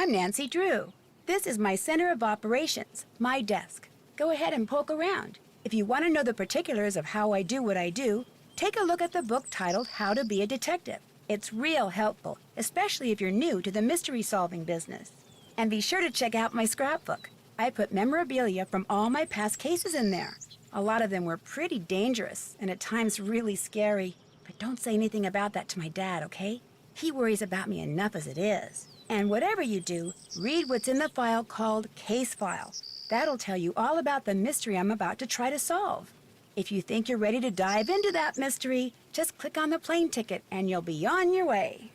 I'm Nancy Drew. This is my center of operations, my desk. Go ahead and poke around. If you want to know the particulars of how I do what I do, take a look at the book titled How to Be a Detective. It's real helpful, especially if you're new to the mystery-solving business. And be sure to check out my scrapbook. I put memorabilia from all my past cases in there. A lot of them were pretty dangerous and at times really scary. But don't say anything about that to my dad, okay? He worries about me enough as it is. And whatever you do, read what's in the file called Case File. That'll tell you all about the mystery I'm about to try to solve. If you think you're ready to dive into that mystery, just click on the plane ticket and you'll be on your way.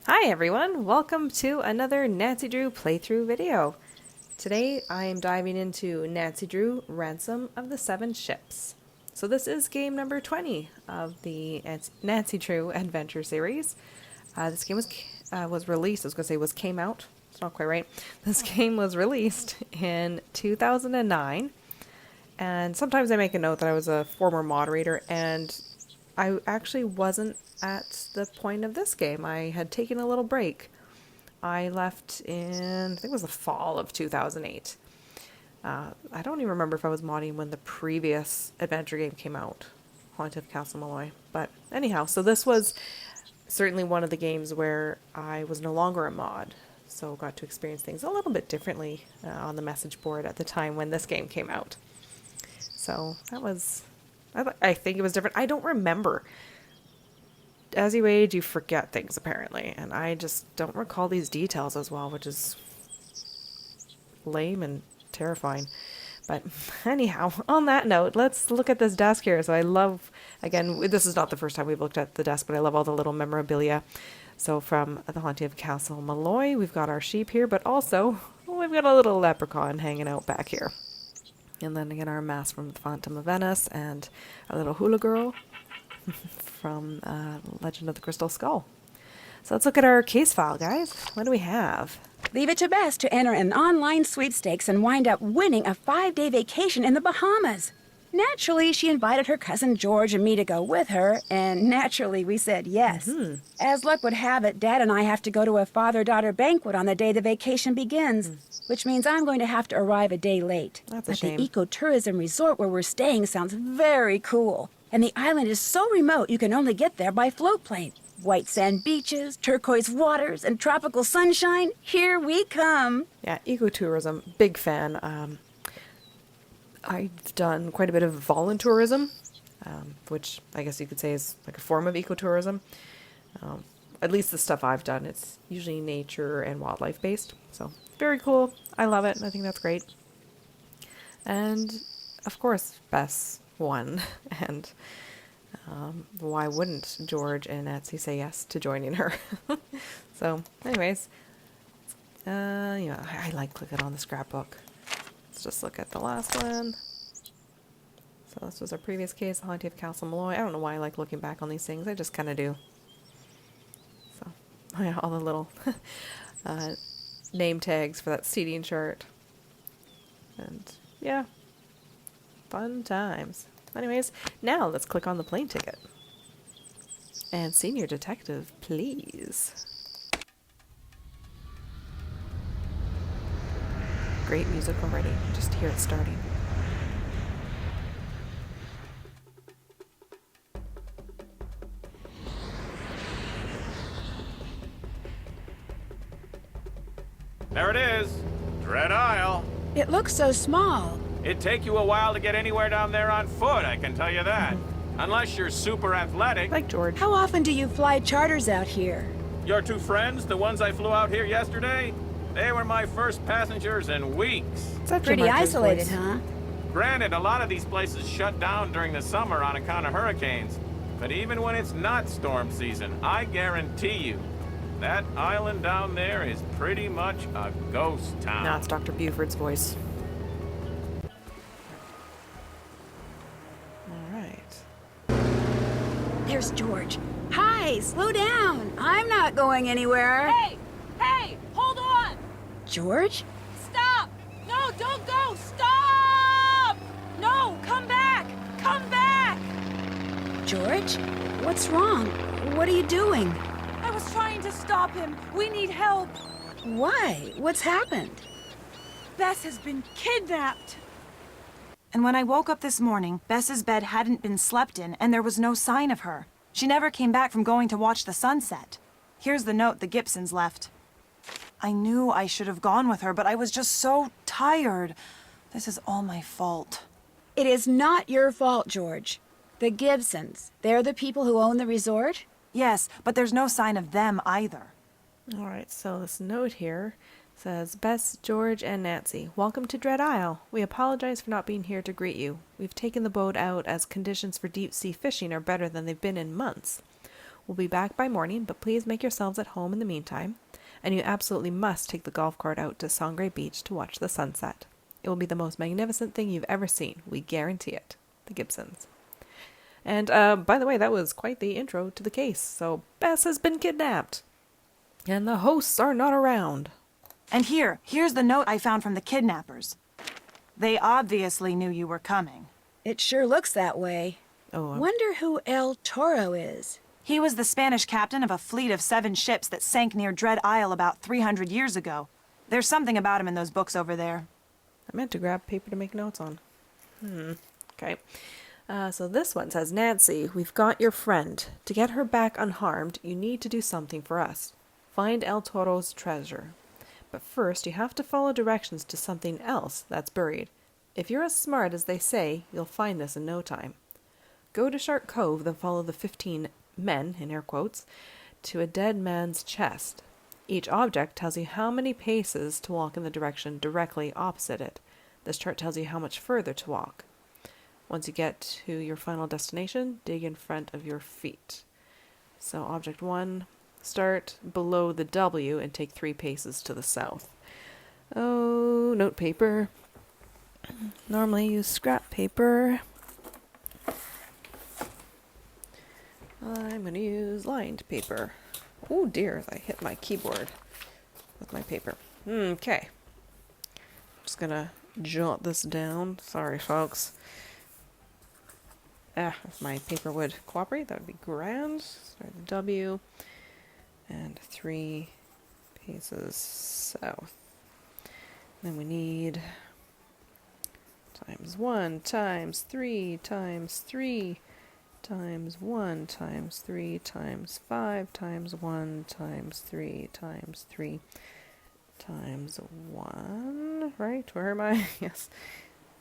Hi everyone, welcome to another Nancy Drew playthrough video. Today I am diving into Nancy Drew Ransom of the Seven Ships. So this is game number 20 of the Nancy Drew Adventure series. This game was released, came out. It's not quite right. This game was released in 2009. And sometimes I make a note that I was a former moderator, and I actually wasn't at the point of this game. I had taken a little break. I left in, I think it was the fall of 2008. I don't even remember if I was modding when the previous adventure game came out, Haunted of Castle Malloy. But anyhow, so this was certainly one of the games where I was no longer a mod. So got to experience things a little bit differently on the message board at the time when this game came out. So that was, I think it was different. I don't remember. As you age, you forget things apparently. And I just don't recall these details as well, which is lame and terrifying. But anyhow, on that note, let's look at this desk here. So I love, again, this is not the first time we've looked at the desk, but I love all the little memorabilia. So from the Haunting of Castle Malloy, we've got our sheep here, but also we've got a little leprechaun hanging out back here. And then again, our mask from the Phantom of Venice and our little hula girl from Legend of the Crystal Skull. So let's look at our case file, guys. What do we have? Leave it to Bess to enter an online sweepstakes and wind up winning a 5-day vacation in the Bahamas. Naturally, she invited her cousin George and me to go with her, and naturally we said yes. As luck would have it, Dad and I have to go to a father-daughter banquet on the day the vacation begins, which means I'm going to have to arrive a day late. That's a but shame. The ecotourism resort where we're staying sounds very cool, and the island is so remote you can only get there by float plane. White sand beaches, turquoise waters, and tropical sunshine, here we come. Yeah, ecotourism, big fan. I've done quite a bit of voluntourism, which I guess you could say is like a form of ecotourism. At least the stuff I've done, it's usually nature and wildlife based. So very cool. I love it. I think that's great. And of course, Bess won. And why wouldn't George and Nancy say yes to joining her? So anyways, I like clicking on the scrapbook. Let's just look at the last one. So this was our previous case, the Haunting of Castle Malloy. I don't know why I like looking back on these things. I just kind of do. So, yeah, all the little name tags for that seating chart. And, yeah, fun times. Anyways, now let's click on the plane ticket. And Senior Detective, please. Great music already. Just hear it starting. There it is. Dread Isle. It looks so small. It'd take you a while to get anywhere down there on foot, I can tell you that. Unless you're super athletic. Like George. How often do you fly charters out here? Your two friends, the ones I flew out here yesterday, they were my first passengers in weeks. Is that Pretty Jim Archer's isolated, voice? huh? Granted, a lot of these places shut down during the summer on account of hurricanes. But even when it's not storm season, I guarantee you, that island down there is pretty much a ghost town. No, it's Dr. Buford's voice. Alright. There's George. Hi, slow down. I'm not going anywhere. Hey! Hey! Hold on! George? Stop! No, don't go! Stop! No, come back! Come back! George? What's wrong? What are you doing? I was trying to stop him. We need help. Why? What's happened? Bess has been kidnapped. And when I woke up this morning, Bess's bed hadn't been slept in, and there was no sign of her. She never came back from going to watch the sunset. Here's the note the Gibsons left. I knew I should have gone with her, but I was just so tired. This is all my fault. It is not your fault, George. The Gibsons, they're the people who own the resort? Yes, but there's no sign of them either. All right, so this note here says, Bess, George, and Nancy, welcome to Dread Isle. We apologize for not being here to greet you. We've taken the boat out as conditions for deep-sea fishing are better than they've been in months. We'll be back by morning, but please make yourselves at home in the meantime. And you absolutely must take the golf cart out to Sangre Beach to watch the sunset. It will be the most magnificent thing you've ever seen. We guarantee it. The Gibsons. And, by the way, that was quite the intro to the case. So, Bess has been kidnapped. And the hosts are not around. And here's the note I found from the kidnappers. They obviously knew you were coming. It sure looks that way. Oh, Wonder who El Toro is. He was the Spanish captain of a fleet of 7 ships that sank near Dread Isle about 300 years ago. There's something about him in those books over there. I meant to grab paper to make notes on. Okay. So this one says, Nancy, we've got your friend. To get her back unharmed, you need to do something for us. Find El Toro's treasure. But first, you have to follow directions to something else that's buried. If you're as smart as they say, you'll find this in no time. Go to Shark Cove, then follow the 15 men, in air quotes, to a dead man's chest. Each object tells you how many paces to walk in the direction directly opposite it. This chart tells you how much further to walk. Once you get to your final destination, dig in front of your feet. So object 1, start below the W and take 3 paces to the south. Oh, note paper. Normally use scrap paper. I'm going to use lined paper. Oh dear, I hit my keyboard with my paper. Okay. Just going to jot this down. Sorry, folks. If my paper would cooperate, that would be grand. Start the W. And 3 paces south. Then we need times 1 times 3 times 3 times 1 times 3 times 5 times 1 times 3 times 3 times 1, right? Where am I? Yes.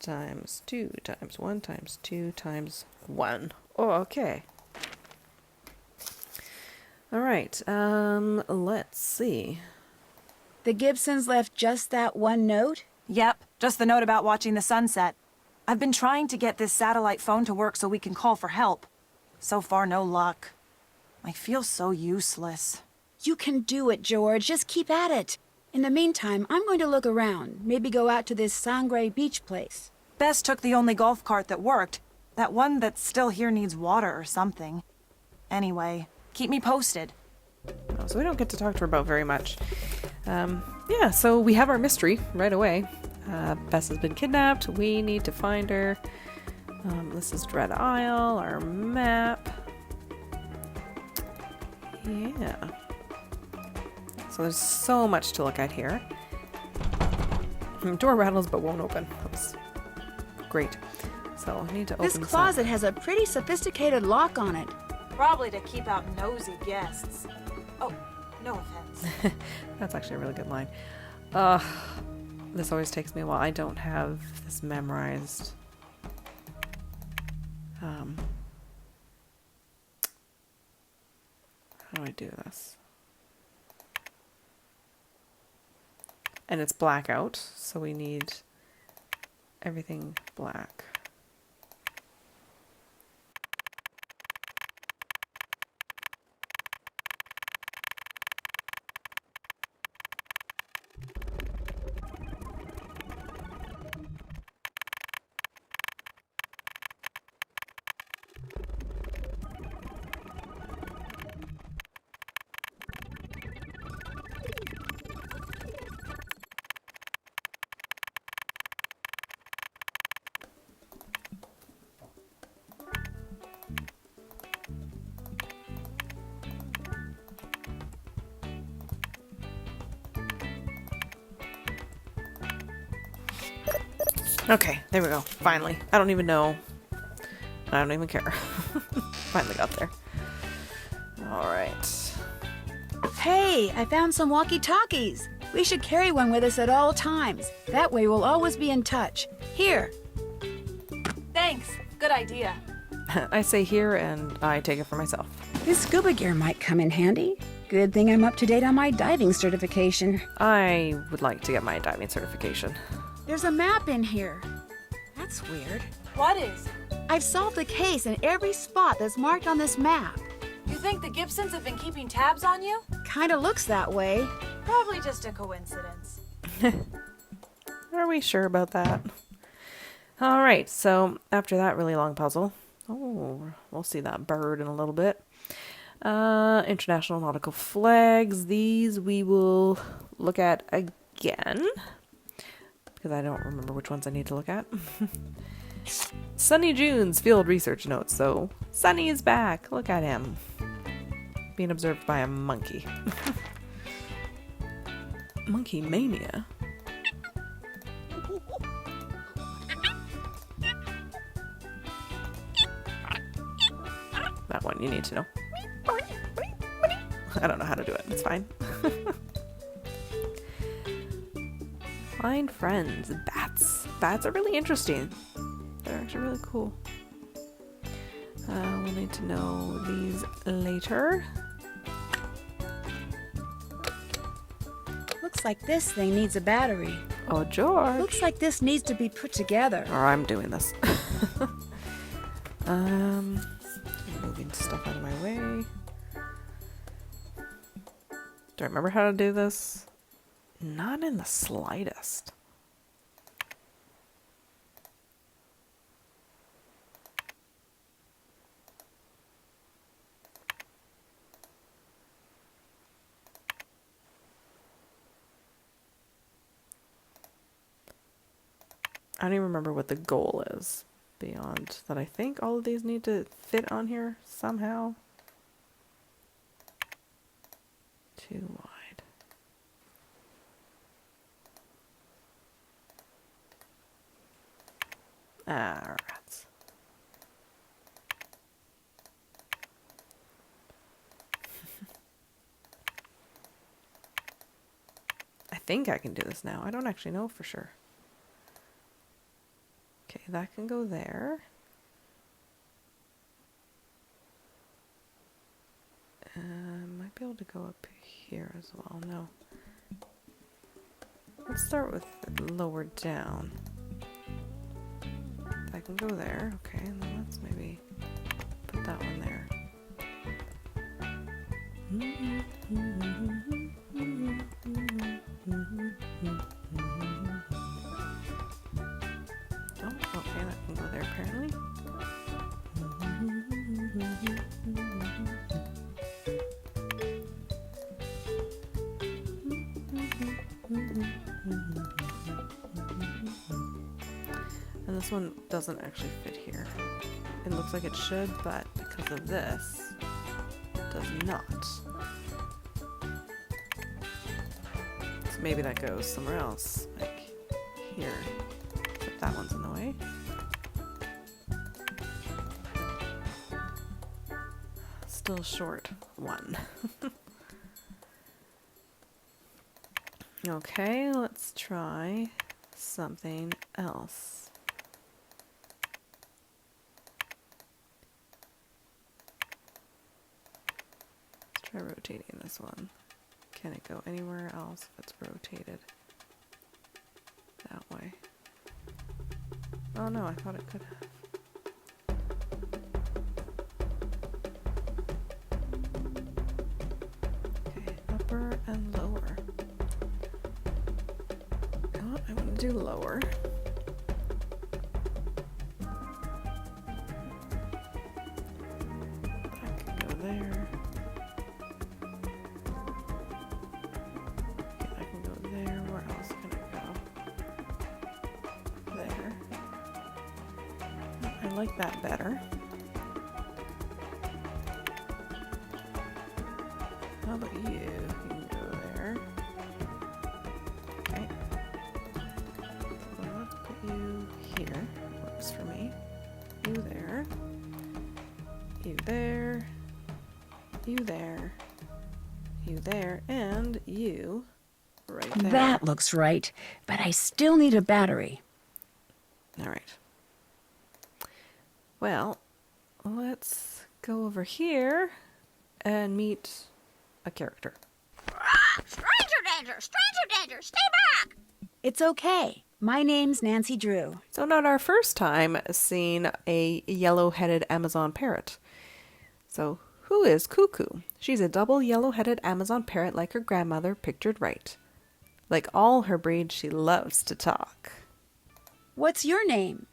Times 2 times 1 times 2 times 1. Oh, okay. All right. Let's see. The Gibsons left just that one note? Yep, just the note about watching the sunset. I've been trying to get this satellite phone to work so we can call for help. So far, no luck. I feel so useless. You can do it, George. Just keep at it. In the meantime, I'm going to look around. Maybe go out to this Sangre Beach place. Bess took the only golf cart that worked. That one that's still here needs water or something. Anyway, keep me posted. Oh, so we don't get to talk to her about very much. Yeah, so we have our mystery right away. Bess has been kidnapped. We need to find her. This is Dread Isle, our map. Yeah. So there's so much to look at here. Door rattles but won't open. Oops. Great. So I need to open This closet has a pretty sophisticated lock on it. Probably to keep out nosy guests. Oh, no offense. That's actually a really good line. This always takes me a while. I don't have this memorized. How do I do this? And it's blackout, so we need everything black. Okay, there we go. Finally. I don't even know. I don't even care. Finally got there. Alright. Hey, I found some walkie-talkies. We should carry one with us at all times. That way we'll always be in touch. Here. Thanks. Good idea. I say here and I take it for myself. This scuba gear might come in handy. Good thing I'm up to date on my diving certification. I would like to get my diving certification. There's a map in here. That's weird. What is? I've solved the case in every spot that's marked on this map. You think the Gibsons have been keeping tabs on you? Kinda looks that way. Probably just a coincidence. Are we sure about that? Alright, so after that really long puzzle, we'll see that bird in a little bit. International nautical flags. These we will look at again, because I don't remember which ones I need to look at. Sunny June's field research notes. So Sunny is back. Look at him. Being observed by a monkey. Monkey mania. That one you need to know. I don't know how to do it. It's fine. Find friends. Bats. Bats are really interesting. They're actually really cool. We'll need to know these later. Looks like this thing needs a battery. Oh, George. Looks like this needs to be put together. Or I'm doing this. Moving stuff out of my way. Do I remember how to do this? Not in the slightest. I don't even remember what the goal is beyond that. I think all of these need to fit on here somehow. Too wide. Ah, rats. I think I can do this now. I don't actually know for sure. Okay, that can go there. Might be able to go up here as well. No. Let's start with lower down. That can go there. Okay, and then let's maybe put that one there. Oh, okay, that can go there apparently. And this one doesn't actually fit here. It looks like it should, but because of this, it does not. So maybe that goes somewhere else, like here. Except that one's in the way. Still short one. Okay, let's try something else. Let's try rotating this one. Can it go anywhere else if it's rotated that way? Oh no, I thought it could have. Okay, upper and lower. Oh, I want to do lower. That can go there. Okay, that can go there. Where else can it go? There. I like that better. How about you? You can go there. Okay. So let's put you this for me. You there. You there. You there. You there. And you right there. That looks right, but I still need a battery. All right. Well, let's go over here and meet a character. Stranger danger! Stranger danger! Stay back! It's okay. My name's Nancy Drew. So not our first time seeing a yellow-headed Amazon parrot. So who is Cuckoo? She's a double yellow-headed Amazon parrot like her grandmother pictured right. Like all her breed, she loves to talk. What's your name?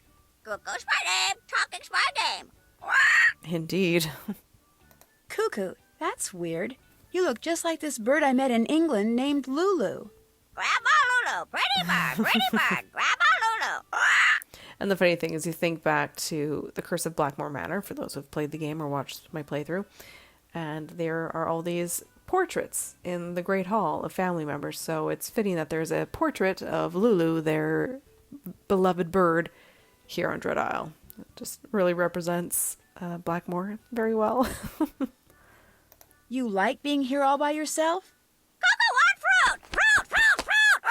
Cuckoo's my name. Talking's my game. Indeed. Cuckoo. That's weird. You look just like this bird I met in England named Lulu. Grandma Lulu. Pretty bird. Pretty bird. Grandma Lulu. And the funny thing is you think back to The Curse of Blackmore Manor, for those who've played the game or watched my playthrough, and there are all these portraits in the Great Hall of family members, so it's fitting that there's a portrait of Lulu, their beloved bird, here on Dread Isle. It just really represents Blackmore very well. You like being here all by yourself? Cuckoo want fruit. Fruit. Fruit. Fruit.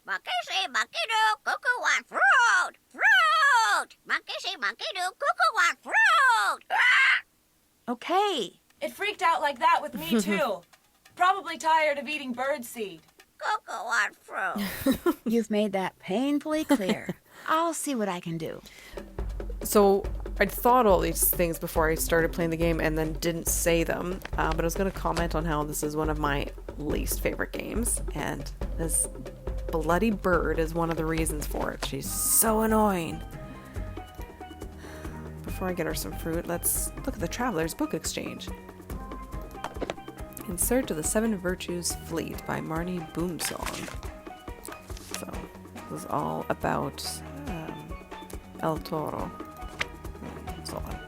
Monkey see, monkey do. Cuckoo want fruit. Fruit. Monkey see, monkey do. Cuckoo want fruit. Okay. It freaked out like that with me, too. Probably tired of eating birdseed. Cuckoo want fruit. You've made that painfully clear. I'll see what I can do. So I'd thought all these things before I started playing the game and then didn't say them, but I was going to comment on how this is one of my least favorite games, and this bloody bird is one of the reasons for it. She's so annoying. Before I get her some fruit, let's look at the Traveler's Book Exchange. In Search of the Seven Virtues Fleet by Marnie Boomsong. So, this is all about El Toro. And so on.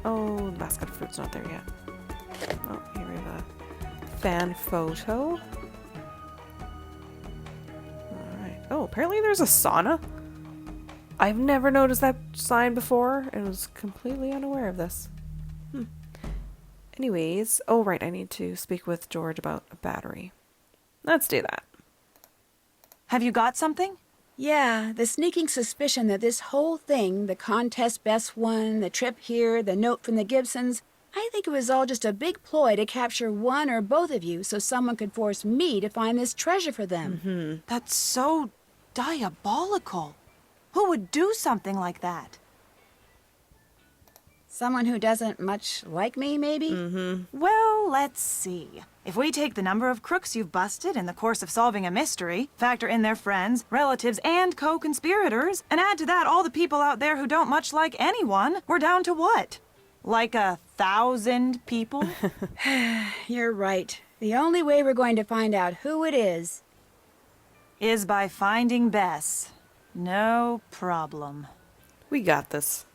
Oh, the basket of fruit's not there yet. Oh, here we have a fan photo. Alright. Oh, apparently there's a sauna. I've never noticed that sign before and was completely unaware of this. Anyways, oh right, I need to speak with George about a battery. Let's do that. Have you got something? Yeah, the sneaking suspicion that this whole thing, the contest best won, the trip here, the note from the Gibsons, I think it was all just a big ploy to capture one or both of you so someone could force me to find this treasure for them. That's so diabolical. Who would do something like that? Someone who doesn't much like me, maybe? Well, let's see. If we take the number of crooks you've busted in the course of solving a mystery, factor in their friends, relatives, and co-conspirators, and add to that all the people out there who don't much like anyone, we're down to what? Like 1,000 people? You're right. The only way we're going to find out who it is Is by finding Bess. No problem. We got this.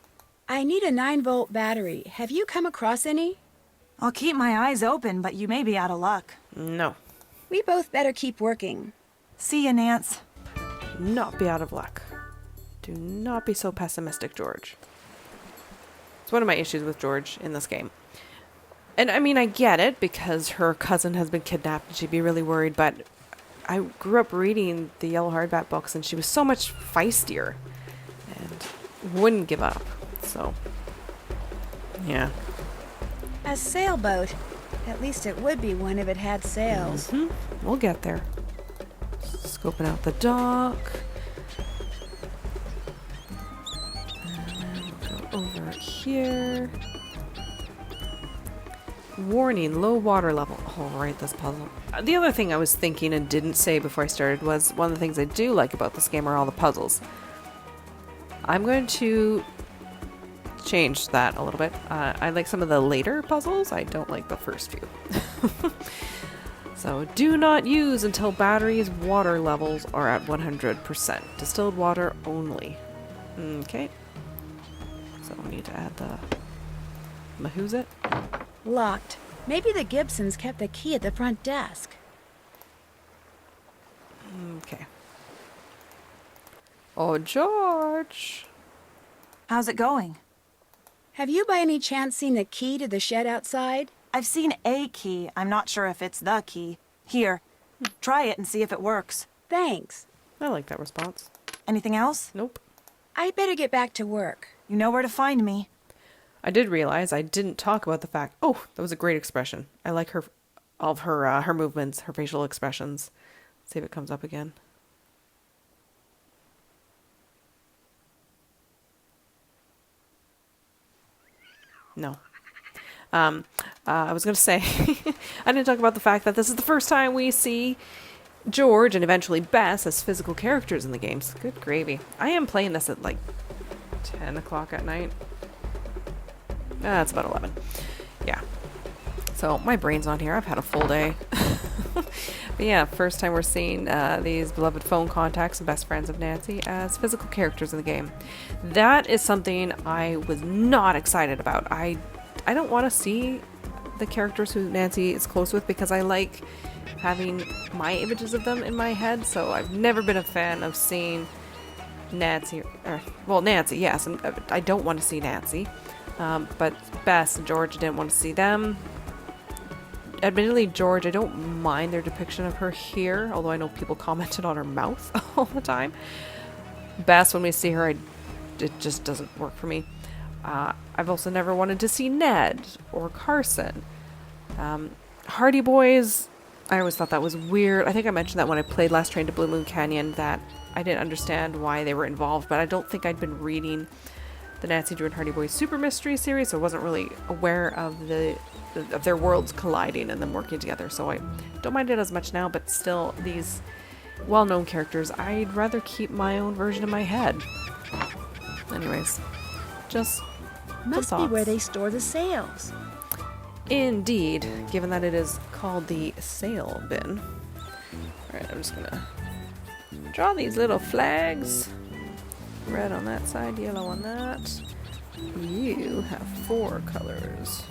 I need a 9-volt battery. Have you come across any? I'll keep my eyes open, but you may be out of luck. No. We both better keep working. See ya, Nance. Not be out of luck. Do not be so pessimistic, George. It's one of my issues with George in this game. And I mean, I get it because her cousin has been kidnapped and she'd be really worried, but I grew up reading the Yellow Hardback books and she was so much feistier and wouldn't give up. So, yeah. A sailboat. At least it would be one if it had sails. We'll get there. Scoping out the dock. And then we'll go over here. Warning, low water level. Oh, right, this puzzle. The other thing I was thinking and didn't say before I started was one of the things I do like about this game are all the puzzles. I'm going to change that a little bit. I like some of the later puzzles. I don't like the first few. So do not use until battery's water levels are at 100%. Distilled water only. Okay. So we need to add the Mahuzit. Locked. Maybe the Gibsons kept the key at the front desk. Okay. Oh, George. How's it going? Have you by any chance seen the key to the shed outside? I've seen a key. I'm not sure if it's the key. Here, try it and see if it works. Thanks. I like that response. Anything else? Nope. I'd better get back to work. You know where to find me. I did realize I didn't talk about the fact. Oh, that was a great expression. I like her, all of her movements, her facial expressions. See if it comes up again. No. I was going to say, I didn't talk about the fact that this is the first time we see George and eventually Bess as physical characters in the games. Good gravy. I am playing this at like 10 o'clock at night. It's about 11. Yeah. So my brain's not here. I've had a full day. But yeah, first time we're seeing these beloved phone contacts and best friends of Nancy as physical characters in the game. That is something I was not excited about. I don't want to see the characters who Nancy is close with because I like having my images of them in my head. So I've never been a fan of seeing Nancy. Well, Nancy, yes. I don't want to see Nancy. But Bess and George, didn't want to see them. Admittedly, George, I don't mind their depiction of her here, although I know people commented on her mouth all the time. Bess, when we see her, it just doesn't work for me. I've also never wanted to see Ned or Carson. Hardy Boys, I always thought that was weird. I think I mentioned that when I played Last Train to Blue Moon Canyon, that I didn't understand why they were involved, but I don't think I'd been reading the Nancy Drew and Hardy Boys Super Mystery series, so I wasn't really aware of of their worlds colliding and them working together, so I don't mind it as much now, but still, these well-known characters, I'd rather keep my own version in my head. Anyways, just Must be where they store the sails. Indeed, given that it is called the sail bin. Alright, I'm just gonna draw these little flags. Red on that side, yellow on that. You have 4 colors.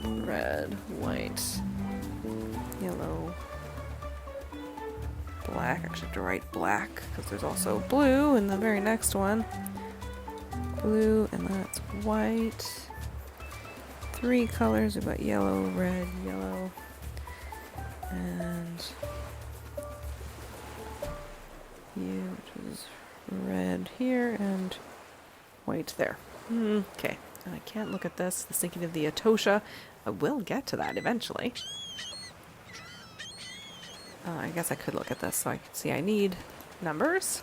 Red, white, yellow, black. Actually, I have to write black because there's also blue in the very next one. Blue, and that's white. 3 colors. We've got yellow, red, yellow, and you, which is red here and white there. Okay, I can't look at this. The sinking of the Atosha. I will get to that eventually. I guess I could look at this so I can see I need numbers.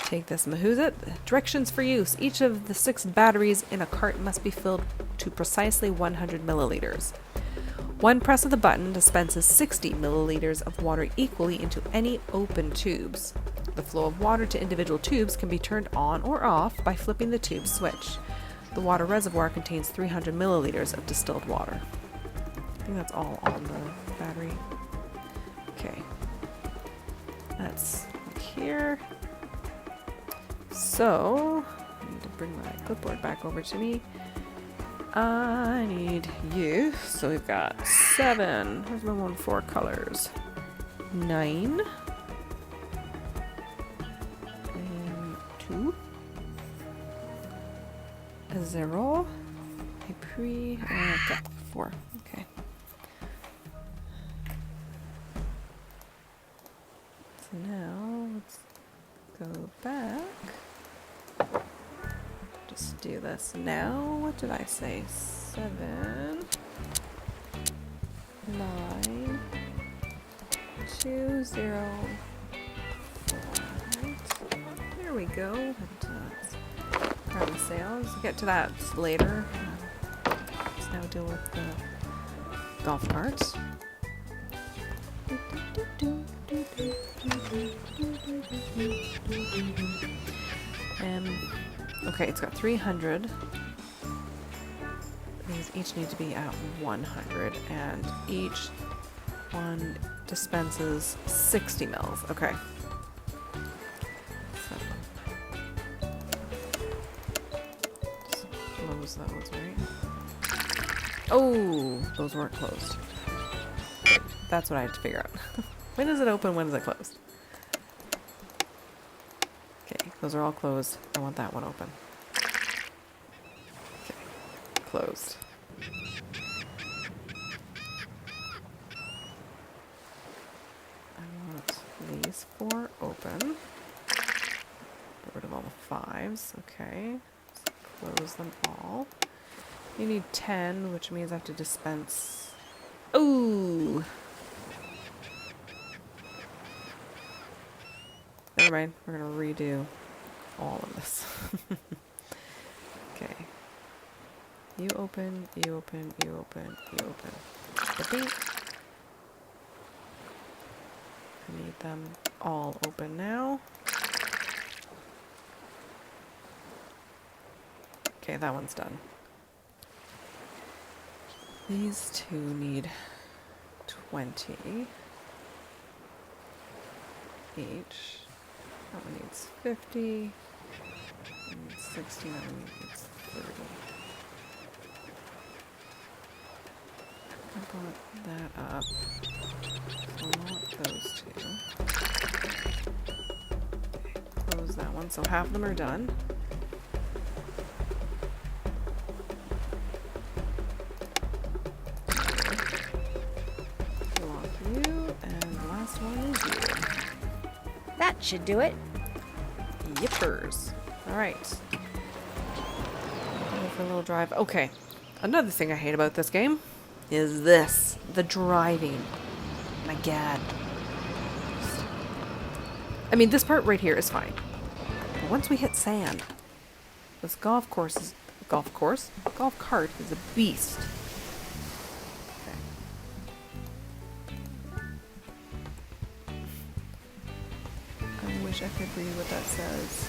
Take this and who's it? Directions for use. Each of the 6 batteries in a cart must be filled to precisely 100 milliliters. One press of the button dispenses 60 milliliters of water equally into any open tubes. The flow of water to individual tubes can be turned on or off by flipping the tube switch. The water reservoir contains 300 milliliters of distilled water. I think that's all on the battery. Okay. That's here. So, I need to bring my clipboard back over to me. I need you. So we've got 7. Here's my 1, 4 colors. 9. And 2. 0. A 4. Okay. So now let's go back. Just do this now. What did I say? 7, 9, 2, 0. Right. There we go. And, grab the sails. We'll get to that later. Let's now deal with the golf carts. Okay, it's got 300. These each need to be at 100, and each one dispenses 60 mils. Okay. So, close those, right? Oh, those weren't closed. That's what I had to figure out. When is it open? When is it closed? Those are all closed. I want that one open. Okay. Closed. I want these 4 open. Get rid of all the 5s. Okay. Close them all. You need 10, which means I have to dispense. Ooh! Never mind. We're gonna redo all of this. Okay. You open, you open, you open, you open. Okay. I need them all open now. Okay, that one's done. These 2 need 20 each. That one needs 50. That one needs 60. That one needs 30. I brought that up. So not those 2. Close that one. So half of them are done. That should do it. Yippers. Alright. Go for a little drive. Okay. Another thing I hate about this game is this. The driving. My god. I mean, this part right here is fine. But once we hit sand, this golf cart is a beast. I could read what that says.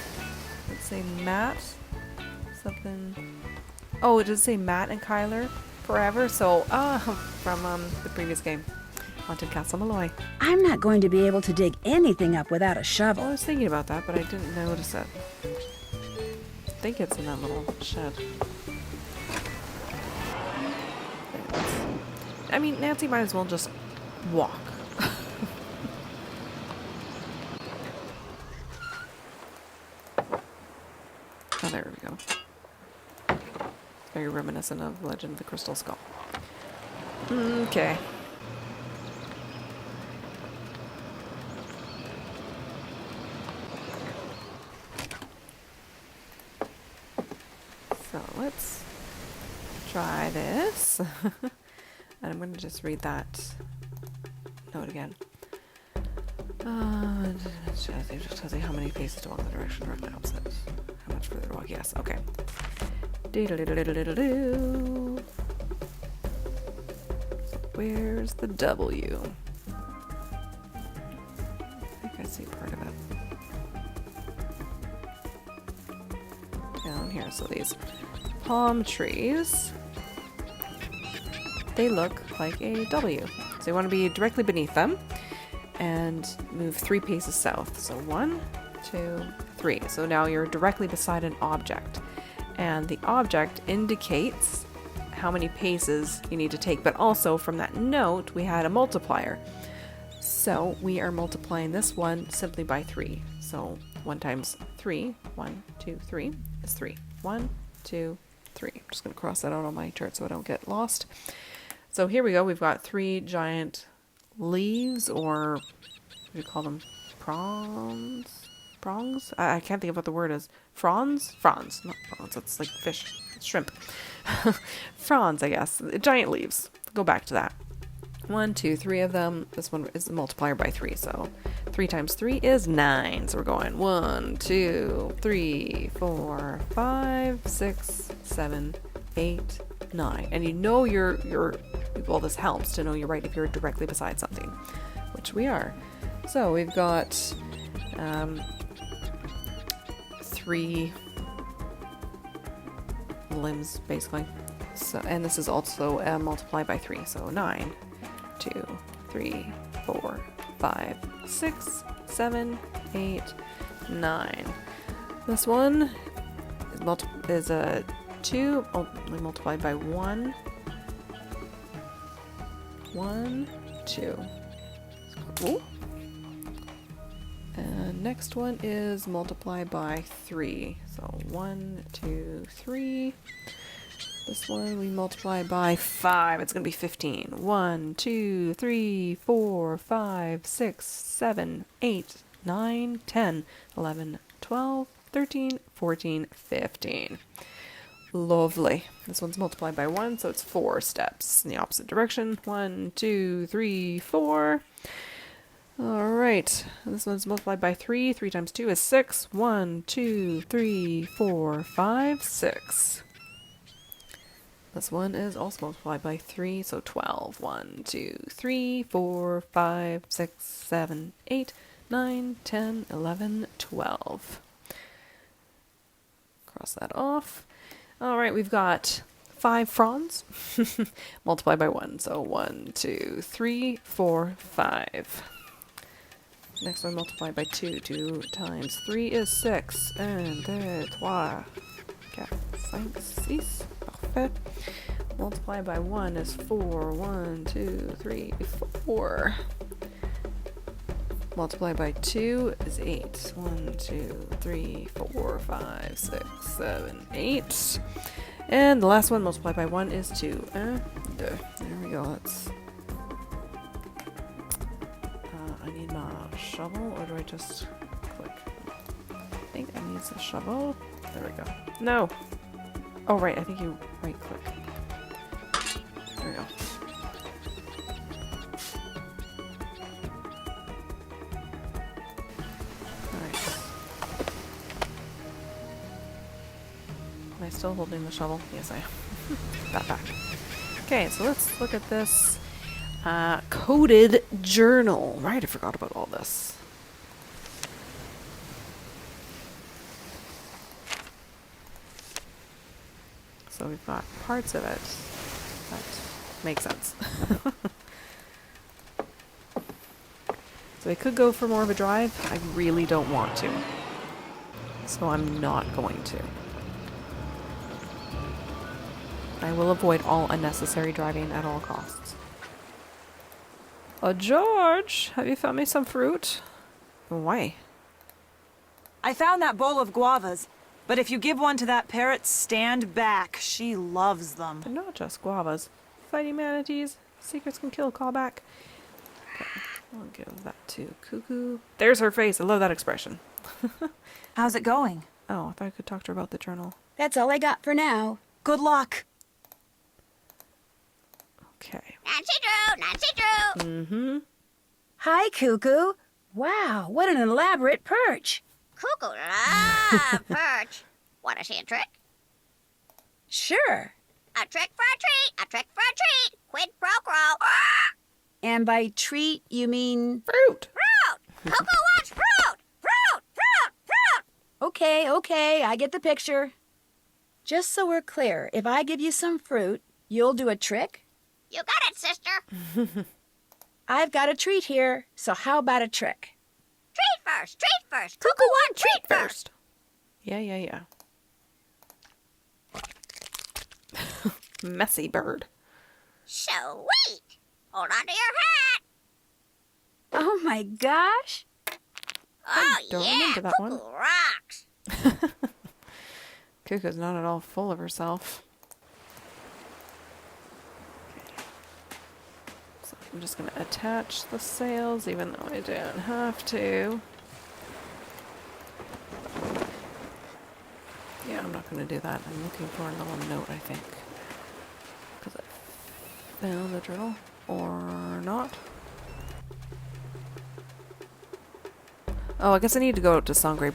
Let's say Matt. Something. Oh, it does say Matt and Kyler forever. So, from the previous game. Haunted Castle Malloy. I'm not going to be able to dig anything up without a Well, shovel. I was thinking about that, but I didn't notice it. I think it's in that little shed. I mean, Nancy might as well just walk. Oh, there we go. Very reminiscent of Legend of the Crystal Skull. Okay. So let's try this. And I'm going to just read that note again. It just tells you how many paces to walk in the direction directly opposite. How much further to walk? Yes, okay. Doodle-doodle-doodle-doo. So where's the W? I think I see part of it. Down here. So these palm trees, they look like a W. So you want to be directly beneath them and move 3 paces south. So 1, 2, 3. So now you're directly beside an object, and the object indicates how many paces you need to take. But also from that note, we had a multiplier. So we are multiplying this one simply by 3. So 1 times 3, 1, 2, 3 is 3. 1, 2, 3. I'm just going to cross that out on my chart so I don't get lost. So here we go. We've got 3 giant leaves, or what do you call them? Prongs? I can't think of what the word is. Fronds, not prawns. It's like fish. It's shrimp. Fronds, I guess. Giant leaves. Go back to that. 1, 2, 3 of them. This one is the multiplier by 3. So 3 times 3 is 9. So we're going 1, 2, 3, 4, 5, 6, 7, 8, 9. And you know well, this helps to know you're right if you're directly beside something, which we are. So we've got 3 limbs basically. So, and this is also multiplied by 3. So 9, 2, 3, 4, 5, 6, 7, 8, 9. This one is a 2 multiplied by 1. 1, 2. Ooh. And next one is multiply by 3. So 1, 2, 3. This one we multiply by 5. It's going to be 15. 1, 2, 3, 4, 5, 6, 7, 8, 9, 10, 11, 12, 13, 14, 15. Lovely. This one's multiplied by 1, so it's 4 steps in the opposite direction. 1, 2, 3, 4. Alright. This one's multiplied by 3. 3 times 2 is 6. 1, 2, 3, 4, 5, 6. This one is also multiplied by 3, so 12. 1, 2, 3, 4, 5, 6, 7, 8, 9, 10, 11, 12. Cross that off. Alright, we've got 5 fronds multiplied by 1. So 1, 2, 3, 4, 5. Next one multiplied by 2. 2 times 3 is 6. 1, 2, 3, 4, 5, 6. Parfait. Multiplied by 1 is 4. 1, 2, 3, 4. Multiplied by 2 is 8. 1, 2, 3, 4, 5, 6, 7, 8. And the last one multiplied by 1 is 2. There we go. Let's. I need my shovel, or do I just click? I think I need the shovel. There we go. No! Oh, right. I think you right click. There we go. Am I still holding the shovel? Yes, I am. That back. Okay, so let's look at this coded journal. Right, I forgot about all this. So we've got parts of it that make sense. So I could go for more of a drive. I really don't want to. So I'm not going to. I will avoid all unnecessary driving at all costs. George, have you found me some fruit? Why? I found that bowl of guavas, but if you give one to that parrot, stand back. She loves them. They're not just guavas. Fighting manatees. Secrets can kill. Call back. Okay, I'll give that to Cuckoo. There's her face. I love that expression. How's it going? Oh, I thought I could talk to her about the journal. That's all I got for now. Good luck. Okay. Nancy Drew, Nancy Drew. Mm-hmm. Hi, Cuckoo. Wow, what an elaborate perch. Cuckoo love perch. Want to see a trick? Sure. A trick for a treat, a trick for a treat. Quid pro quo. And by treat, you mean... Fruit! Fruit! Cuckoo wants fruit! Fruit! Fruit! Fruit! Okay, I get the picture. Just so we're clear, if I give you some fruit, you'll do a trick? You got it, sister. I've got a treat here, so how about a trick? Treat first, treat first. Cuckoo want treat first. Yeah. Messy bird. Sweet. Hold on to your hat. Oh my gosh! Oh, don't yeah, remember that Cuckoo one. rocks. Cuckoo's not at all full of herself. So I'm just going to attach the sails, even though I don't have to. Yeah, I'm not going to do that. I'm looking for another note, I think. Because I found the journal. Or not. Oh, I guess I need to go to Sangre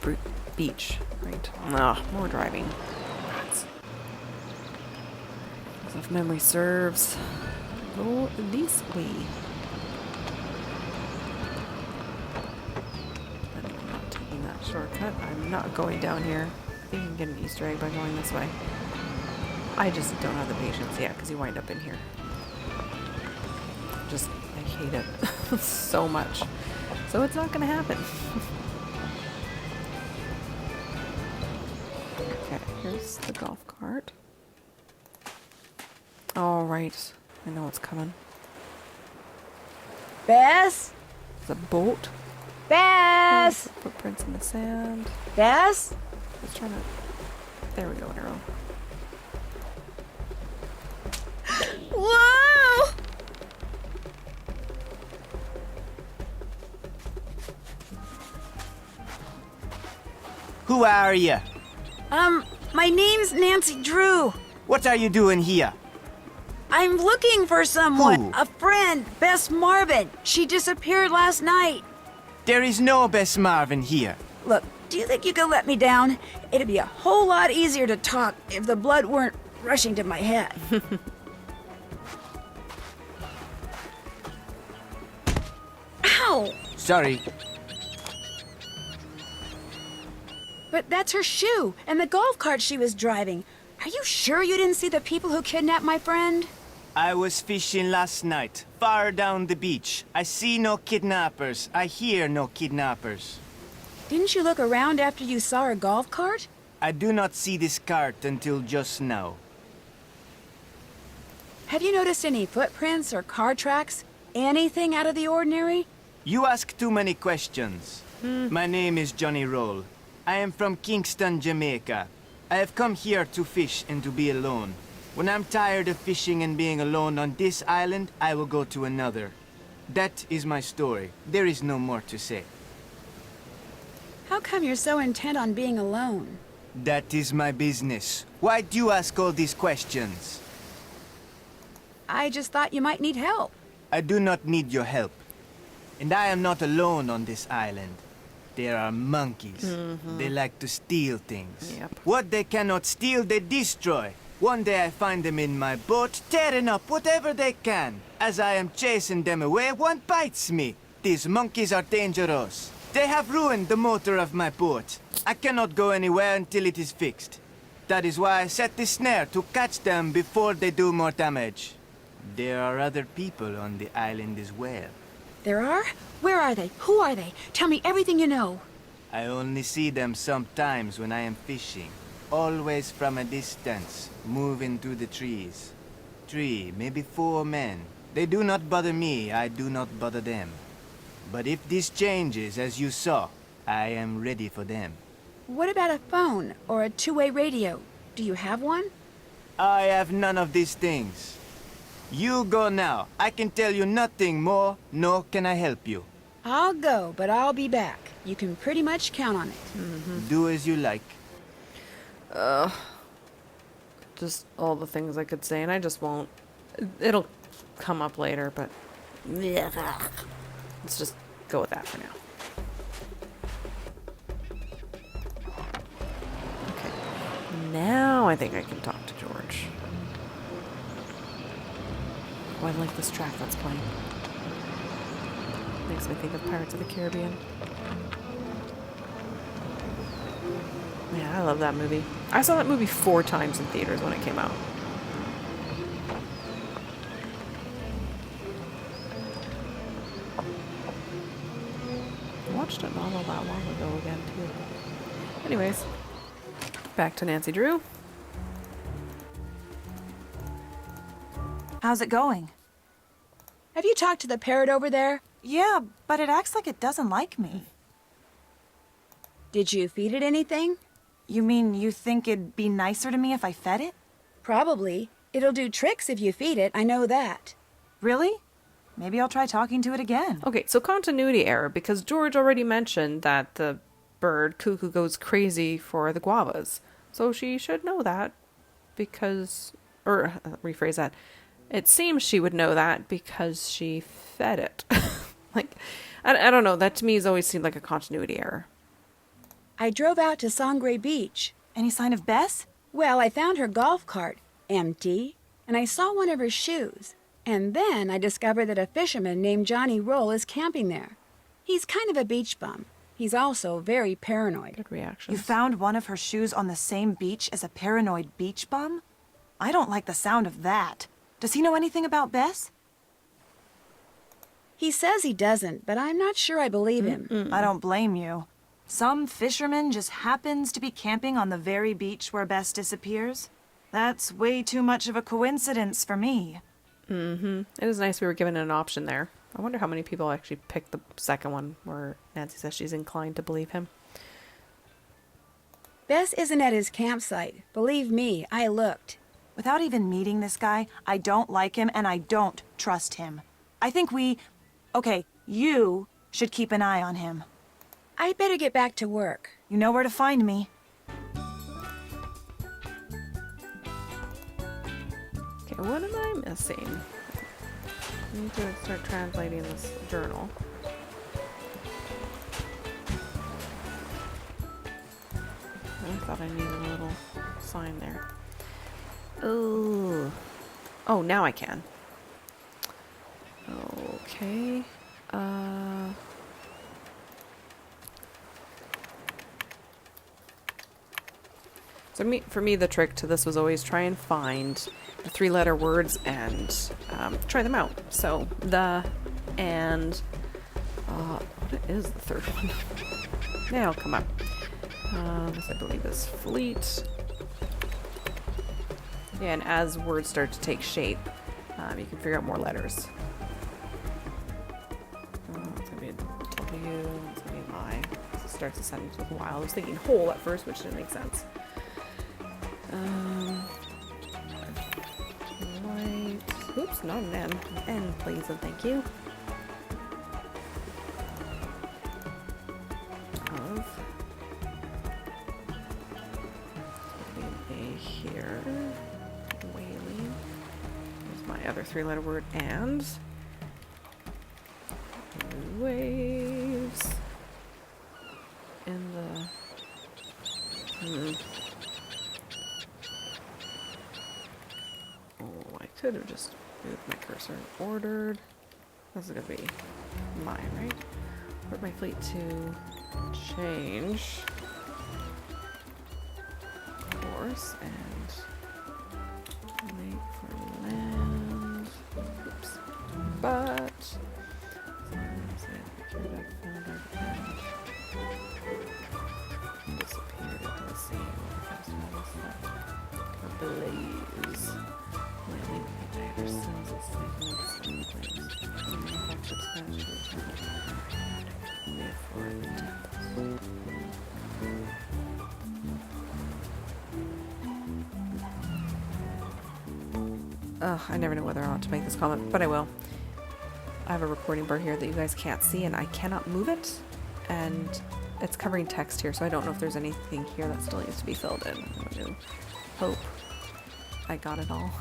Beach. Right. Ah, more driving. Rats. As if memory serves. Go this way. I'm not taking that shortcut. I'm not going down here. I think you can get an Easter egg by going this way. I just don't have the patience yet because you wind up in here. I hate it so much. So it's not going to happen. Okay, here's the golf cart. All right, I know what's coming. Bess? It's a boat. Bess! Footprints in the sand. Bess? I was trying to... There we go, arrow. Whoa! Who are you? My name's Nancy Drew. What are you doing here? I'm looking for someone. Who? A friend, Bess Marvin. She disappeared last night. There is no Bess Marvin here. Look, do you think you could let me down? It'd be a whole lot easier to talk if the blood weren't rushing to my head. Ow! Sorry. But that's her shoe and the golf cart she was driving. Are you sure you didn't see the people who kidnapped my friend? I was fishing last night, far down the beach. I see no kidnappers. I hear no kidnappers. Didn't you look around after you saw her golf cart? I do not see this cart until just now. Have you noticed any footprints or car tracks? Anything out of the ordinary? You ask too many questions. My name is Johnny Roll. I am from Kingston, Jamaica. I have come here to fish and to be alone. When I'm tired of fishing and being alone on this island, I will go to another. That is my story. There is no more to say. How come you're so intent on being alone? That is my business. Why do you ask all these questions? I just thought you might need help. I do not need your help. And I am not alone on this island. There are monkeys. They like to steal things. Yep. What they cannot steal, they destroy. One day I find them in my boat, tearing up whatever they can. As I am chasing them away, one bites me. These monkeys are dangerous. They have ruined the motor of my boat. I cannot go anywhere until it is fixed. That is why I set the snare to catch them before they do more damage. There are other people on the island as well. There are? Where are they? Who are they? Tell me everything you know. I only see them sometimes when I am fishing. Always from a distance, moving through the trees. 3, maybe 4 men. They do not bother me, I do not bother them. But if this changes, as you saw, I am ready for them. What about a phone or a two-way radio? Do you have one? I have none of these things. You go now. I can tell you nothing more, nor can I help you. I'll go, but I'll be back. You can pretty much count on it. Do as you like. Just all the things I could say, and I just won't. It'll come up later, but let's just go with that for now. Okay. Now I think I can talk to George. Oh, I like this track that's playing. Makes me think of Pirates of the Caribbean. Yeah, I love that movie. I saw that movie 4 times in theaters when it came out. I watched it not all that long ago again, too. Anyways, back to Nancy Drew. How's it going? Have you talked to the parrot over there? Yeah, but it acts like it doesn't like me. Did you feed it anything? You mean you think it'd be nicer to me if I fed it? Probably. It'll do tricks if you feed it, I know that. Really? Maybe I'll try talking to it again. Okay, so continuity error, because George already mentioned that the bird Cuckoo goes crazy for the guavas. So she should know that because, or rephrase that, it seems she would know that because she fed it. Like, I don't know, that to me has always seemed like a continuity error. I drove out to Sangre Beach. Any sign of Bess? Well, I found her golf cart, empty, and I saw one of her shoes. And then I discovered that a fisherman named Johnny Roll is camping there. He's kind of a beach bum. He's also very paranoid. Good reaction. You found one of her shoes on the same beach as a paranoid beach bum? I don't like the sound of that. Does he know anything about Bess? He says he doesn't, but I'm not sure I believe him. I don't blame you. Some fisherman just happens to be camping on the very beach where Bess disappears. That's way too much of a coincidence for me. It was nice we were given an option there. I wonder how many people actually picked the second one where Nancy says she's inclined to believe him. Bess isn't at his campsite. Believe me, I looked. Without even meeting this guy, I don't like him and I don't trust him. I think okay, you should keep an eye on him. I'd better get back to work. You know where to find me. Okay, what am I missing? I need to start translating this journal. I thought I needed a little sign there. Oh. Oh, now I can. Okay. So for me, the trick to this was always try and find the 3-letter words and try them out. So the and what is the third one? Yeah, it'll come up. This I believe is fleet. Yeah, and as words start to take shape, you can figure out more letters. It's gonna be a W, it's gonna be an I. It starts a sentence with a Y. I was thinking whole at first, which didn't make sense. Right. Oops, not an N. An N, please, and thank you. Of. A here. Whaling. There's my other 3-letter word, and. Waves. In the. Oh, I could have just moved my cursor and ordered. This is gonna be mine, right? Order my fleet to change course and wait for land. Oops. But disappeared into the sea. Blaze. Landing ever since its I never know whether or not to make this comment, but I will. I have a recording bar here that you guys can't see, and I cannot move it, and it's covering text here, so I don't know if there's anything here that still needs to be filled in. I'm going to hope I got it all.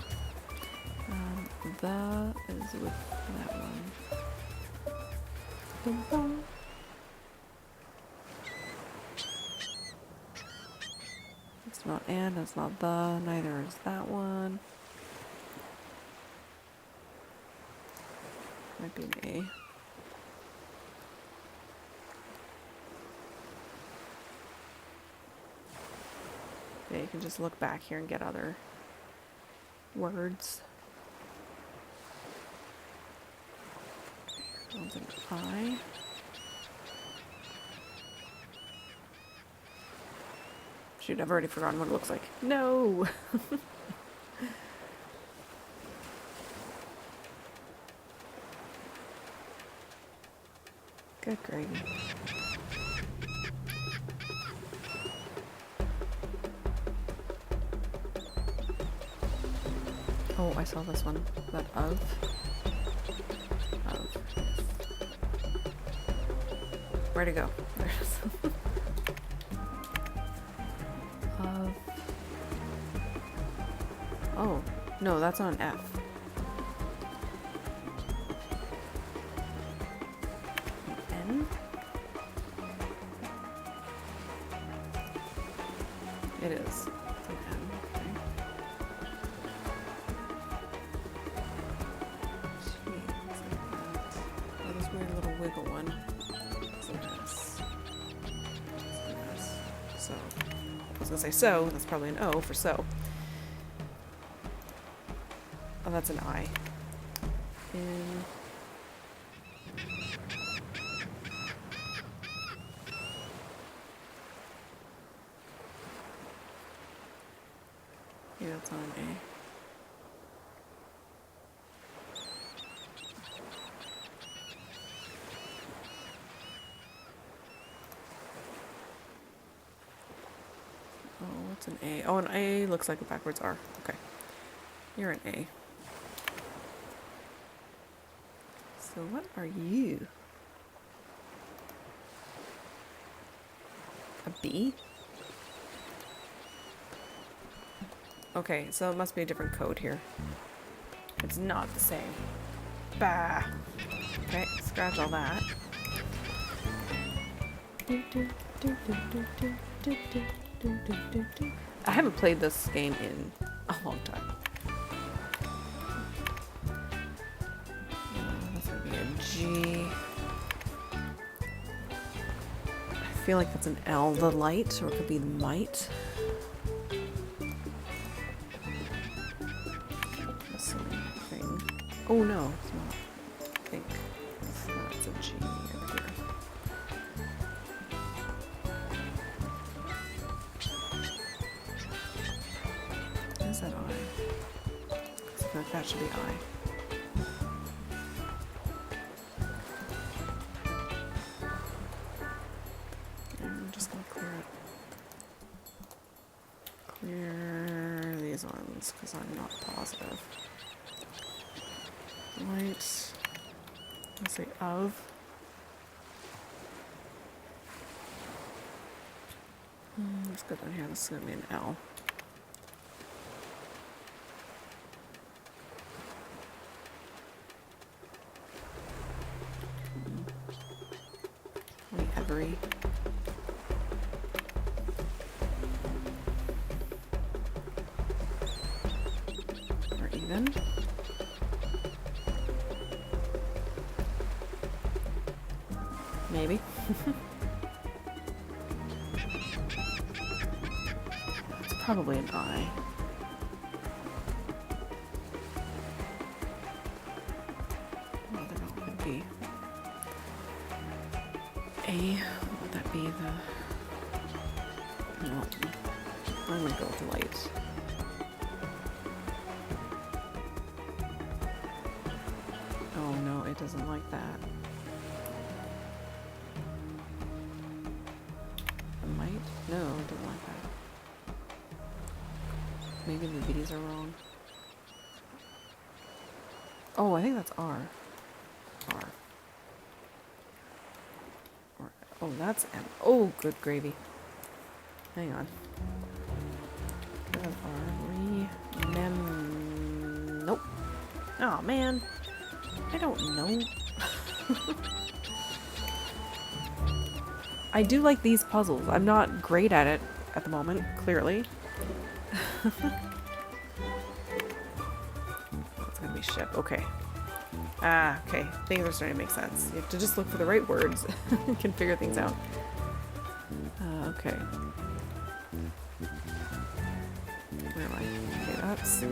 The is with that one. Dum -dum. It's not and, it's not the, neither is that one. Might be an A. Yeah, you can just look back here and get other words. One's an I. Shoot, I've already forgotten what it looks like. No! Good gravy. Oh, I saw this one. But of. Where'd it go? There it is. Of. Oh, no, that's not an F. An N? It is. It's an M. Okay. Gee, what's that? Oh, this weird little wiggle one. So, I was gonna say so, that's probably an O for so. Oh, that's an I. In. Yeah, that's not an A. What's an A? Oh, an A looks like a backwards R. Okay. You're an A. So what are you? A B? Okay, so it must be a different code here. It's not the same. Bah! Okay, scratch all that. I haven't played this game in a long time. That's gonna be a G. I feel like that's an L, the light, or it could be the might. Something. Oh no, it's not. I think it's a G over here. Is that I? I feel like that should be I. I'm just gonna clear it. Clear these ones because I'm not positive. Light. Let's say of. Let's go down here. This is gonna be an L. Every. Or even. Maybe. It's probably an I. Well, they're not going to be. A, what would that be? No, I'm gonna go with light. Oh no, it doesn't like that. Might? No, it doesn't like that. Maybe the B's are wrong. Oh, I think that's R. R. Oh, that's M. Oh, good gravy. Hang on. Nope. Oh, man. I don't know. I do like these puzzles. I'm not great at it at the moment, clearly. That's gonna be ship. Okay. Ah, okay. Things are starting to make sense. You have to just look for the right words. You can figure things out. Okay. Where am I? Okay,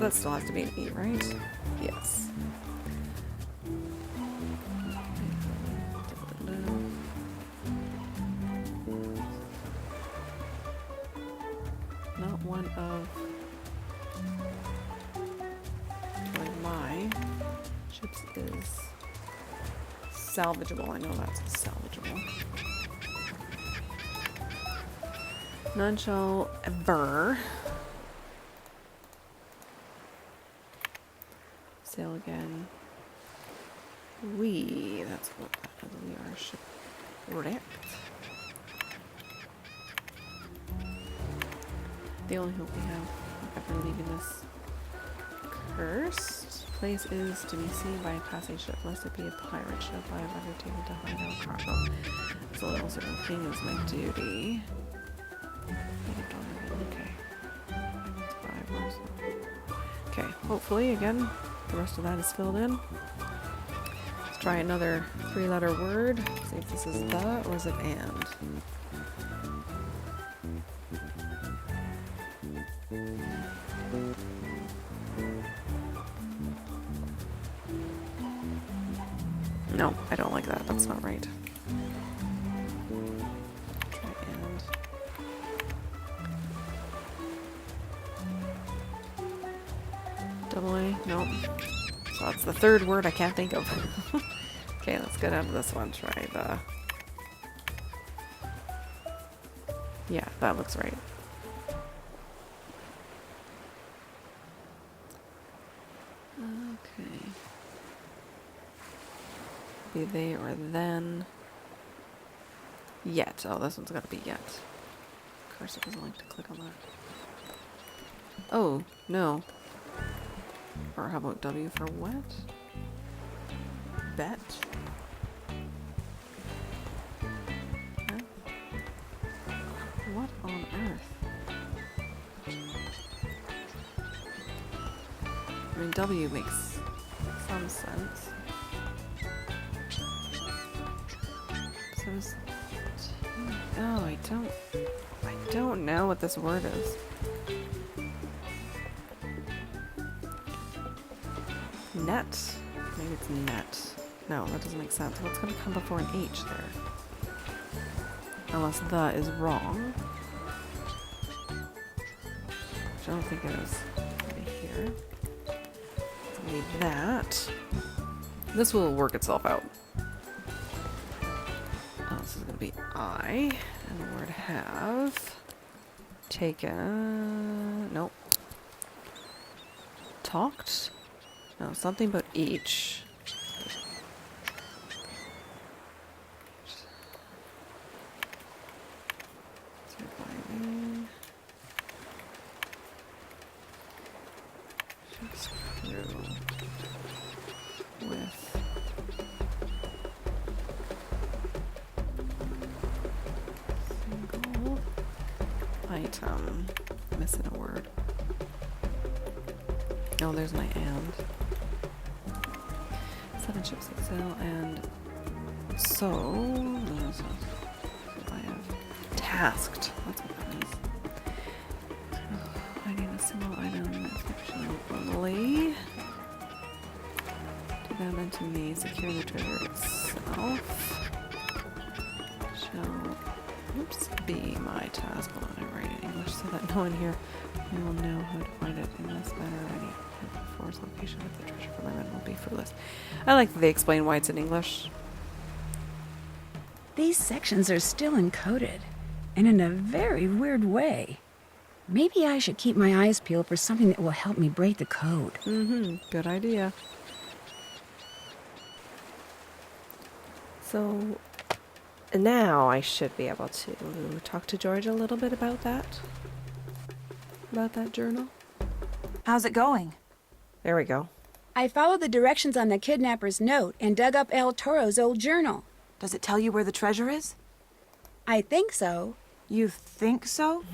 that still has to be an E, right? Yes. Not one of my ships is salvageable. I know that's salvageable. None shall ever sail again. That's what that is. We are shipwrecked. The only hope we have of ever leaving this cursed place is to be seen by a passing ship, lest it be a pirate ship. I have undertaken to hide out cargo. So the also thing is my duty. Okay, hopefully again the rest of that is filled in. Let's try another 3-letter word. See if this is the or is it and. No, I don't like that. That's not right. Try and. Double A? Nope. So that's the third word I can't think of. Okay, let's get out of this one. Try the. Yeah, that looks right. be they or then. Yet. Oh, this one's got to be yet. Of course, it doesn't like to click on that. Oh, no. Or how about W for what? Bet? Huh? What on earth? I mean, W makes some sense. So is oh, I don't know what this word is. Net? Maybe it's net. No, that doesn't make sense. What's going to come before an H there? Unless the is wrong. Which I don't think it is. Maybe here. It's going to be that. This will work itself out. Oh, this is going to be I. And the word have. Taken. Nope. Talked. No, something about each. Surviving. Just through with single item. Missing a word. Oh, there's my and. 7 ships that sail and so I have tasked. That's what that means. I need a single item exception only. To them and to me, secure the treasure itself. Shall be my task. Hold on, I write it in English so that no one here will know how to find it in this manner already. Force location of the treasure for my men will be fruitless. I like that they explain why it's in English. These sections are still encoded, and in a very weird way. Maybe I should keep my eyes peeled for something that will help me break the code. Mm-hmm. Good idea. So now I should be able to talk to George a little bit about that. About that journal. How's it going? There we go. I followed the directions on the kidnapper's note and dug up El Toro's old journal. Does it tell you where the treasure is? I think so. You think so?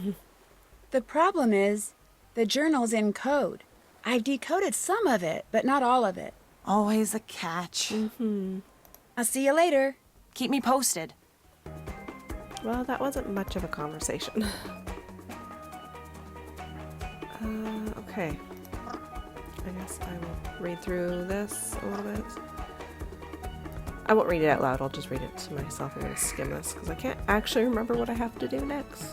The problem is, the journal's in code. I've decoded some of it, but not all of it. Always a catch. I'll see you later. Keep me posted. Well, that wasn't much of a conversation. Okay. I guess I will read through this a little bit. I won't read it out loud, I'll just read it to myself. I'm going to skim this because I can't actually remember what I have to do next.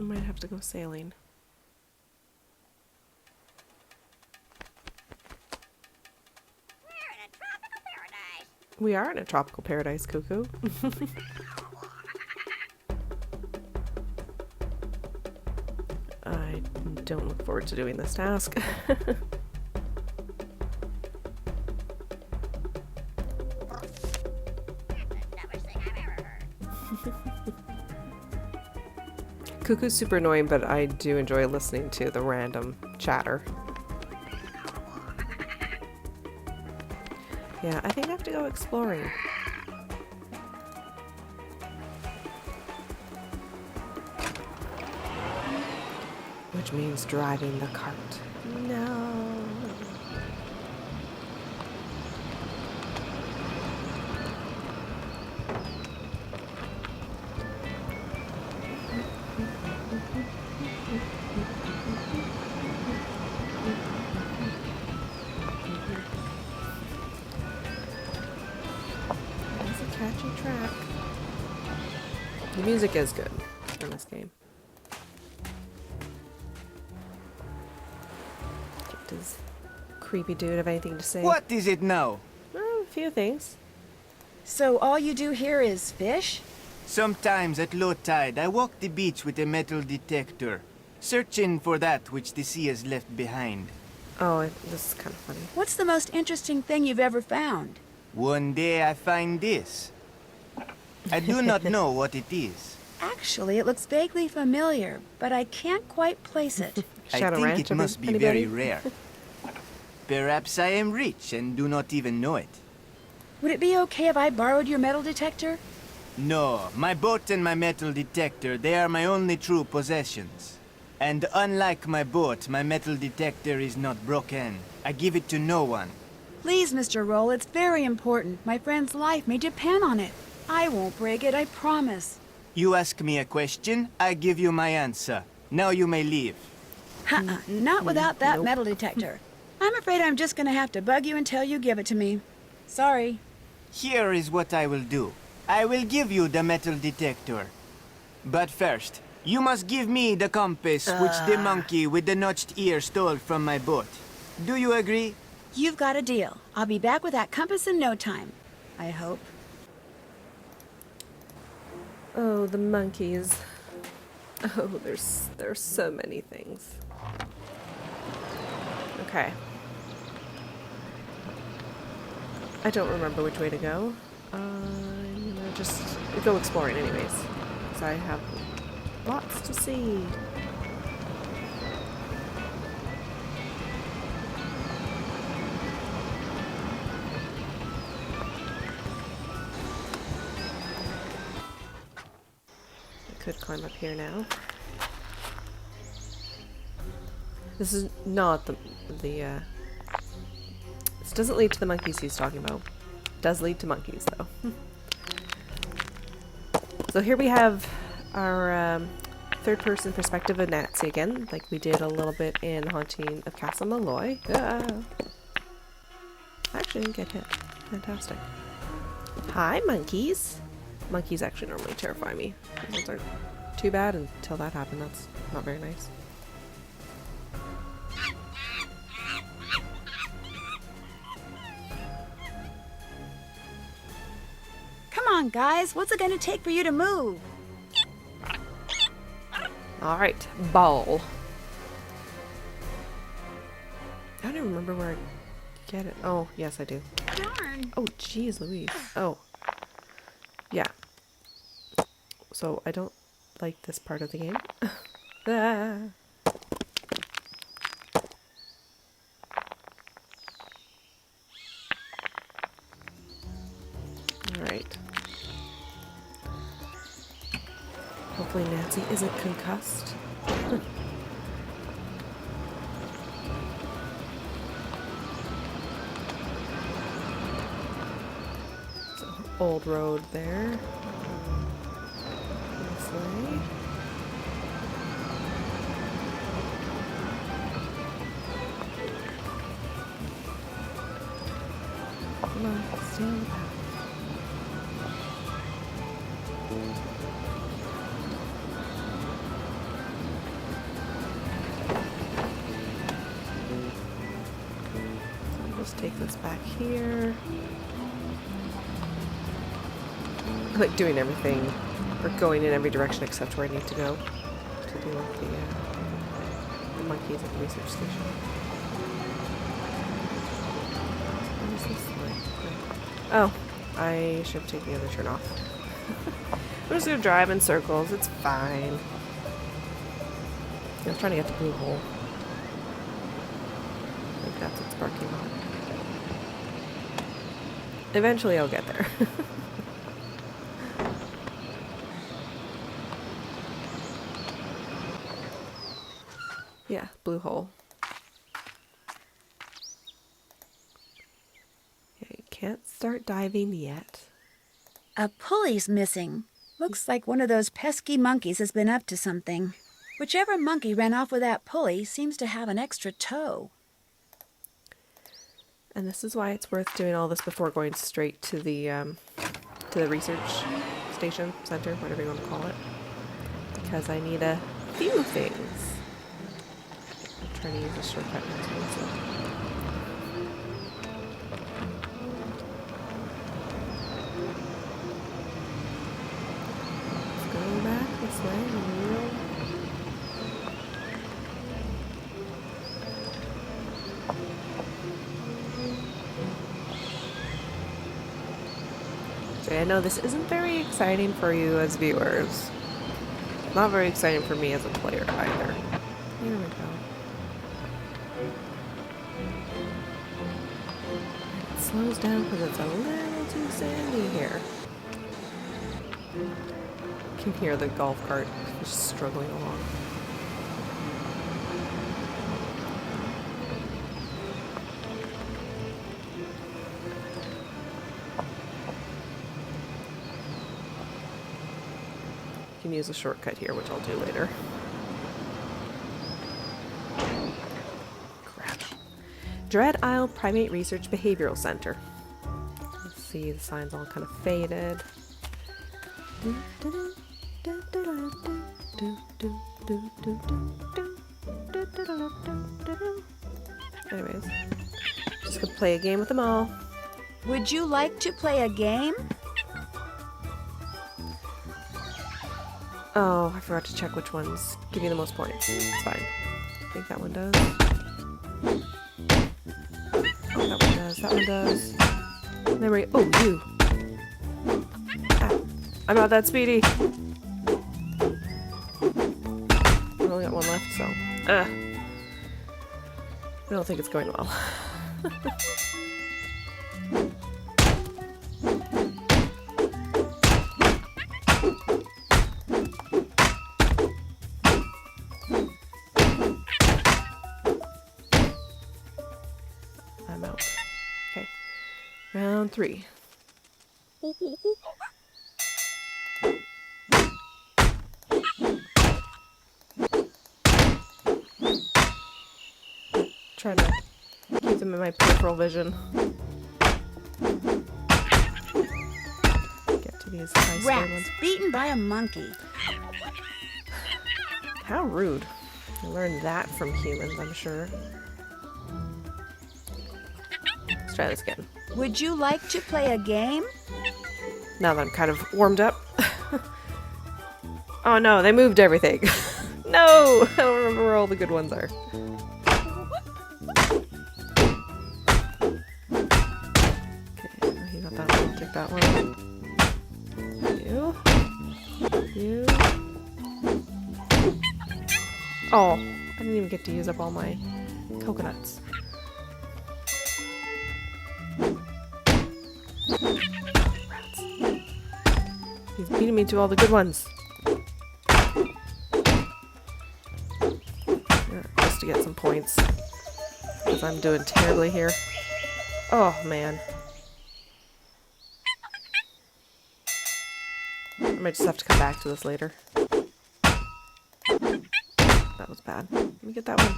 I might have to go sailing. We are in a tropical paradise, Cuckoo. I don't look forward to doing this task. Cuckoo's super annoying, but I do enjoy listening to the random chatter. Yeah, I think I have to go exploring. Which means driving the cart. No. Catchy track. The music is good in this game. Does creepy dude have anything to say? What is it now? A few things. So all you do here is fish? Sometimes at low tide, I walk the beach with a metal detector, searching for that which the sea has left behind. Oh, this is kind of funny. What's the most interesting thing you've ever found? One day I find this. I do not know what it is. Actually, it looks vaguely familiar, but I can't quite place it. I Shadow think Ranch, it must be anybody? very rare. Perhaps I am rich and do not even know it. Would it be okay if I borrowed your metal detector? No, my boat and my metal detector, they are my only true possessions. And unlike my boat, my metal detector is not broken. I give it to no one. Please, Mr. Roll, it's very important. My friend's life may depend on it. I won't break it, I promise. You ask me a question, I give you my answer. Now you may leave. Not without that Nope. metal detector. I'm afraid I'm just gonna have to bug you until you give it to me. Sorry. Here is what I will do. I will give you the metal detector. But first, you must give me the compass which the monkey with the notched ear stole from my boat. Do you agree? You've got a deal. I'll be back with that compass in no time. I hope. Oh, the monkeys. Oh, there's so many things. Okay. I don't remember which way to go. I'm gonna just go exploring anyways, because I have lots to see. I could climb up here now. This is not the this doesn't lead to the monkeys he's talking about. It does lead to monkeys though. So here we have our third person perspective of Nancy again, like we did a little bit in Haunting of Castle Malloy. Ah. I actually didn't get hit. Fantastic. Hi monkeys! Monkeys actually normally terrify me. Those aren't too bad until that happened. That's not very nice. Come on, guys. What's it gonna take for you to move? Alright, ball. I don't even remember where I get it. Oh, yes I do. Darn. Oh, jeez Louise. Oh. Yeah. So, I don't like this part of the game. Ah. Alright. Hopefully Nancy isn't concussed. It's an old road there. This way. Come on, stay on the path. Just take this back here. I like doing everything, or going in every direction except where I need to go to deal with the monkeys at the research station. What is this like? Oh, I should take the other turn off. I'm just gonna drive in circles, it's fine. I'm trying to get the blue hole. I think that's what's barking on. Eventually I'll get there. Yeah, blue hole. Yeah, you can't start diving yet. A pulley's missing. Looks like one of those pesky monkeys has been up to something. Whichever monkey ran off with that pulley seems to have an extra toe. And this is why it's worth doing all this before going straight to the research station, center, whatever you want to call it. Because I need a few things. I'm trying to use a shortcut now. this way. So I know this isn't very exciting for you as viewers. Not very exciting for me as a player either. Here we go. It slows down because it's a little too sandy here. You can hear the golf cart just struggling along. You can use a shortcut here, which I'll do later. Crap. Dread Isle Primate Research Behavioral Center. Let's see, the sign's all kind of faded. Anyways, just gonna play a game with them all. Would you like to play a game? Oh, I forgot to check which ones give you the most points. It's fine. I think that one does. That one does. That one does. Then we. Oh, you. Ah, I'm not that speedy. I only got one left, so. I don't think it's going well. I'm out. Okay. Round 3. Trying to keep them in my peripheral vision. Get to these high scale ones. Rats beaten by a monkey. How rude. I learned that from humans, I'm sure. Let's try this again. Would you like to play a game? Now that I'm kind of warmed up. Oh no, they moved everything. No! I don't remember where all the good ones are. Okay, you got that one. Take that one. You. You. Oh, I didn't even get to use up all my coconuts. Rats. He's beating me to all the good ones. Just to get some points. Because I'm doing terribly here. Oh, man. I might just have to come back to this later. That was bad. Let me get that one.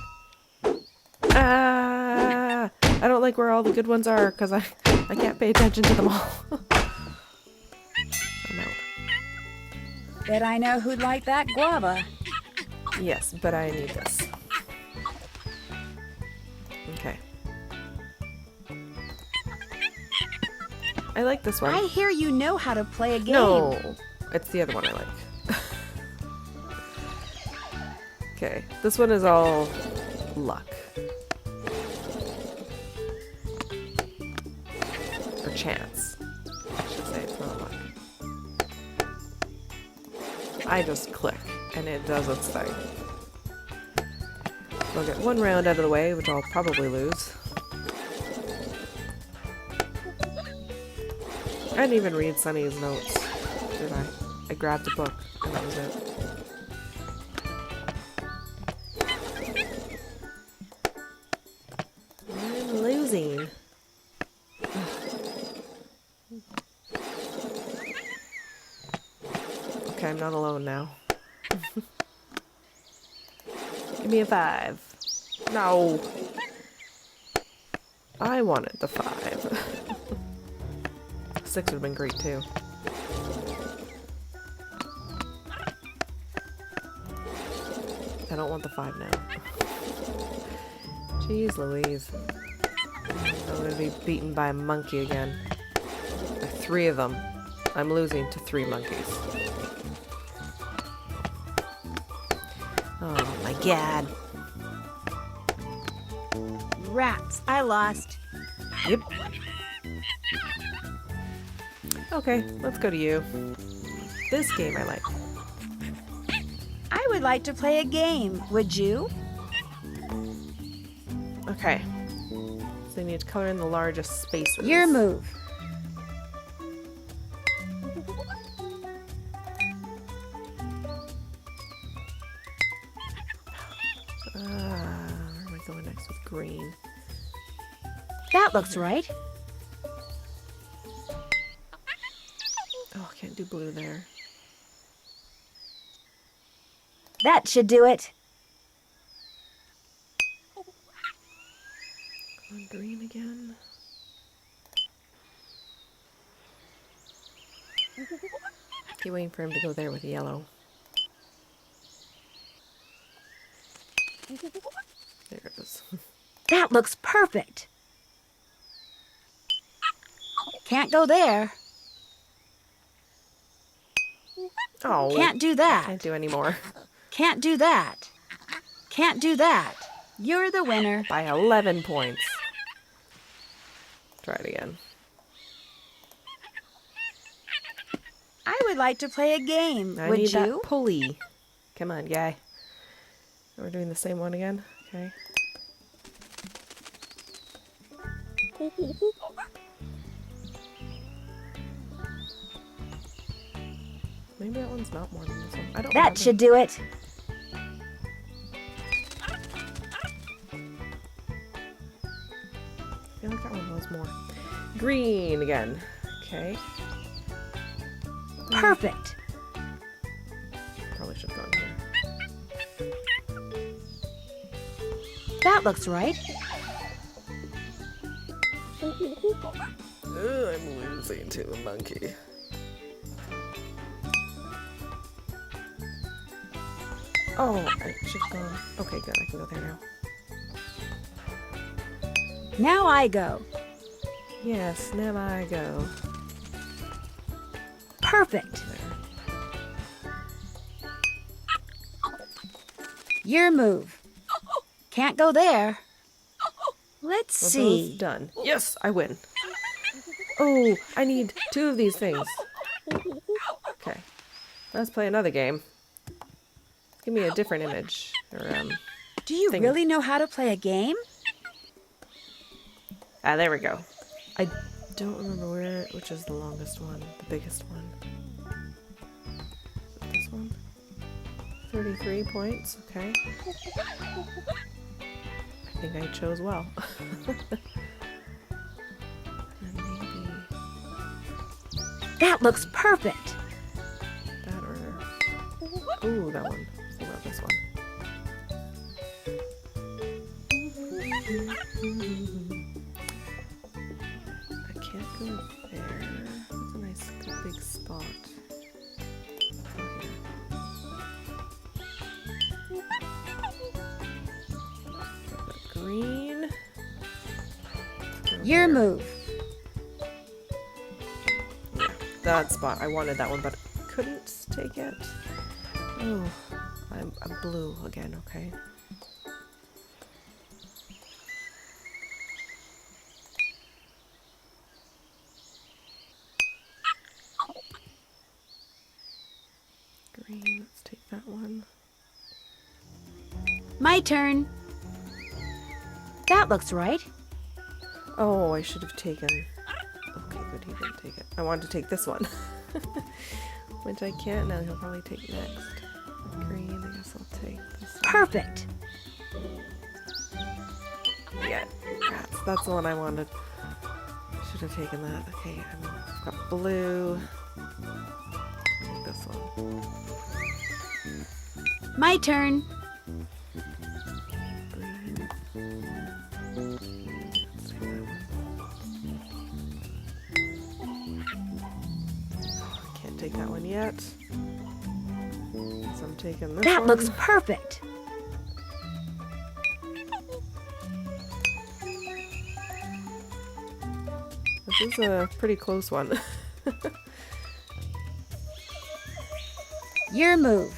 Ah! I don't like where all the good ones are because I can't pay attention to them all. I'm out. Bet I know who'd like that guava. Yes, but I need this. Okay. I like this one. I hear you know how to play a game. No, it's the other one I like. Okay, this one is all luck. Or chance. I should say it's not luck. I just click, and it does its thing. I'll get one round out of the way, which I'll probably lose. I didn't even read Sunny's notes, did I? I grabbed a book, and that was it. I'm losing. Okay, I'm not alone now. Give me a 5. No. I wanted the 5. 6 would have been great too. I don't want the 5 now. Jeez Louise. I'm gonna be beaten by a monkey again. By 3 of them. I'm losing to 3 monkeys. Oh my god. Rats, I lost. Yep. Okay, let's go to you. This game I like. I would like to play a game. Would you? Okay. So you need to color in the largest spaces. Your move. Where am I going next with green? That looks right. Oh, I can't do blue there. That should do it. On green again. Keep waiting for him to go there with yellow. There it is. That looks perfect. Can't go there. Oh, Can't do that. can't do any more. Can't do that. Can't do that. You're the winner. By 11 points. Try it again. I would like to play a game. I Would need you? that pulley. Come on, guy. We're doing the same one again? Okay. Maybe that one's not more than this one. I don't That remember. should do it. I feel like that one was more. Green again. Okay. Perfect. Probably should have gone here. That looks right. I'm losing to a monkey. Oh, I should have gone. Okay, good. I can go there now. Now I go. Yes, now I go. Perfect. There. Your move. Can't go there. Let's We're see. both done. Yes, I win. Oh, I need 2 of these things. Okay. Let's play another game. Give me a different image. Or, Do you thing. really know how to play a game? Ah, there we go. I don't remember which is the longest one, the biggest one. Is it this one? 33 points, okay. I think I chose well. And maybe That looks perfect. that or... Ooh, that one. What about this one? I can't go there. That's a nice big spot. Go here. Green. Let's go Your here. move. Yeah, that spot. I wanted that one, but couldn't take it. Oh, I'm blue again, okay. Green, let's take that one. My turn. That looks right. Oh, I should have taken... Okay, good, he didn't take it. I wanted to take this one. Which I can't now, he'll probably take next. Green, I guess I'll take this one. Perfect. Yeah, that's the one I wanted. Should have taken that. Okay, I've got blue. Take this one. My turn. Green. Let's take that one. Can't take that one yet. So I'm taking this That one. looks perfect. This is a pretty close one. Your move.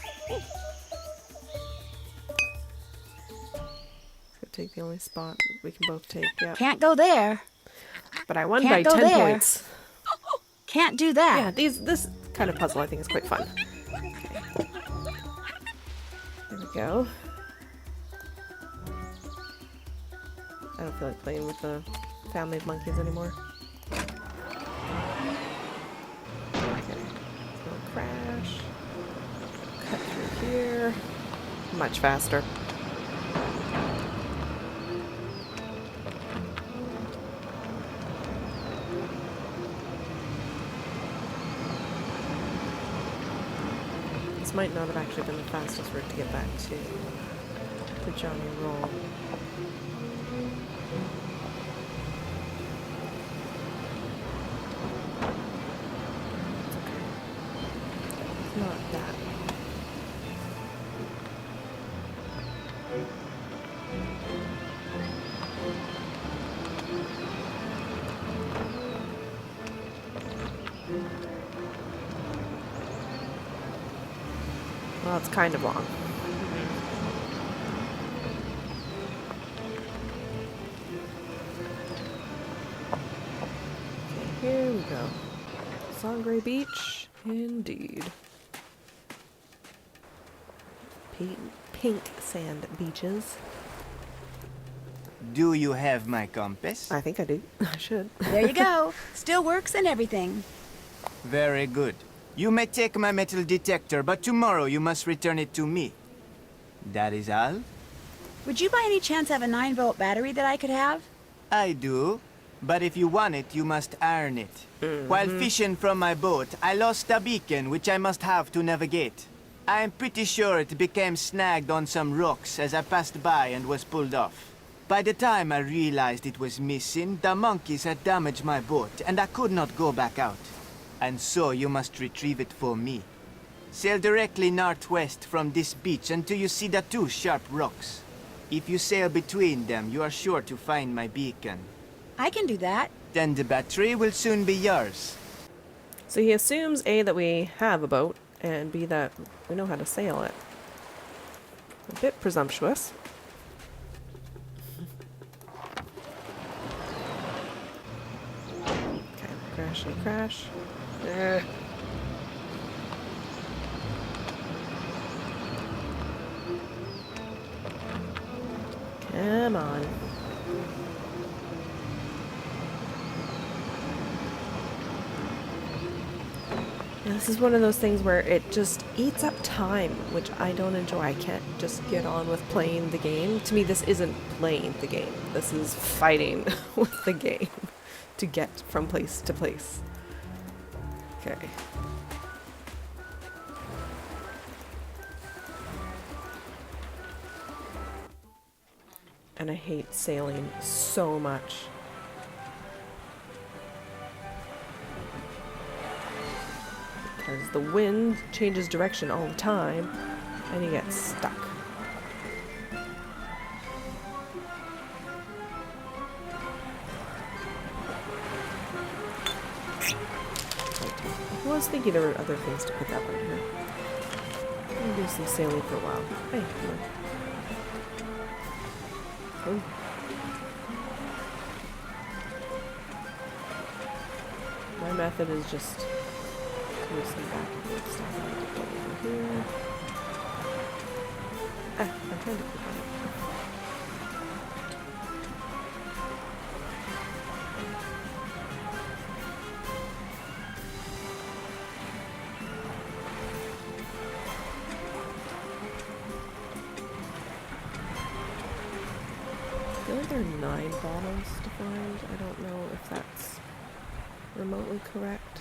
take the only spot we can both take. Yeah. Can't go there. But I won by Can't go 10 there. points. Can't do that. Yeah, this kind of puzzle I think is quite fun. Okay. There we go. I don't feel like playing with the family of monkeys anymore. Okay. Little crash. Cut through here. Much faster. This might not have actually been the fastest route to get back to Johnny Roll. It's not that. Well, it's kind of long. Okay, here we go. Sangre Beach, indeed. Pink sand beaches. Do you have my compass? I think I do. I should. There you go. Still works and everything. Very good. You may take my metal detector, but tomorrow you must return it to me. That is all? Would you by any chance have a 9-volt battery that I could have? I do. But if you want it, you must earn it. While fishing from my boat, I lost a beacon which I must have to navigate. I am pretty sure it became snagged on some rocks as I passed by and was pulled off. By the time I realized it was missing, the monkeys had damaged my boat and I could not go back out. And so you must retrieve it for me. Sail directly northwest from this beach until you see the 2 sharp rocks. If you sail between them, you are sure to find my beacon. I can do that. Then the battery will soon be yours. So he assumes A, that we have a boat, and B, that we know how to sail it. A bit presumptuous. Okay, crash and crash. Come on. Yeah, this is one of those things where it just eats up time, which I don't enjoy. I can't just get on with playing the game. To me, this isn't playing the game. This is fighting with the game to get from place to place. Okay. And I hate sailing so much. Because the wind changes direction all the time, and you get stuck. I was thinking there were other things to pick up on here. I'm gonna do some sailing for a while. Hey, come on. Oh. My method is just move some back and forth stuff over here. Ah, I'm trying to click on it. I feel like there are 9 bottles to find. I don't know if that's remotely correct.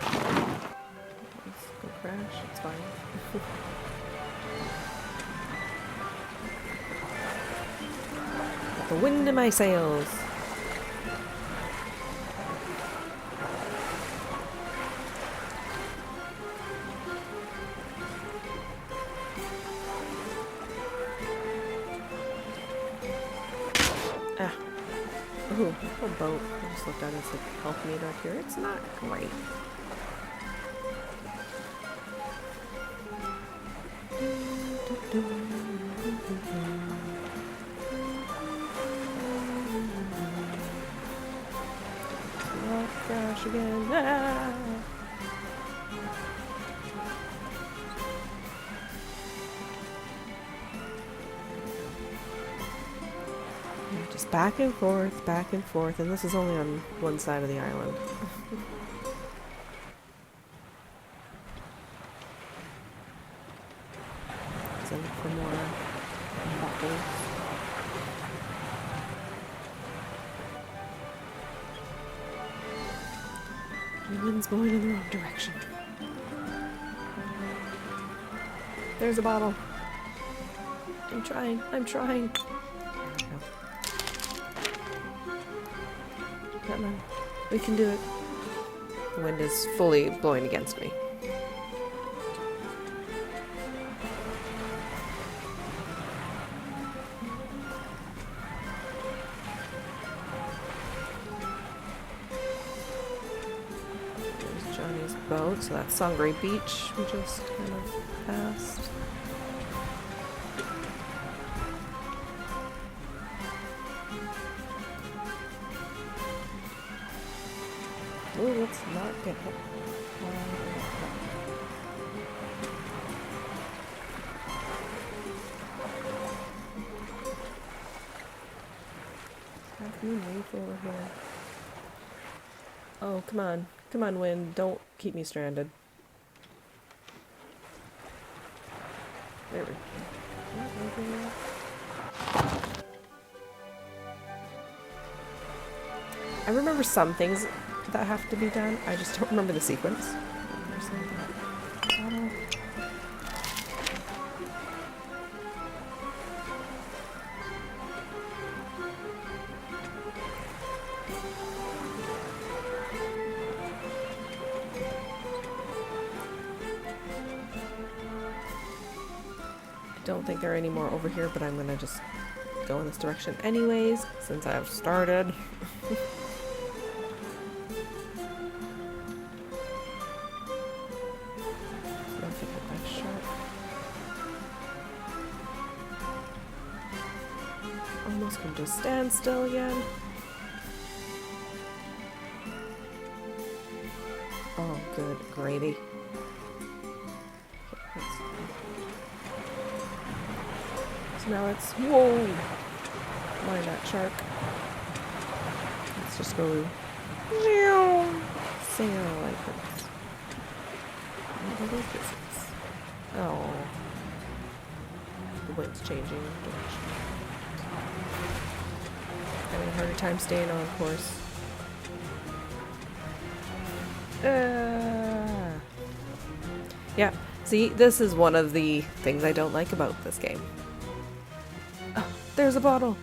Let's go crash, it's fine. Got the wind in my sails. Ah. Ooh, a boat. I just looked at it, it's like health meter up here. It's not great. crash again. Ah! Just back and forth, and this is only on one side of the island. So look for more bottles. The wind's blowing in the wrong direction. There's a bottle. I'm trying. There we go. Come on. We can do it. The wind is fully blowing against me. There's Johnny's boat, so that's Sangre Beach we just kind of passed. Ooh, let's not get hit. Half moon reef over here. Oh, come on. Come on, wind. Don't keep me stranded. There we go. I remember some things that have to be done. I just don't remember the sequence. I don't think there are any more over here, but I'm gonna just go in this direction anyways, since I've started. Almost come to a standstill again. Oh, good gravy. Okay, so now it's whoa! Mind that shark. Let's just go sail like this. What is this? Oh, the wind's changing direction. Having a harder time staying on course. Yeah, see, this is one of the things I don't like about this game. Oh, there's a bottle!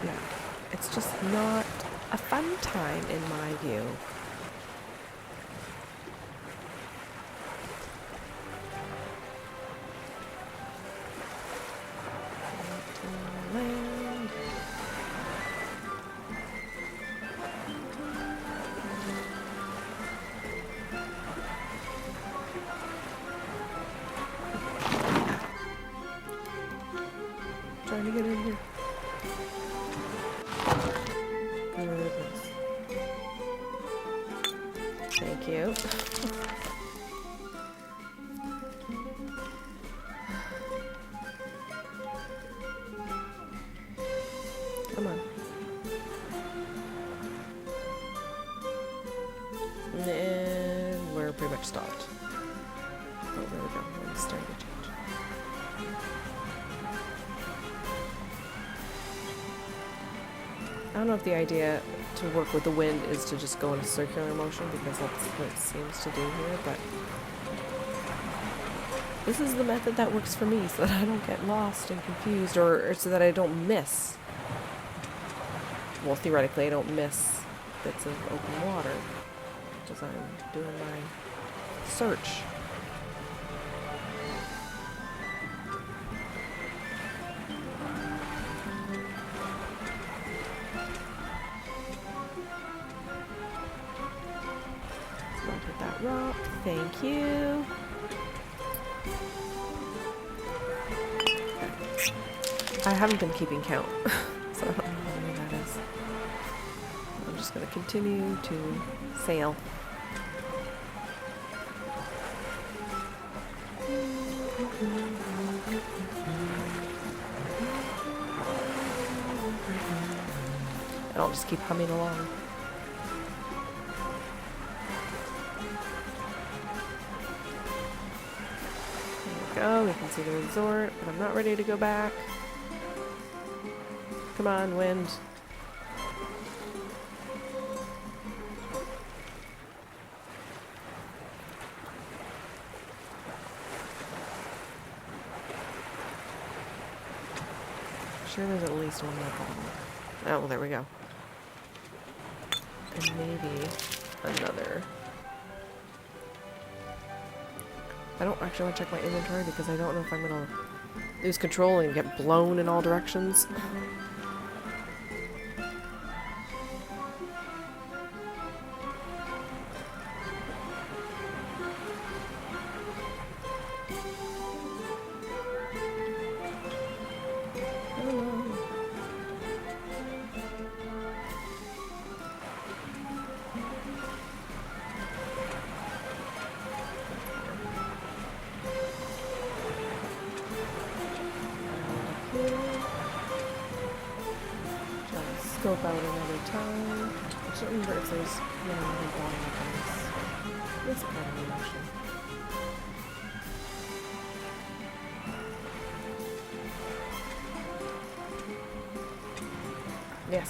Yeah, it's just not a fun time in my view. Land. Trying to get in here. Goodness. Thank you. Come on. And we're pretty much stopped. Oh, there we go. We're starting to change. I don't know if the idea to work with the wind is to just go in a circular motion, because that's what it seems to do here, but this is the method that works for me, so that I don't get lost and confused, or so that I don't miss. Well, theoretically, I don't miss bits of open water as I'm doing my search. Hit that rock. Thank you. I haven't been keeping count, so I don't know how many that is. I'm just going to continue to sail. And I'll just keep humming along. There we go, we can see the resort, but I'm not ready to go back. Come on, wind. Sure there's at least one more bottle. Oh, well, there we go. And maybe another. I don't actually want to check my inventory because I don't know if I'm gonna lose control and get blown in all directions. Scope out another time. I don't remember if there's another bottom of this part of the ocean. Yes.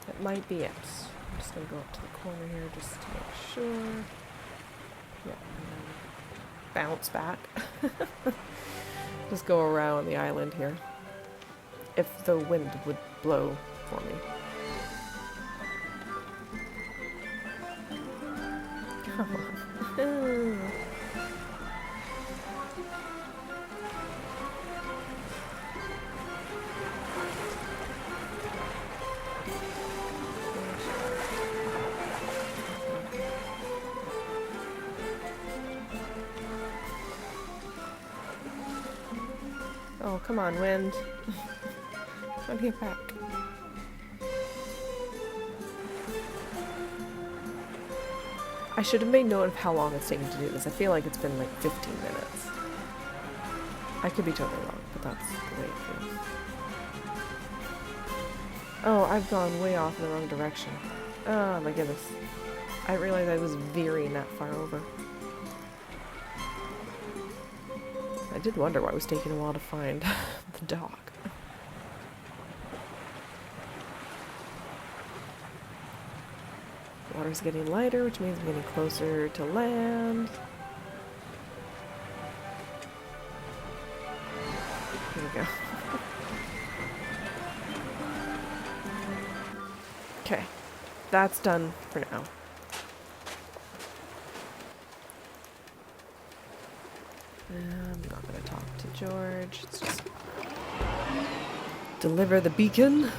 That might be it. I'm just gonna go up to the corner here just to make sure. Yeah, and then bounce back. Just go around the island here. If the wind would blow for me. Come on. Oh, come on, wind. Come here back. I should have made note of how long it's taken to do this. I feel like it's been like 15 minutes. I could be totally wrong, but that's the way it feels. Oh, I've gone way off in the wrong direction. Oh my goodness. I didn't realize I was veering that far over. I did wonder why it was taking a while to find the dock. Water's getting lighter, which means I'm getting closer to land. Here we go. Okay, that's done for now. I'm not going to talk to George. Let's just deliver the beacon.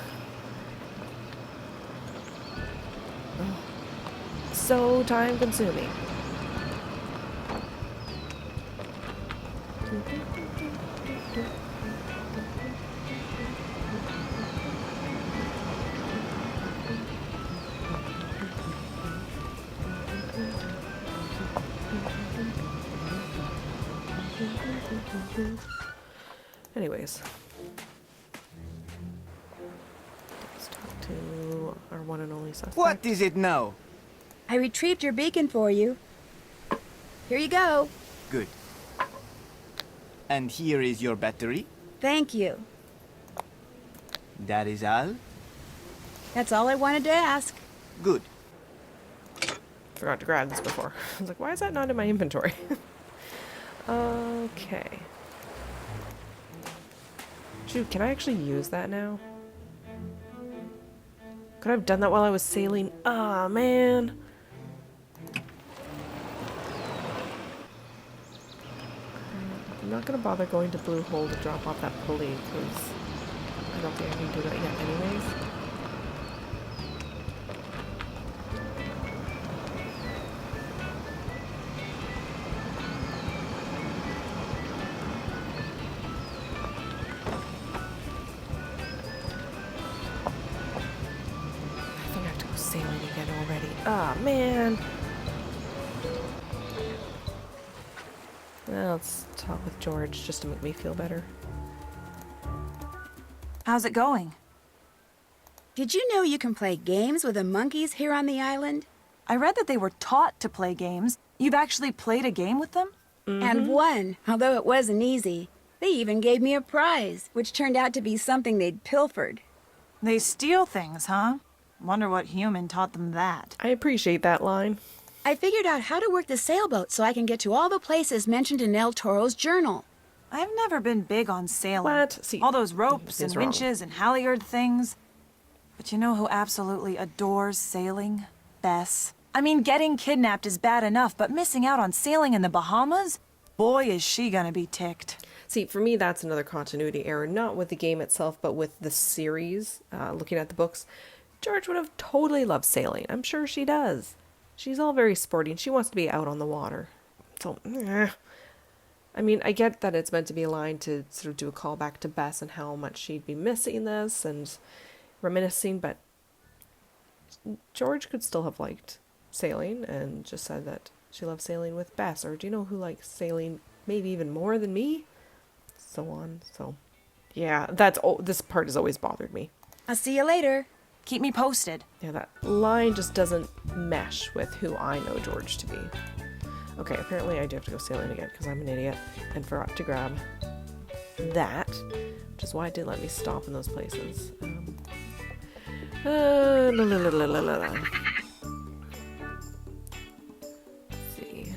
Oh, so time consuming. Anyways, let's talk to our one and only suspect. What is it now? I retrieved your beacon for you. Here you go. Good. And here is your battery. Thank you. That is all? That's all I wanted to ask. Good. Forgot to grab this before. I was like, why is that not in my inventory? Okay. Shoot, can I actually use that now? Could I have done that while I was sailing? Ah, man. I'm not gonna bother going to Blue Hole to drop off that pulley because I don't think I can do that yet anyways. sailing again already. Ah, man. Well, let's talk with George just to make me feel better. How's it going? Did you know you can play games with the monkeys here on the island? I read that they were taught to play games. You've actually played a game with them? And won, although it wasn't easy. They even gave me a prize, which turned out to be something they'd pilfered. They steal things, huh? Wonder what human taught them that. I appreciate that line. I figured out how to work the sailboat so I can get to all the places mentioned in El Toro's journal. I've never been big on sailing. What? See, all those ropes and he's wrong. winches and halyard things. But you know who absolutely adores sailing? Bess. I mean, getting kidnapped is bad enough, but missing out on sailing in the Bahamas? Boy, is she gonna be ticked. See, for me, that's another continuity error. Not with the game itself, but with the series. Looking at the books, George would have totally loved sailing. I'm sure she does. She's all very sporty, and she wants to be out on the water. So, I mean, I get that it's meant to be a line to sort of do a callback to Bess and how much she'd be missing this and reminiscing, but George could still have liked sailing and just said that she loves sailing with Bess, or do you know who likes sailing maybe even more than me? So on. So yeah, this part has always bothered me. I'll see you later. Keep me posted. Yeah, that line just doesn't mesh with who I know George to be. Okay, apparently I do have to go sailing again because I'm an idiot and forgot to grab that, which is why it didn't let me stop in those places. See.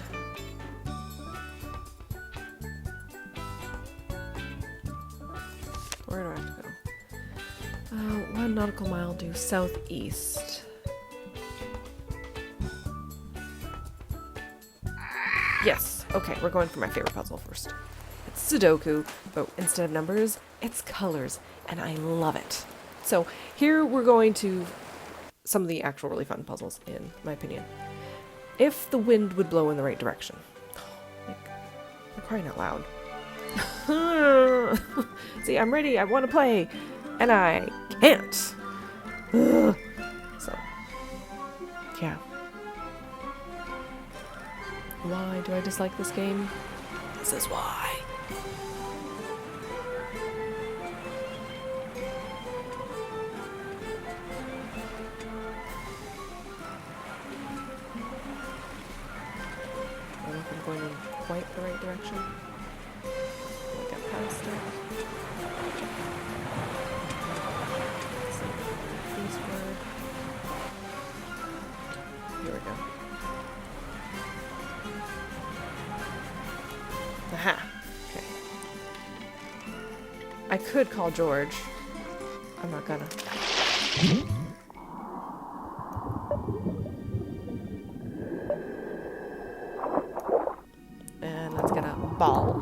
Where do I have to go? 1 nautical mile due southeast. Yes. Okay, we're going for my favorite puzzle first. It's Sudoku, but instead of numbers, it's colors, and I love it. So here we're going to some of the actual really fun puzzles, in my opinion. If the wind would blow in the right direction. Like, I'm crying out loud. See, I'm ready, I want to play, and I can't. So, yeah. Why do I dislike this game? This is why. I don't know if I'm going in quite the right direction. I'll get past it. Here we go. Aha. Okay. I could call George. I'm not gonna. And let's get a ball.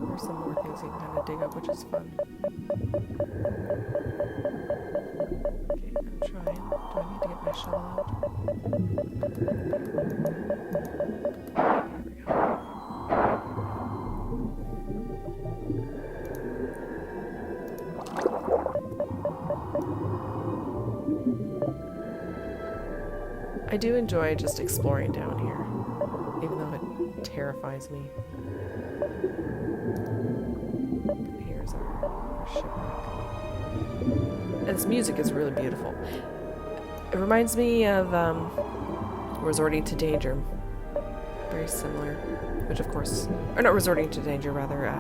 There's some more things you can kind of dig up, which is fun. Okay, I'm trying. Do I need to get my shovel out? There we go. I do enjoy just exploring down here, even though it terrifies me. Here's our shipwreck. And this music is really beautiful. It reminds me of Resorting to Danger. Very similar. Which, of course... Or not Resorting to Danger, rather.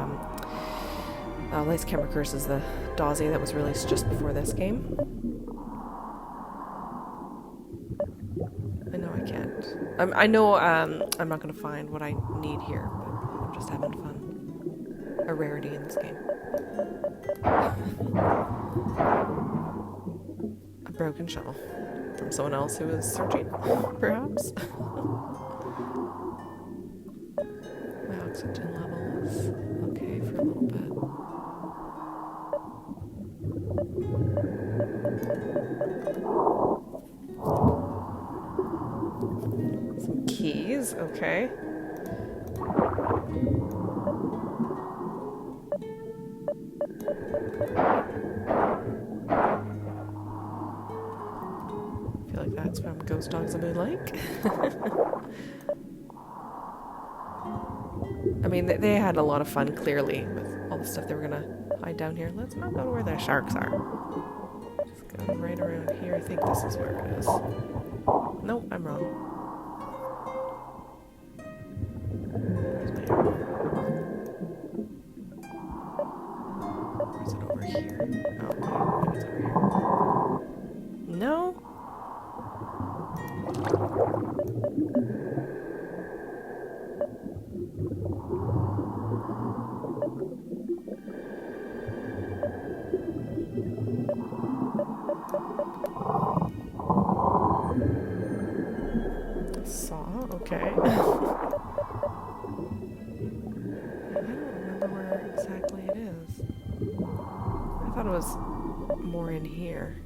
Lace Camera Curse is the Dawsey that was released just before this game. I know I can't. I know I'm not going to find what I need here, but I'm just having fun. A rarity in this game. A broken shovel. From someone else who is searching, perhaps? My oxygen level is okay for a little bit. Some keys, okay. That's what ghost dogs will be like. I mean, they had a lot of fun, clearly, with all the stuff they were gonna hide down here. Let's not go to where the sharks are. Let's go right around here. I think this is where it is. Nope, I'm wrong. Where's my arrow? Or is it over here? Oh, okay, maybe it's over here. No? Saw, okay. I don't remember where exactly it is. I thought it was more in here.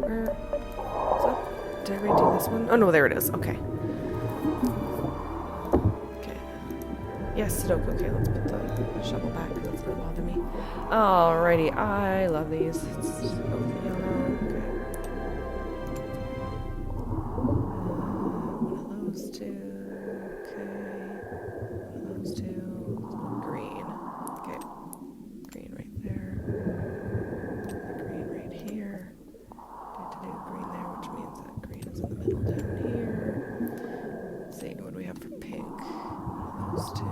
Where is that? Did I redo this one? Oh no, there it is. Okay. Okay. Yes, Sudoku. Okay, let's put the shovel back. That's gonna bother me. Alrighty, I love these. It's both yellow. Okay. One of those two. Okay. One of those two. Green. Okay. Green right there. Green right here. Do green there, which means that green is in the middle down here. Let's see, what do we have for pink? One of those two.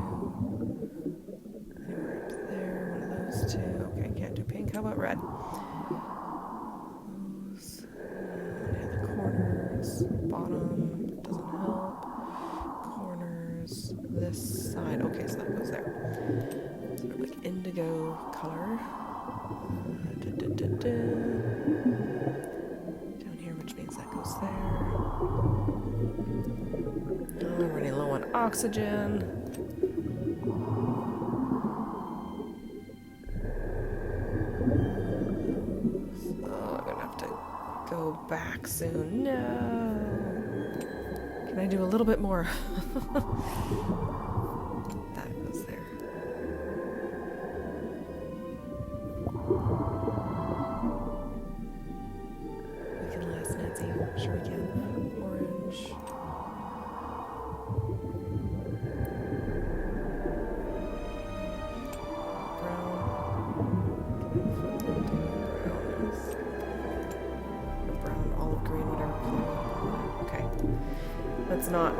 Anywhere up there, one of those two. Okay, can't do pink. How about red? Those. Yeah, the corners. Bottom. Doesn't help. Corners. This side. Okay, so that goes there. Sort of like indigo color. Down here, which means that goes there. Oh, I'm running low on oxygen. Oh, I'm gonna have to go back soon. No. Can I do a little bit more? That goes there. We can last, Nancy. Sure we can. Orange. Brown, olive green, whatever color. Okay. Let's not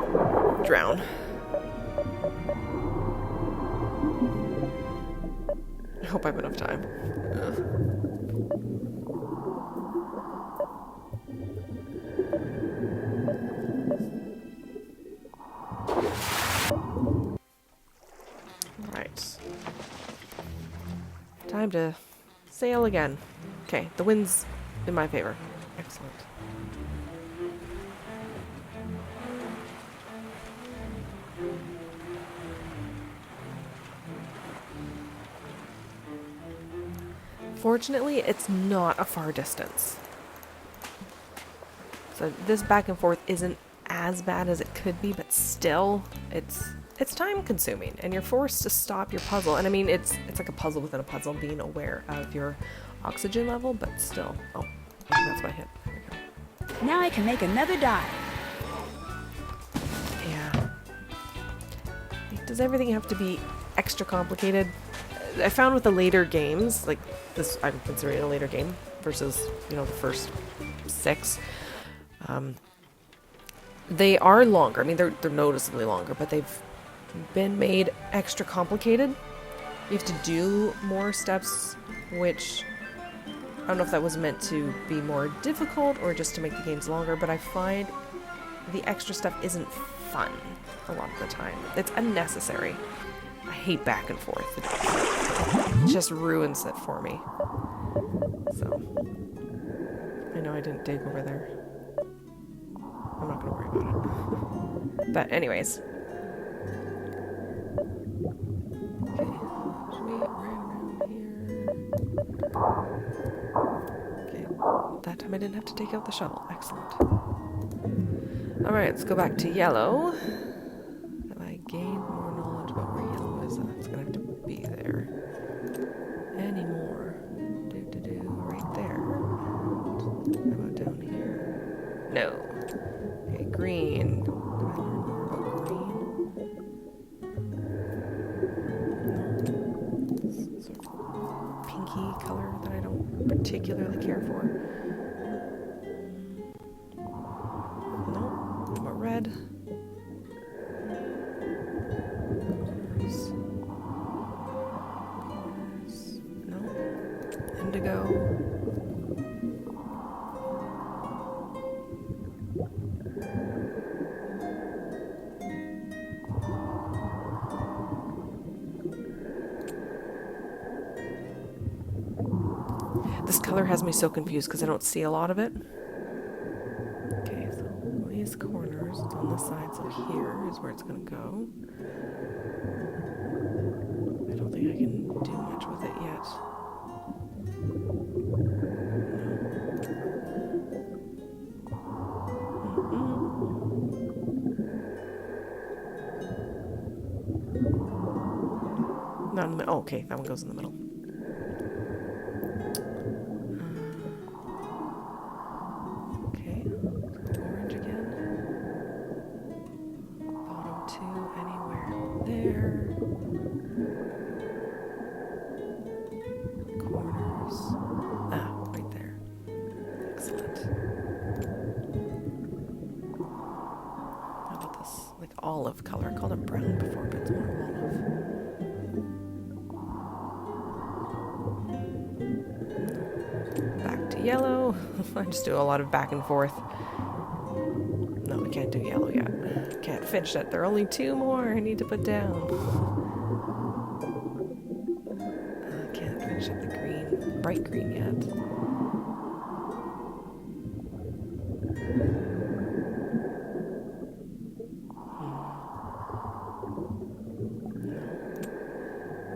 drown. I hope I have enough time. Right. Time to sail again. Okay, the wind's in my favor. Excellent. Fortunately, it's not a far distance. So this back and forth isn't as bad as it could be, but still, it's time consuming and you're forced to stop your puzzle. And I mean, it's like a puzzle within a puzzle, being aware of your oxygen level, but still. Oh, that's what I hit. There we go. Now I can make another dive. Yeah. Does everything have to be extra complicated? I found with the later games, like this, I'm considering a later game versus, you know, the first 6. They are longer. I mean, they're noticeably longer, but they've been made extra complicated. You have to do more steps, which I don't know if that was meant to be more difficult or just to make the games longer, but I find the extra stuff isn't fun a lot of the time. It's unnecessary. I hate back and forth. It just ruins it for me. So, I know I didn't dig over there. I'm not gonna worry about it. But anyways. Okay, that time I didn't have to take out the shovel. Excellent. Alright, let's go back to yellow. Have I gained more knowledge about where yellow is? That's gonna have to be there. Any more? Right there. And how about down here? No. Okay, green. Do I learn more about green? No. Sort of pinky color that I don't particularly care for. No. How about red? Corners. No. Indigo. This color has me so confused because I don't see a lot of it. Okay, so these corners on the side, so here is where it's going to go. I don't think I can do much with it yet. Not in the middle. Oh, okay, that one goes in the middle. Okay, orange again. Bottom two, anywhere there. Corners. Ah, right there. Excellent. How about this, like olive color? I called it brown before, but it's more olive. Yellow. I just do a lot of back and forth. No, I can't do yellow yet. Can't finish it. There are only two more I need to put down. I can't finish up the green, bright green yet.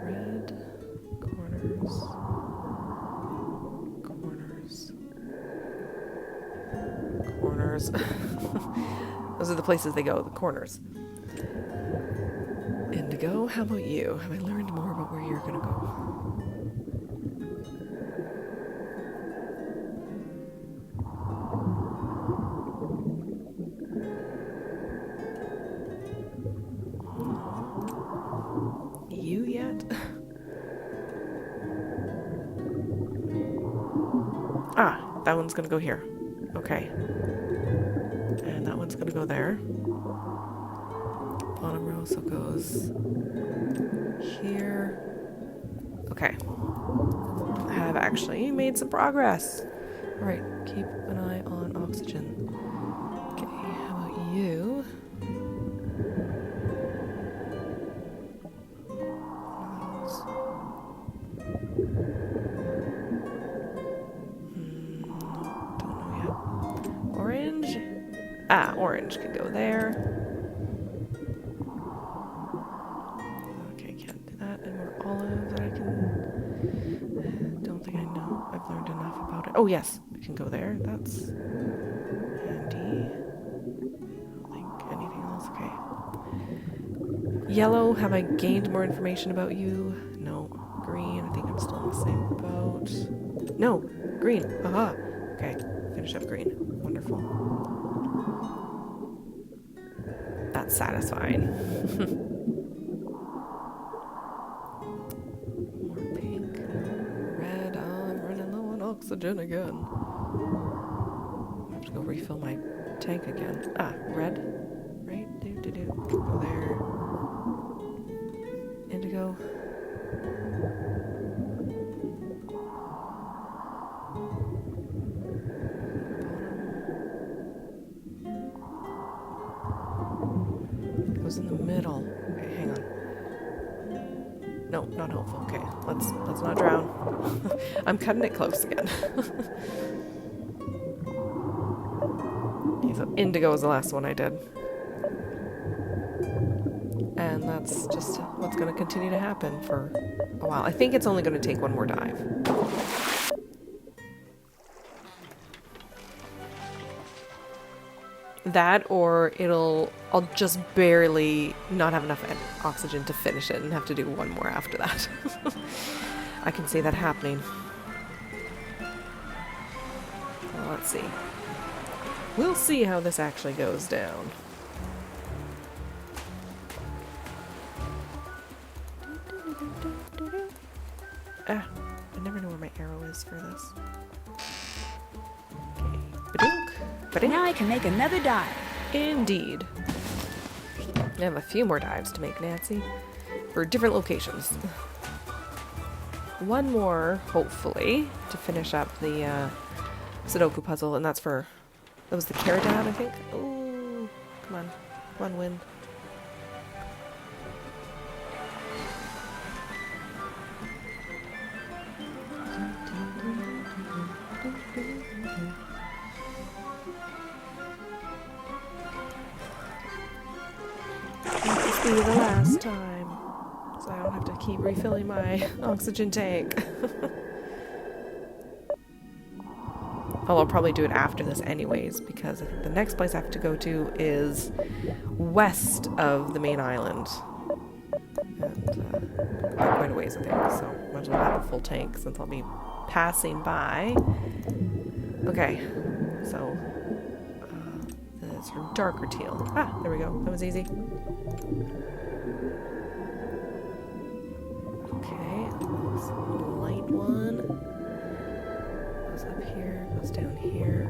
Red corners. Corners. Those are the places they go, the corners. Indigo, how about you? Have I learned more about where you're gonna go? You yet? Ah, that one's gonna go here. Okay. And that one's gonna go there. Bottom row also goes here. Okay. I have actually made some progress. Alright, keep an eye on oxygen. Okay, how about you? Orange? Ah, orange can go there. Okay, can't do that. And more olive that I can... Don't think I know. I've learned enough about it. Oh, yes. I can go there. That's handy. I don't think anything else. Okay. Yellow. Have I gained more information about you? No. Green. I think I'm still in the same boat. No. Green. Aha. Okay. Finish up green. Wonderful. That's satisfying. More pink. Red. Oh, I'm running low on oxygen again. I have to go refill my tank again. Ah, red. Right? Go there. Indigo. Goes in the middle. Okay, hang on. No, not helpful. Okay, let's not drown. I'm cutting it close again. Okay, so indigo was the last one I did. And that's just what's going to continue to happen for a while. I think it's only going to take one more dive. That, or I'll just barely not have enough oxygen to finish it and have to do one more after that. I can see that happening. So let's see. We'll see how this actually goes down. Ah, I never know where my arrow is for this. Okay. Ba-dunk. Ba-dink. Now I can make another dive. Indeed. I have a few more dives to make, Nancy, for different locations. One more, hopefully, to finish up the Sudoku puzzle, and that's for... That was the carrot dad, I think? Oh, come on. Come on, wind. This will be the last time, so I don't have to keep refilling my oxygen tank. Oh, I'll probably do it after this anyways, because I think the next place I have to go to is west of the main island. And quite a ways, I think, so might as well have a full tank since I'll be passing by. Okay, so the sort of darker teal. Ah, there we go. That was easy. Okay, this light one. Goes up here, goes down here.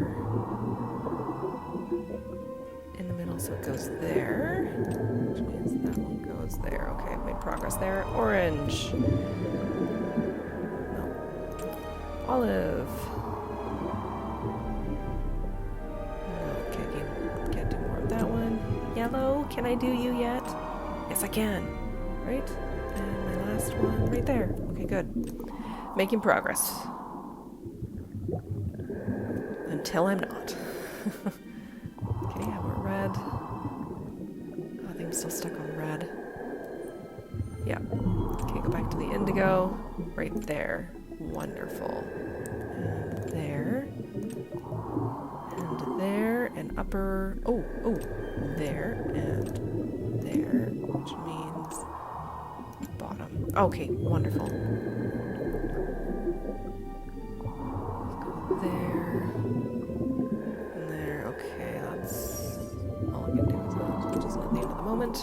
In the middle, so it goes there. Which means that one goes there. Okay, I've made progress there. Orange. No. Olive. Okay, can't do more of that one. Yellow, can I do you yet? Yes, I can. Right? And my last one right there. Okay, good. Making progress. Until I'm not. Okay, how about red? Oh, I think I'm still stuck on red. Yeah. Okay, go back to the indigo. Right there. Wonderful. And there. And there. And upper. Oh, there. And there. Which means bottom. Okay, wonderful. There. And there. Okay, that's all I can do with that, which is not the end of the moment.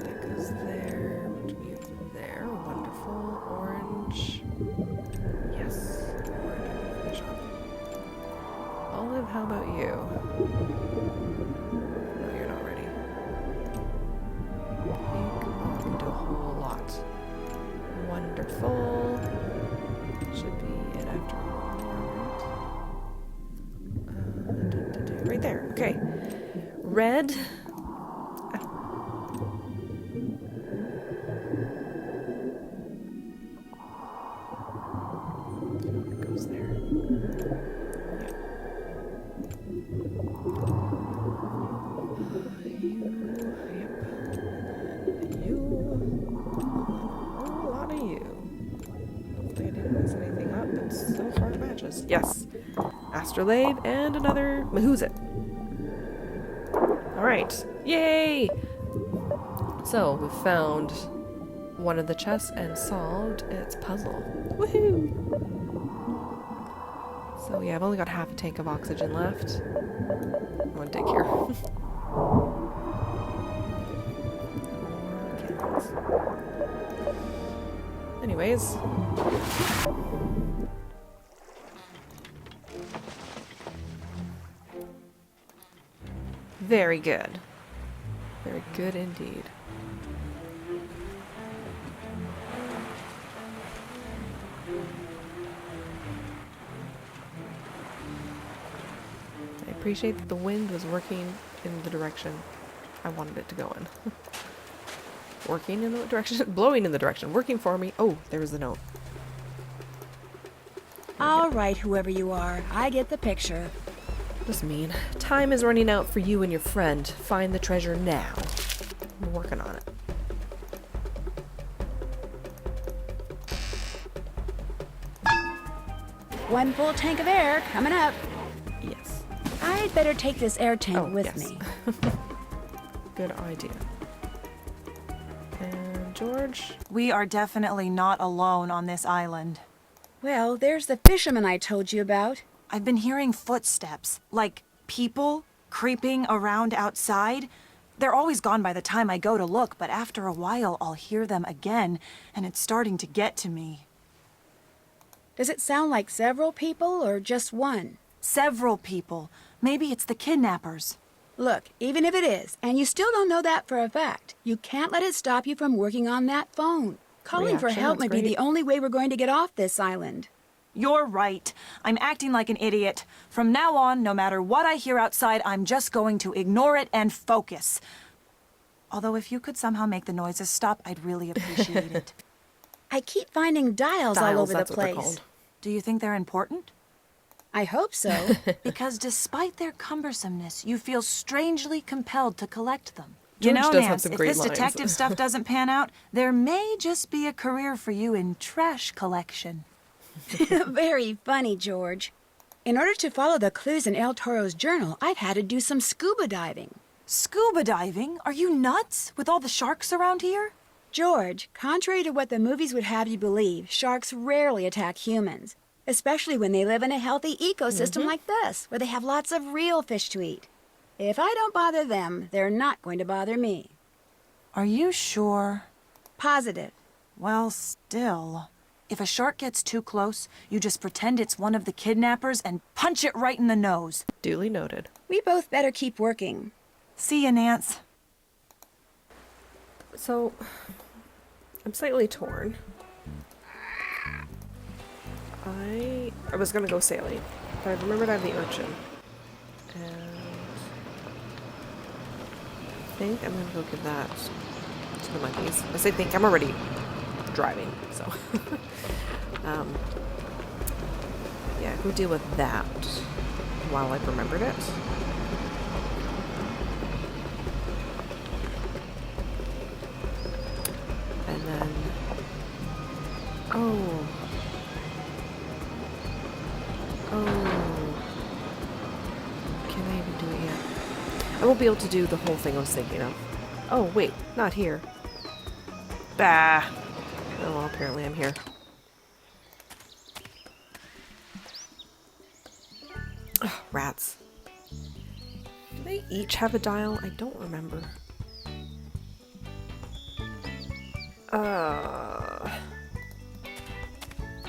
That goes there, which means there. Wonderful. Orange. Yes. Orange. Finish off. Olive, how about you? No, you're not ready. Pink. Oh, I can do a whole lot. Wonderful. Should be it after right? Right there. Okay. Red. It goes there. So far it matches. Yes. Astrolabe and another Mahuzit. Alright. Yay! So, we found one of the chests and solved its puzzle. Woohoo! So yeah, I've only got half a tank of oxygen left. I want to dig here. Anyways. Very good. Very good indeed. I appreciate that the wind was working in the direction I wanted it to go in. Working in the direction, blowing in the direction, working for me. Oh, there's the note. All right, whoever you are, I get the picture. Just mean. Time is running out for you and your friend. Find the treasure now. I'm working on it. One full tank of air coming up. Yes. I'd better take this air tank with yes. me. Good idea. And George? We are definitely not alone on this island. Well, there's the fisherman I told you about. I've been hearing footsteps, like people creeping around outside. They're always gone by the time I go to look, but after a while I'll hear them again, and it's starting to get to me. Does it sound like several people or just one? Several people. Maybe it's the kidnappers. Look, even if it is, and you still don't know that for a fact, you can't let it stop you from working on that phone. Calling for Reaction, help that's may be great. the only way we're going to get off this island. You're right. I'm acting like an idiot. From now on, no matter what I hear outside, I'm just going to ignore it and focus. Although if you could somehow make the noises stop, I'd really appreciate it. I keep finding dials all over the that's what they're place. called. Do you think they're important? I hope so. Because despite their cumbersomeness, you feel strangely compelled to collect them. George You know, does have Nance, some if great this lines. detective stuff doesn't pan out, there may just be a career for you in trash collection. Very funny, George. In order to follow the clues in El Toro's journal, I've had to do some scuba diving. Scuba diving? Are you nuts? With all the sharks around here? George, contrary to what the movies would have you believe, sharks rarely attack humans, especially when they live in a healthy ecosystem like this, where they have lots of real fish to eat. If I don't bother them, they're not going to bother me. Are you sure? Positive. Well, still. If a shark gets too close, you just pretend it's one of the kidnappers and punch it right in the nose. Duly noted. We both better keep working. See ya, Nance. So, I'm slightly torn. I was gonna go sailing, but I remembered I have the urchin. And I think I'm gonna go give that to the monkeys. I say think, I'm already driving, so. Yeah, go deal with that while I've remembered it. And then, oh, can I even do it yet? I won't be able to do the whole thing I was thinking of. Oh, wait, not here. Bah. Oh, well, apparently I'm here. Ugh, rats. Do they each have a dial? I don't remember.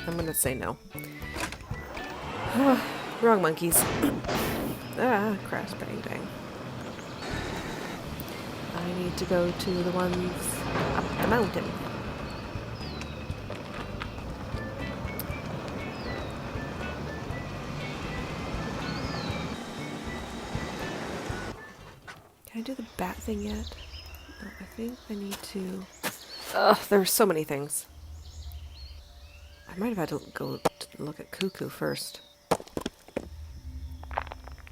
I'm gonna say no. Wrong monkeys. Crash, bang, bang. I need to go to the ones up the mountain. Can I do the bat thing yet? No, I think I need to... Ugh, there's so many things. I might have had to go look at Cuckoo first.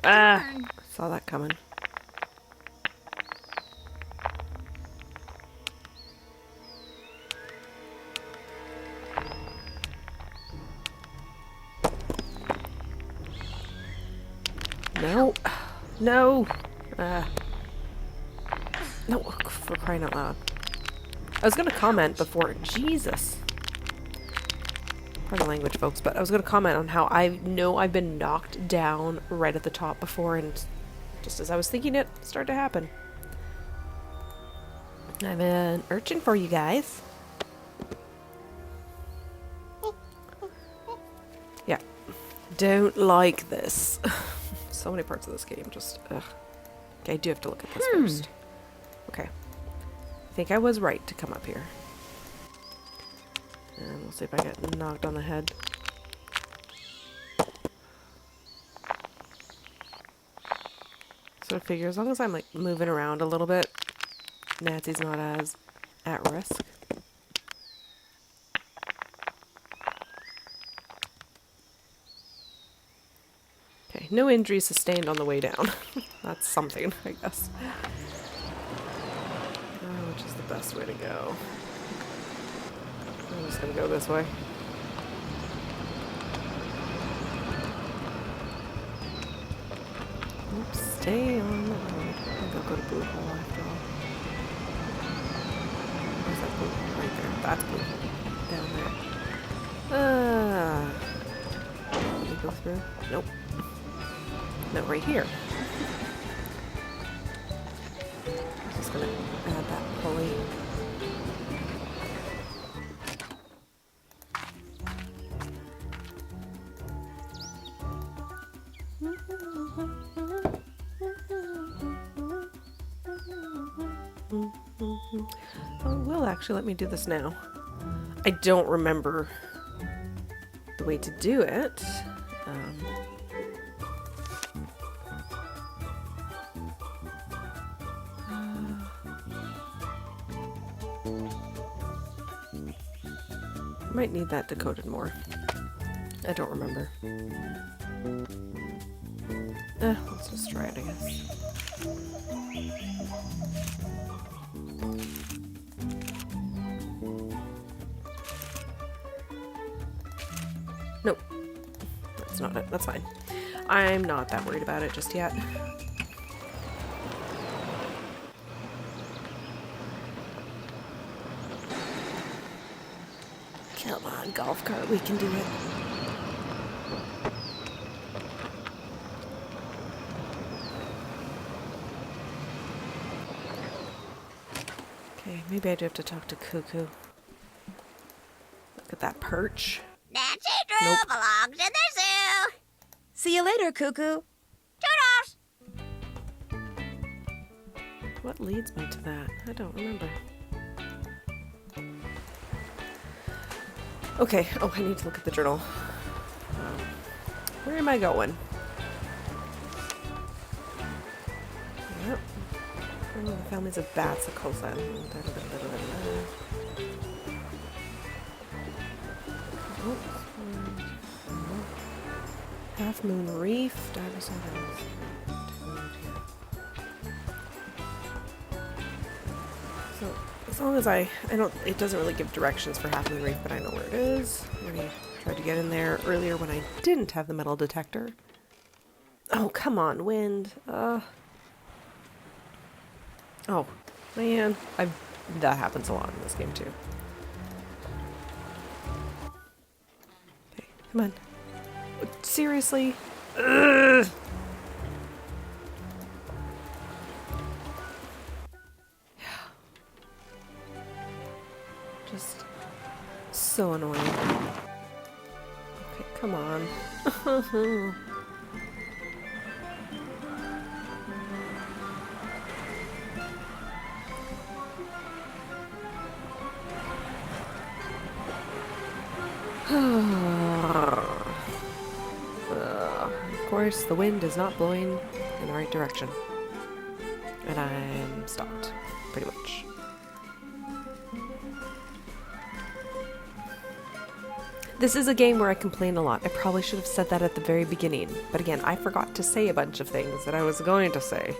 Ah! Saw that coming. No! No! No, for crying out loud. I was gonna comment before. Jesus. Pardon the language, folks, but I was gonna comment on how I know I've been knocked down right at the top before, and just as I was thinking it started to happen. I have an urchin for you guys. Yeah. Don't like this. So many parts of this game just, ugh. Okay, I do have to look at this first. Okay. I think I was right to come up here. And we'll see if I get knocked on the head. So I figure as long as I'm like moving around a little bit, Nancy's not as at risk. Okay, no injuries sustained on the way down. That's something, I guess. Which is the best way to go? I'm just gonna go this way. Oops, stay on the road. I think I'll go to Blue Hole after all. Where's that Blue Hole? Right there. That's Blue Hole. Down there. Let me go through. Nope. No, right here. I'm just gonna add that pulley. Oh, will actually let me do this now. I don't remember the way to do it. Might need that decoded more. I don't remember. Let's just try it, I guess. Nope. That's not it. That's fine. I'm not that worried about it just yet. Come on, golf cart, we can do it. Okay, maybe I do have to talk to Cuckoo. Look at that perch. Nancy Drew Nope. belongs in the zoo. See you later, Cuckoo. Toodles. What leads me to that? I don't remember. Okay, oh, I need to look at the journal. Where am I going? Yep. Oh, the families of bats at coastline. Half Moon Reef, divers islands. So as long as I don't, it doesn't really give directions for Half Moon Reef, but I know where it is. I already tried to get in there earlier when I didn't have the metal detector. Oh, come on, wind. Oh, man. That happens a lot in this game, too. Okay, come on. Seriously? Ugh. Just so annoying. Okay, come on. Of course, the wind is not blowing in the right direction. And I'm stopped, pretty much. This is a game where I complain a lot. I probably should have said that at the very beginning. But again, I forgot to say a bunch of things that I was going to say.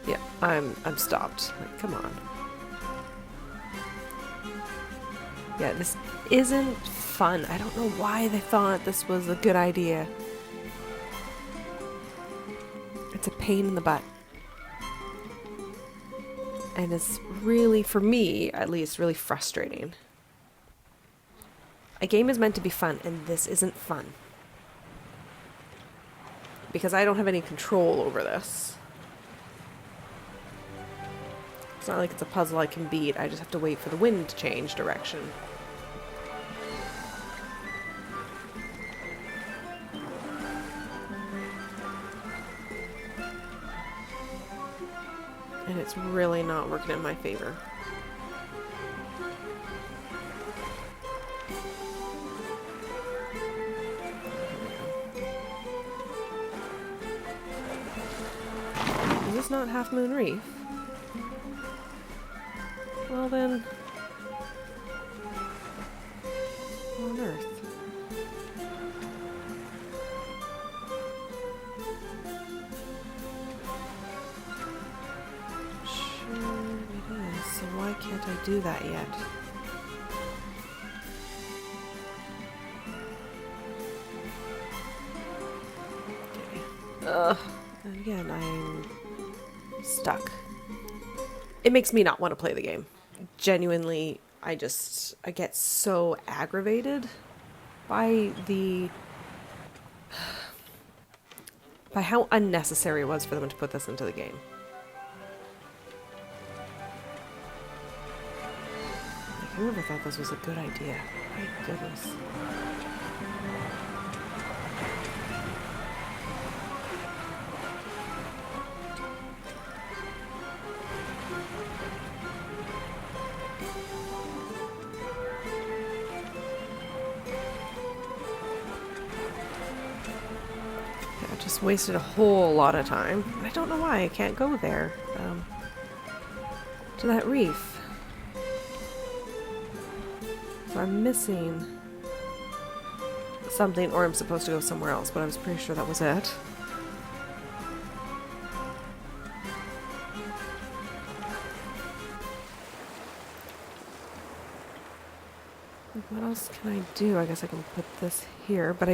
Yeah, I'm stopped. Like, come on. Yeah, this isn't fun. I don't know why they thought this was a good idea. It's a pain in the butt. And it's really, for me at least, really frustrating. A game is meant to be fun, and this isn't fun. Because I don't have any control over this. It's not like it's a puzzle I can beat. I just have to wait for the wind to change direction. And it's really not working in my favor. Is this not Half Moon Reef? Well then... what on earth? Sure. I do that yet? Okay. Ugh. And again, I'm stuck. It makes me not want to play the game. Genuinely, I get so aggravated by how unnecessary it was for them to put this into the game. Like, whoever thought this was a good idea? My goodness. Just wasted a whole lot of time. I don't know why I can't go there. To that reef. So I'm missing something, or I'm supposed to go somewhere else, but I was pretty sure that was it. What else can I do? I guess I can put this here, but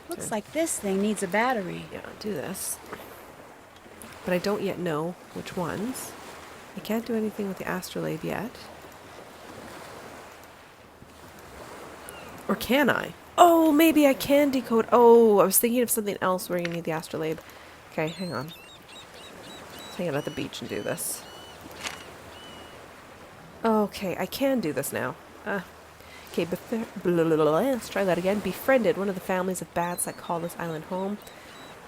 Looks like this thing needs a battery. yeah, do this. But I don't yet know which ones. I can't do anything with the astrolabe yet. Or can I? Oh, maybe I can decode. Oh, I was thinking of something else where you need the astrolabe. Okay, hang on. Let's hang out at the beach and do this. Okay, I can do this now. Okay, let's try that again. Befriended one of the families of bats that call this island home.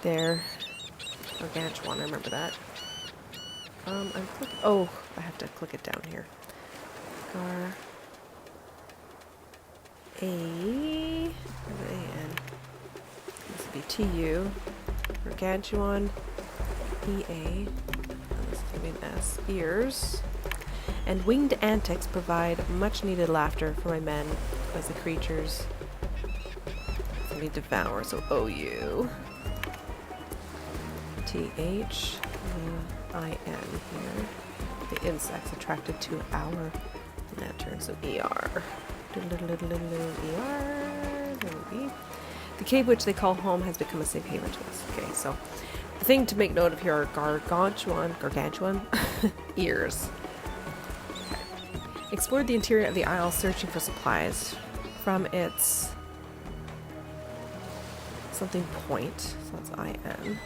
They're gargantuan, I remember that. Oh, I have to click it down here. A-N. This would be T-U. Gargantuan. E-A. This is going to be an S. Ears. And winged antics provide much needed laughter for my men as the creatures we devour. So O-U. T-H-I-N here. The insects attracted to our lantern. So E-R. E-R. There will be. The cave which they call home has become a safe haven to us. Okay, so the thing to make note of here are gargantuan ears. Explored the interior of the isle searching for supplies from its something point. So that's I-N.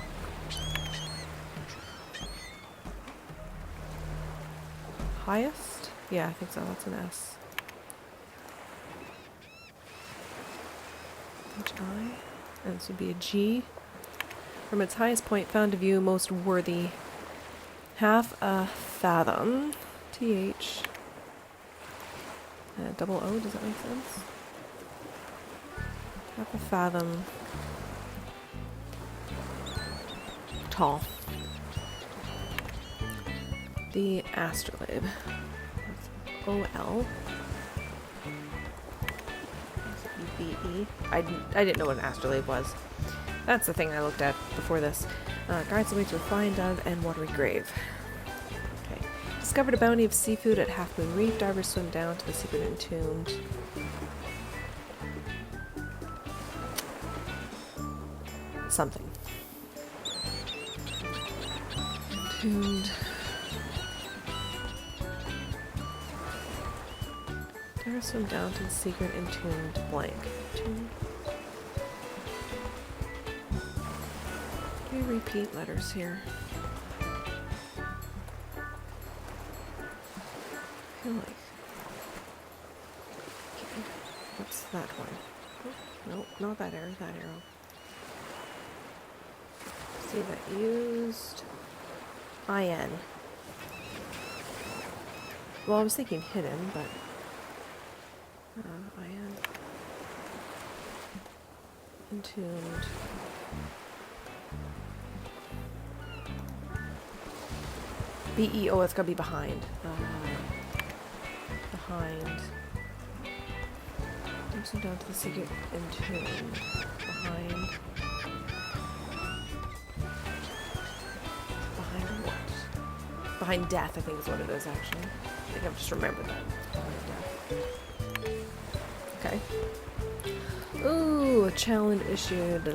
Highest? Yeah, I think so. That's an S. H-I. And this would be a G. From its highest point, found a view most worthy. Half a fathom. T-H. Double O, does that make sense? Half a fathom. Tall. The astrolabe. O-L. B-E. I didn't know what an astrolabe was. That's the thing I looked at before this. Guides the way to a flying dove and watery grave. Okay. Discovered a bounty of seafood at Half Moon Reef. Divers swim down to the secret entombed. Something. Entombed. Divers swim down to the secret entombed blank. Entombed. We repeat letters here. I feel like. Okay. What's that one? Oh, nope, not that arrow, that arrow. See that used. IN. Well, I was thinking hidden, but. IN. Entombed. B-E, oh, it's gotta be behind. Behind. I'm down to the secret entombed. Behind. Behind what? Behind death, I think is what it is, actually. think I've just remembered that. Okay. Ooh, a challenge issued. His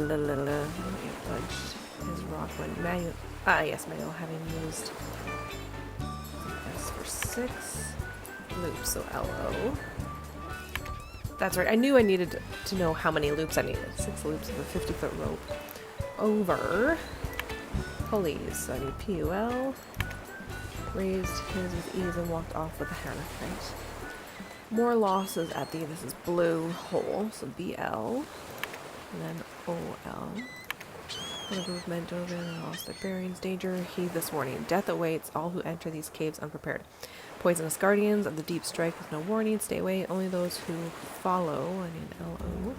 rock went manual. Ah, yes, manual having used. That's for 6 loops, so LO. That's right. I knew I needed to know how many loops I needed. 6 loops of a 50-foot rope. Over. Pulleys. So I need PUL. Raised his with ease and walked off with a hammer. Right. More losses at the, this is blue hole, so BL. And then OL. Whatever was meant over and lost their bearings. Danger, heed this warning. Death awaits all who enter these caves unprepared. Poisonous guardians of the deep strike with no warning. Stay away. Only those who follow. I need LO.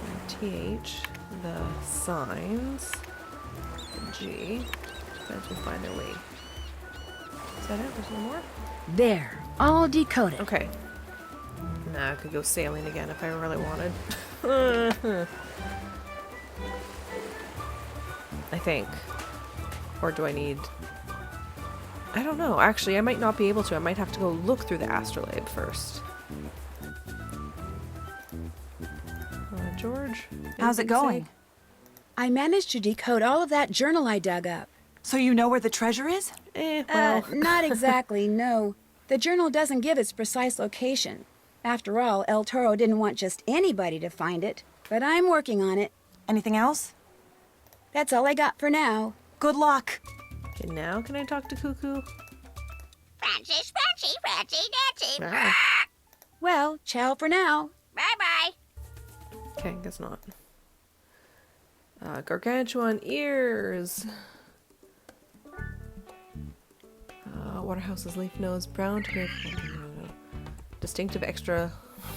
And TH. The signs. The G. Feds will find their way. Is that it? There's no more? There, all decoded. Okay. Nah, I could go sailing again if I really wanted. I think. Or do I need... I don't know. Actually, I might not be able to. I might have to go look through the astrolabe first. George? How's it anything to going? say? I managed to decode all of that journal I dug up. So you know where the treasure is? Well... Not exactly, no. The journal doesn't give its precise location. After all, El Toro didn't want just anybody to find it. But I'm working on it. Anything else? That's all I got for now. Good luck. Okay, now can I talk to Cuckoo? Francie, Nancy. Ah. Well, ciao for now. Bye-bye. Okay, guess not. Gargantuan ears. Waterhouse's leaf nose, brown to grey. Distinctive extra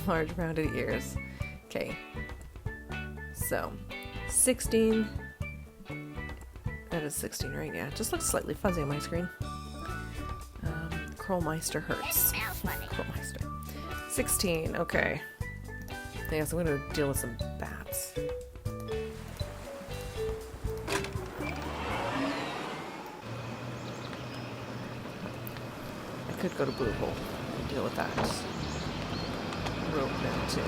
large rounded ears. Okay. So, 16. That is 16, right? Yeah, it just looks slightly fuzzy on my screen. Krollmeister hurts. Smells funny. Krollmeister. 16, okay. I guess I'm gonna deal with some bats. I could go to Blue Hole and deal with that. Rope now, too.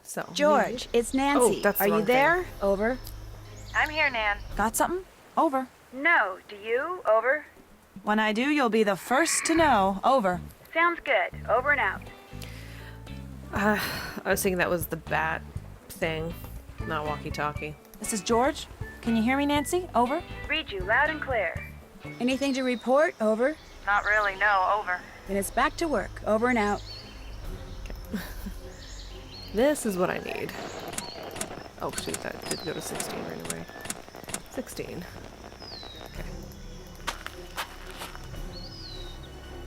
So, George, it's Nancy. Oh, that's the Are you wrong there? Over. I'm here, Nan. Got something? Over. No, do you? Over. When I do, you'll be the first to know. Over. Sounds good. Over and out. I was thinking that was the bat thing, not walkie-talkie. This is George. Can you hear me, Nancy? Over. Read you loud and clear. Anything to report? Over. Not really, no. Over. Then it's back to work. Over and out. This is what I need. Oh shoot, that did go to 16 right away. 16. Okay.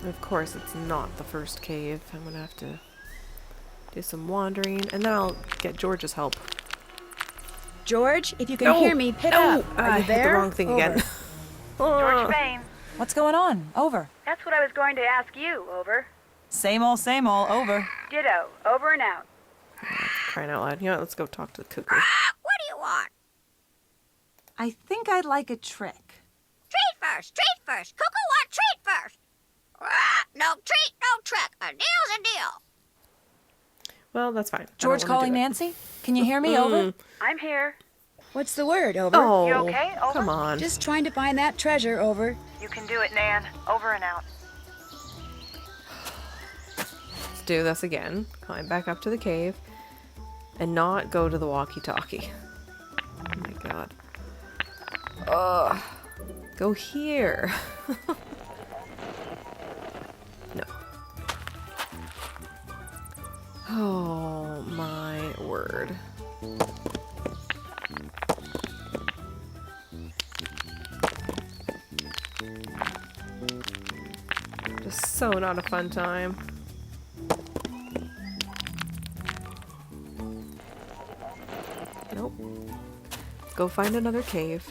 And of course, it's not the first cave. I'm gonna have to do some wandering, and then I'll get George's help. George, if you can hear me, pick up. Are I you hit there? the wrong thing Over. again. George Bain. What's going on? Over. That's what I was going to ask you. Over. Same old, over. Ditto. Over and out. Crying out loud. You know what, let's go talk to the cuckoo. What do you want? I think I'd like a trick. Treat first. Cuckoo want treat first. No treat, no trick. A deal's a deal. Well, that's fine. George calling Nancy? Can you hear me? Over. I'm here. What's the word? Over. Oh, You okay? Over. come on. Just trying to find that treasure. Over. You can do it, Nan. Over and out. Let's do this again. Climb back up to the cave. And not go to the walkie-talkie. Oh my god. Ugh. Go here. No. Oh my word. Just so not a fun time. go find another cave.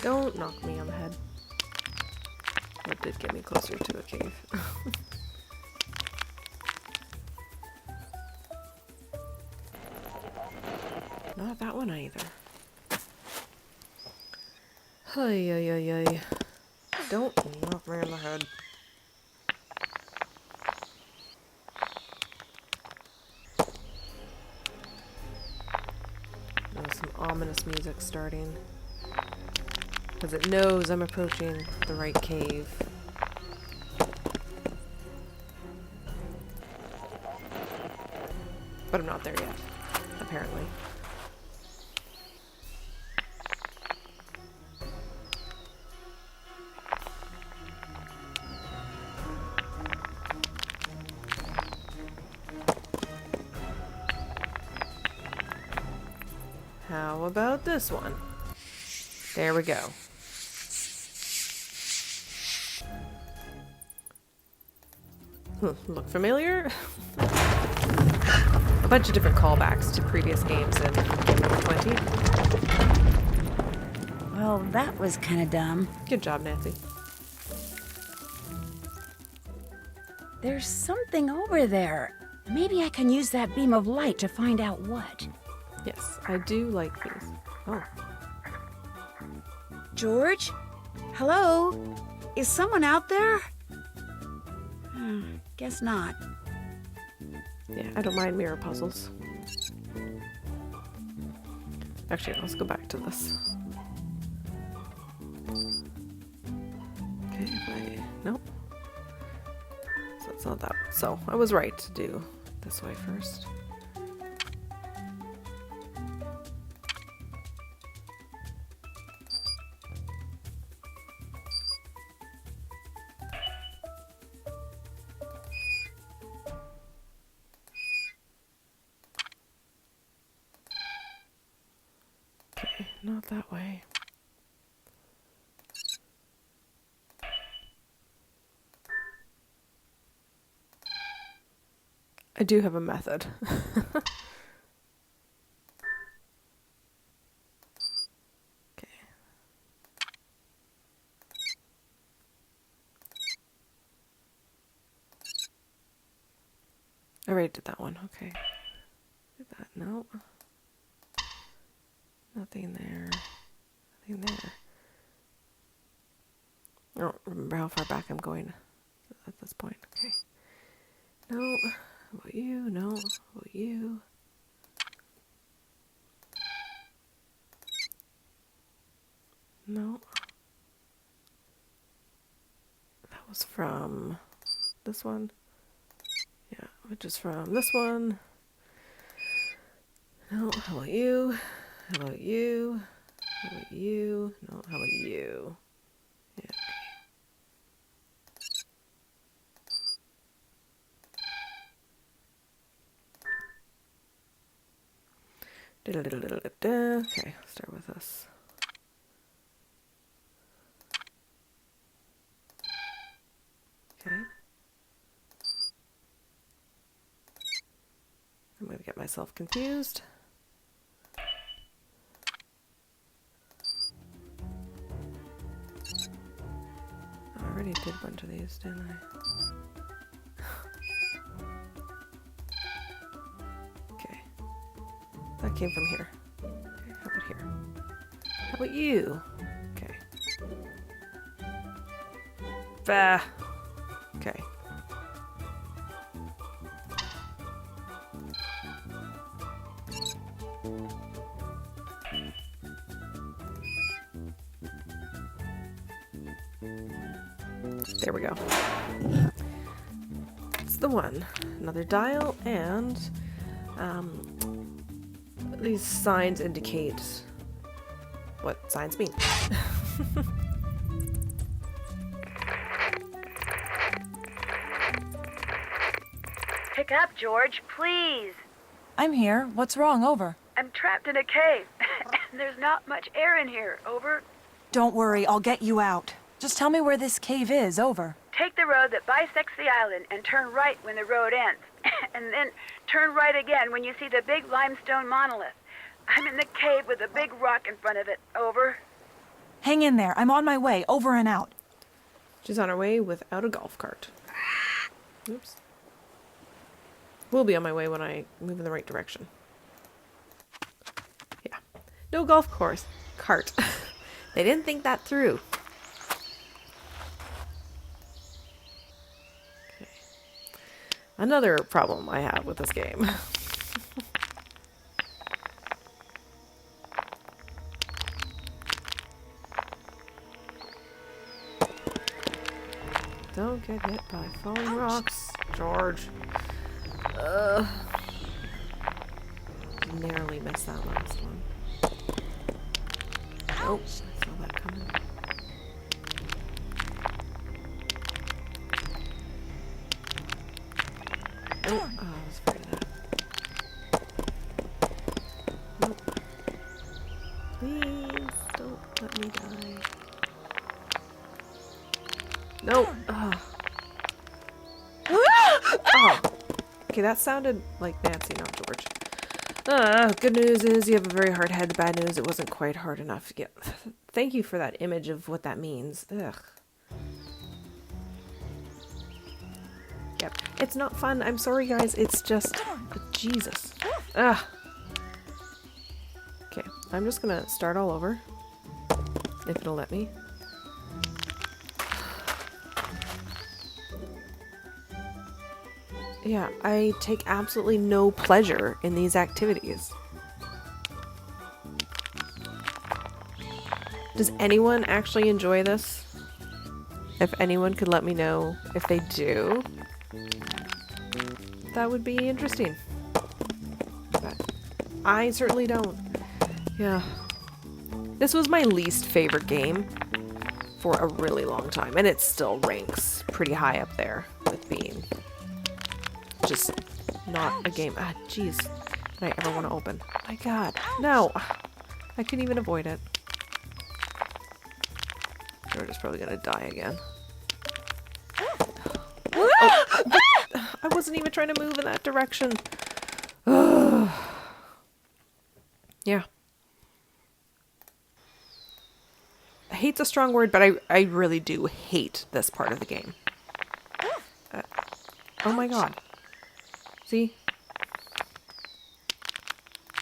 Don't knock me on the head. That did get me closer to a cave. Not that one either. Ay, ay, ay, ay. Don't knock me on the head. There's some ominous music starting. Because it knows I'm approaching the right cave. But I'm not there yet, apparently. How about this one? There we go. Look familiar? A bunch of different callbacks to previous games in Game 20. Well, that was kind of dumb. Good job, Nancy. There's something over there. Maybe I can use that beam of light to find out what. Yes, I do like these. Oh. George? Hello? Is someone out there? Guess not. Yeah, I don't mind mirror puzzles. Actually, let's go back to this. Okay, nope. So it's not that. So I was right to do this way first. Okay, not that way. I do have a method. Okay. I already did that one. Okay. Did that. No. Nothing there. Nothing there. I don't remember how far back I'm going at this point. Okay. No. How about you? No. How about you? No. That was from this one. Yeah, which is from this one. No. How about you? How about you? How about you? No. How about you? Yeah. Okay, let's start with this. Okay. I'm going to get myself confused. I already did a bunch of these, didn't I? That came from here. Okay, how about here? How about you? Okay. Bah. Okay. There we go. It's the one. Another dial and these signs indicate what signs mean. Pick up, George, please. I'm here. What's wrong? Over. I'm trapped in a cave. And there's not much air in here. Over. Don't worry, I'll get you out. Just tell me where this cave is. Over. Take the road that bisects the island and turn right when the road ends. And then turn right again when you see the big limestone monolith. I'm in the cave with a big rock in front of it. Over. Hang in there. I'm on my way. Over and out. She's on her way without a golf cart. Oops. Will be on my way when I move in the right direction. Yeah. No golf course. Cart. They didn't think that through. Okay. Another problem I have with this game. Don't get hit by falling rocks, George. Narrowly missed that last one. Nope, I saw that coming. Oh, I was afraid of that. Nope. Please don't let me die. Nope. Oh. Oh. Okay, that sounded like Nancy, not George. Good news is you have a very hard head. The bad news, it wasn't quite hard enough to get. Thank you for that image of what that means. Ugh. Yep. It's not fun. I'm sorry, guys. It's just... Jesus. Ugh. Okay, I'm just gonna start all over. If it'll let me. Yeah, I take absolutely no pleasure in these activities. Does anyone actually enjoy this? If anyone could let me know if they do, that would be interesting. But I certainly don't. Yeah. This was my least favorite game for a really long time, and it still ranks pretty high up there with being just not a game. Ah, jeez. Did I ever want to open? My god. No. I couldn't even avoid it. George is probably gonna die again. Oh, I wasn't even trying to move in that direction. Yeah. Hate's a strong word, but I really do hate this part of the game. Oh my god. See?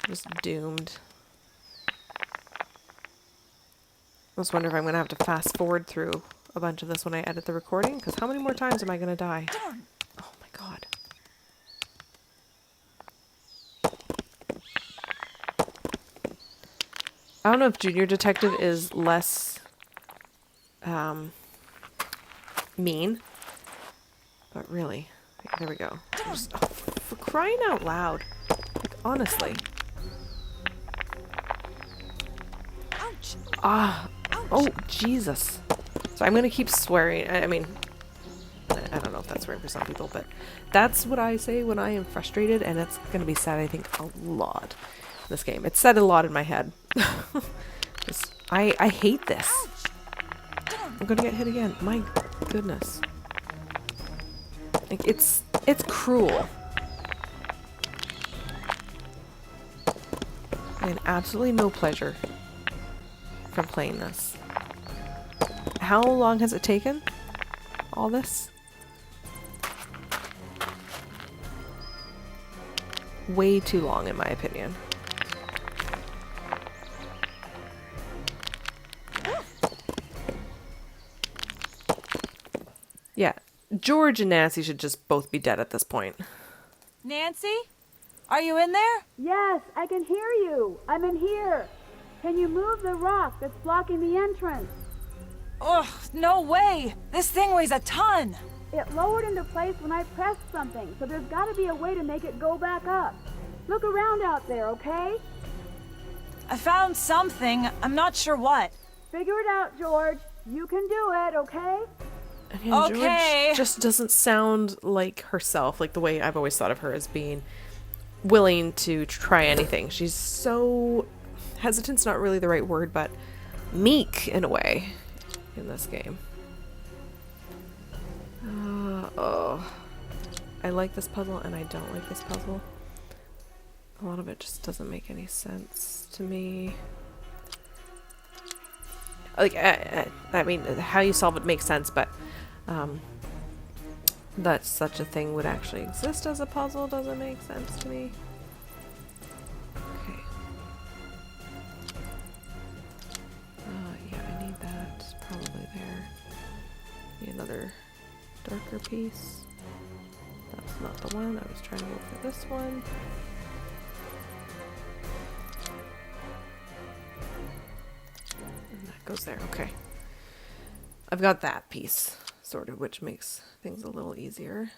Just doomed. I just wonder if I'm going to have to fast forward through a bunch of this when I edit the recording, because how many more times am I going to die? Oh my god. I don't know if Junior Detective is less mean, but really, there we go. Just, oh, for crying out loud, like, honestly. Ah, oh Jesus! So I'm gonna keep swearing. I mean, I don't know if that's swearing for some people, but that's what I say when I am frustrated, and it's gonna be said, I think, a lot in this game. It's said a lot in my head. Just, I hate this. I'm gonna get hit again. My goodness. Like, it's cruel. I had absolutely no pleasure from playing this. How long has it taken? All this? Way too long, in my opinion. Yeah, George and Nancy should just both be dead at this point. Nancy? Are you in there? Yes, I can hear you. I'm in here. Can you move the rock that's blocking the entrance? Ugh, no way! This thing weighs a ton! It lowered into place when I pressed something, so there's got to be a way to make it go back up. Look around out there, okay? I found something. I'm not sure what. Figure it out, George. You can do it, okay? And Okay. George just doesn't sound like herself, like the way I've always thought of her as being willing to try anything. She's so... hesitant's not really the right word, but meek in a way in this game. Oh, I like this puzzle and I don't like this puzzle. A lot of it just doesn't make any sense to me. Like, I mean, how you solve it makes sense, but that such a thing would actually exist as a puzzle doesn't make sense to me. Okay. Yeah, I need that. Probably there. Need another darker piece. That's not the one. I was trying to go for this one. And that goes there. Okay. I've got that piece sorted, which makes things a little easier.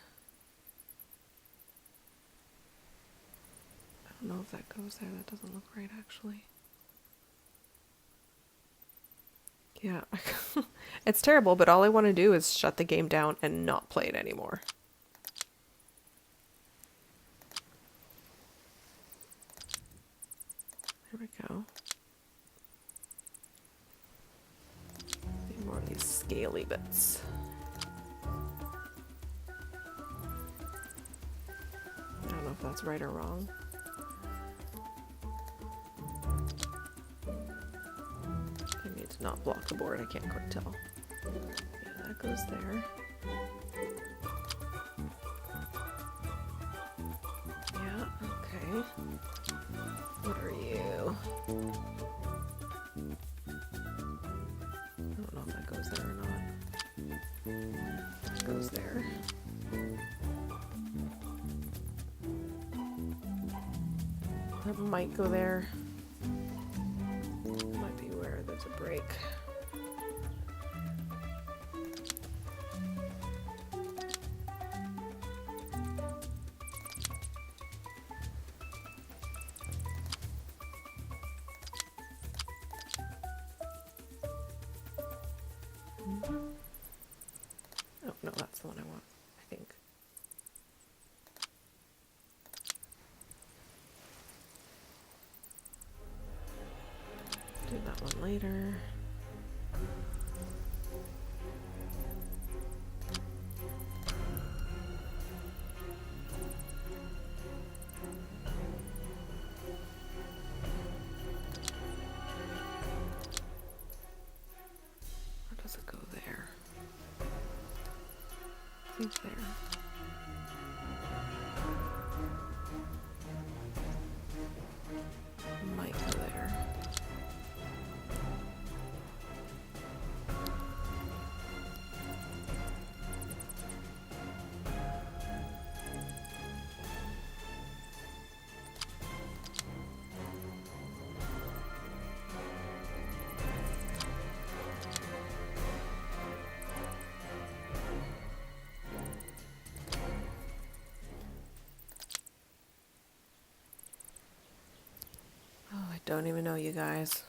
I don't know if that goes there. That doesn't look right, actually. Yeah. It's terrible, but all I want to do is shut the game down and not play it anymore. There we go. Need more of these scaly bits. I don't know if that's right or wrong. I need to not block the board, I can't quite tell. Yeah, that goes there. Yeah, okay. What are you? I don't know if that goes there or not. It goes there. That might go there. Might be where there's a break. Oh, no, that's the one I want, I think. Do that one later. Or does it go there? I think there. Might go there. I don't even know, you guys.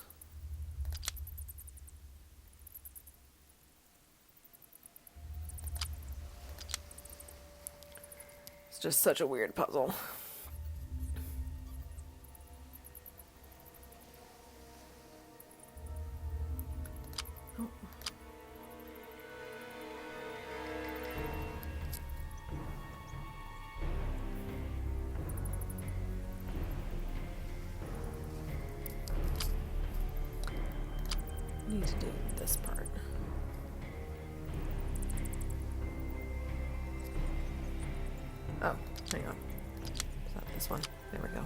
It's just such a weird puzzle. Oh. Need to do this part. Oh, hang on. Is that this one? There we go.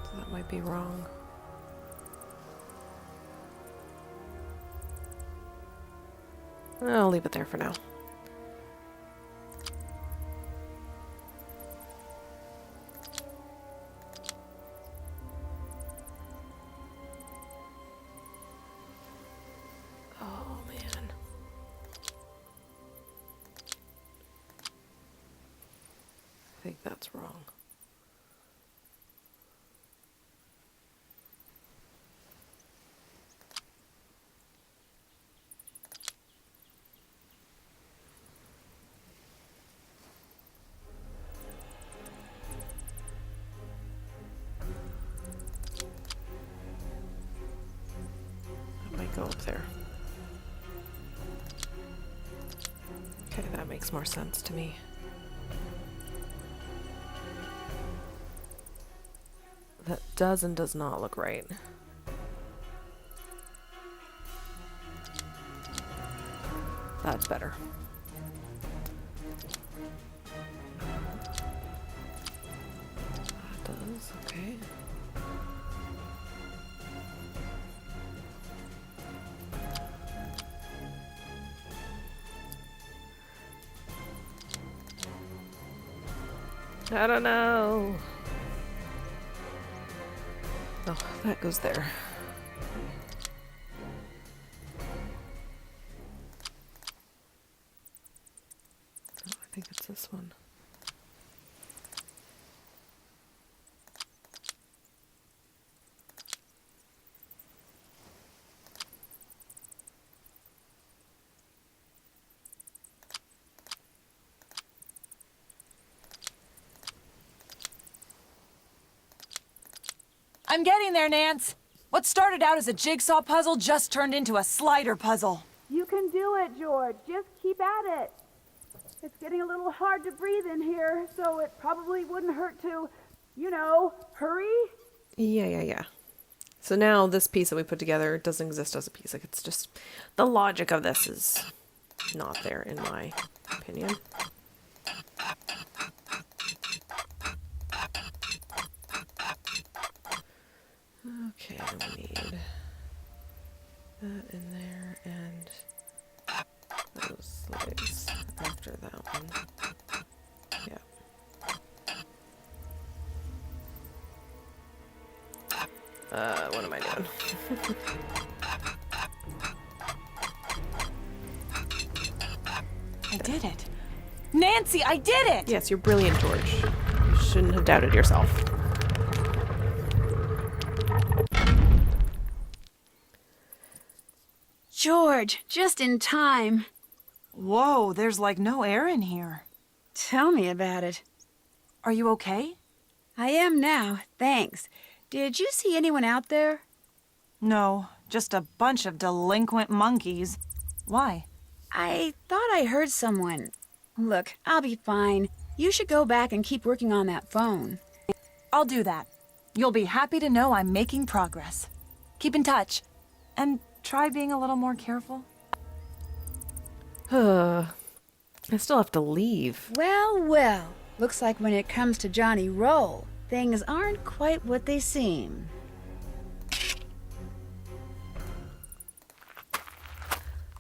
So that might be wrong. I'll leave it there for now. Oh, man. I think that's wrong. That might go up there. Okay, that makes more sense to me. That does and does not look right. That's better. That does, okay. I don't know. Oh, that goes there. Oh, I think it's this one. I'm getting there, Nance. What started out as a jigsaw puzzle just turned into a slider puzzle. You can do it, George. Just keep at it. It's getting a little hard to breathe in here, so it probably wouldn't hurt to, hurry. Yeah. So now this piece that we put together doesn't exist as a piece. Like, it's just, the logic of this is not there, in my opinion. Okay, we need that in there and those legs after that one. Yeah. What am I doing? I did it. Nancy, I did it! Yes, you're brilliant, George. You shouldn't have doubted yourself. George, just in time. Whoa, there's like no air in here. Tell me about it. Are you okay? I am now, thanks. Did you see anyone out there? No, just a bunch of delinquent monkeys. Why? I thought I heard someone. Look, I'll be fine. You should go back and keep working on that phone. I'll do that. You'll be happy to know I'm making progress. Keep in touch. And try being a little more careful. I still have to leave. Well. Looks like when it comes to Johnny Roll, things aren't quite what they seem.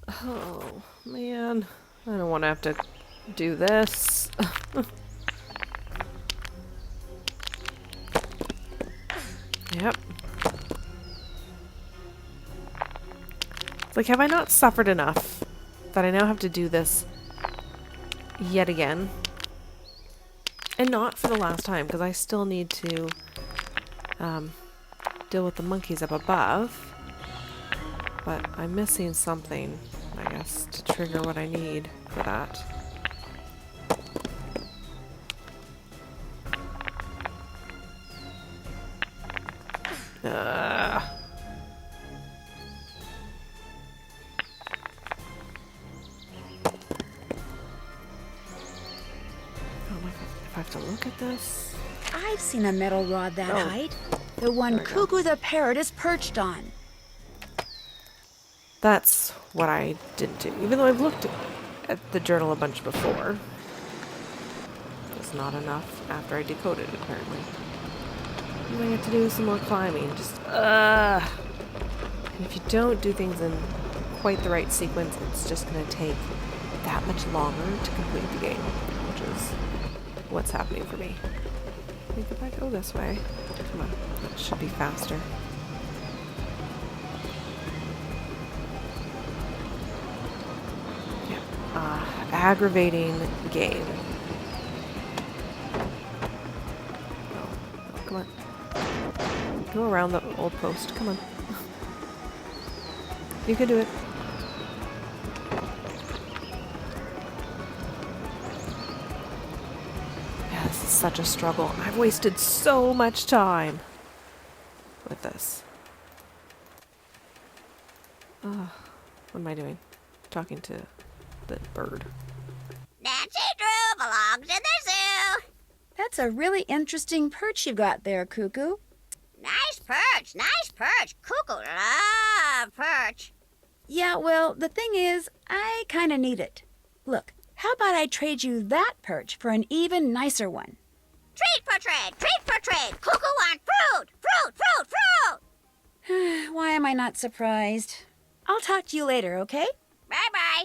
Oh, man. I don't want to have to do this. Yep. It's like, have I not suffered enough that I now have to do this yet again? And not for the last time, because I still need to deal with the monkeys up above. But I'm missing something, I guess, to trigger what I need for that. If I have to look at this. I've seen a metal rod that height. The one Cuckoo the parrot is perched on. That's what I didn't do. Even though I've looked at the journal a bunch before. It's not enough after I decoded it, apparently. What I have to do is some more climbing. Just, And if you don't do things in quite the right sequence, it's just going to take that much longer to complete the game, which is what's happening for me. I think if I go this way, come on, that should be faster. Yeah, aggravating game. Oh, come on. Go around the old post, come on. You can do it. This is such a struggle. I've wasted so much time with this. What am I doing? Talking to the bird. Nancy Drew belongs in the zoo. That's a really interesting perch you got there, Cuckoo. Nice perch, nice perch. Cuckoo love perch. Yeah, well, the thing is, I kind of need it. Look, how about I trade you that perch for an even nicer one? Treat for trade, treat for trade. Cuckoo want fruit, fruit, fruit, fruit. Why am I not surprised? I'll talk to you later, okay? Bye-bye.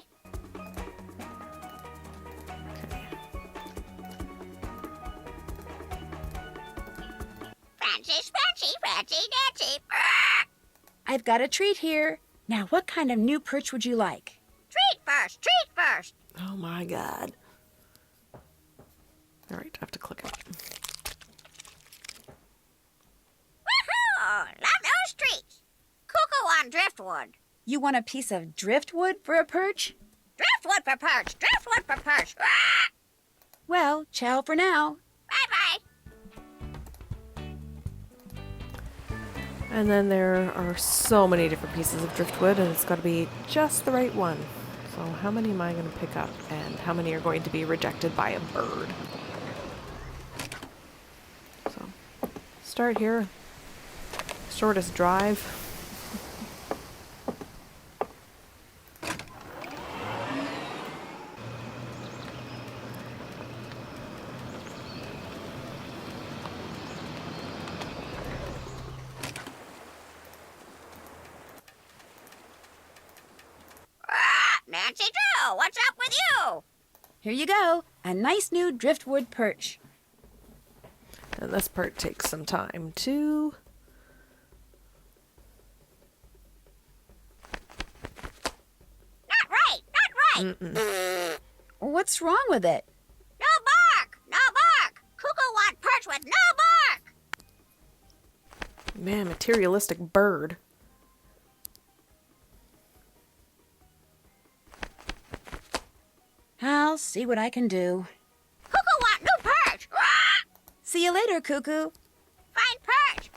Fancy, dancy. I've got a treat here. Now, what kind of new perch would you like? Treat first. Oh my god. Alright, I have to click it. Woohoo! Love those treats. Cuckoo on driftwood. You want a piece of driftwood for a perch? Driftwood for perch, driftwood for perch. Well, ciao for now. Bye-bye. And then there are so many different pieces of driftwood, and it's got to be just the right one. So how many am I going to pick up, and how many are going to be rejected by a bird? So, start here. Shortest drive. Nancy Drew, what's up with you? Here you go, a nice new driftwood perch. And this part takes some time too. Not right. What's wrong with it? No bark. Cuckoo want perch with no bark. Man, materialistic bird. I'll see what I can do. Cuckoo want new perch. See you later, Cuckoo. Fine perch.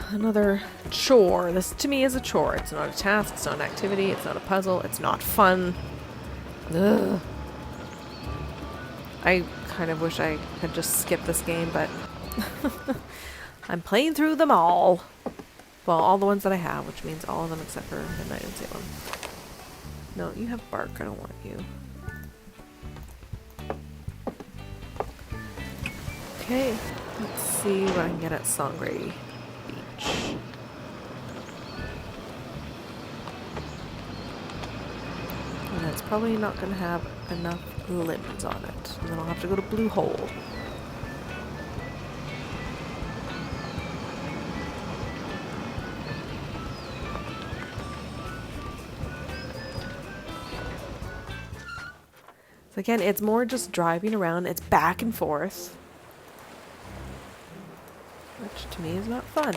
Another chore. This to me is a chore. It's not a task, it's not an activity, it's not a puzzle, it's not fun. Ugh. I kind of wish I had just skipped this game, but I'm playing through them all. Well, all the ones that I have, which means all of them except for Midnight in Salem. No, you have bark. I don't want you. Okay, let's see what I can get at Sangre Beach. And that's probably not going to have enough limbs on it. And then I'll have to go to Blue Hole. So again, it's more just driving around. It's back and forth. Which to me is not fun.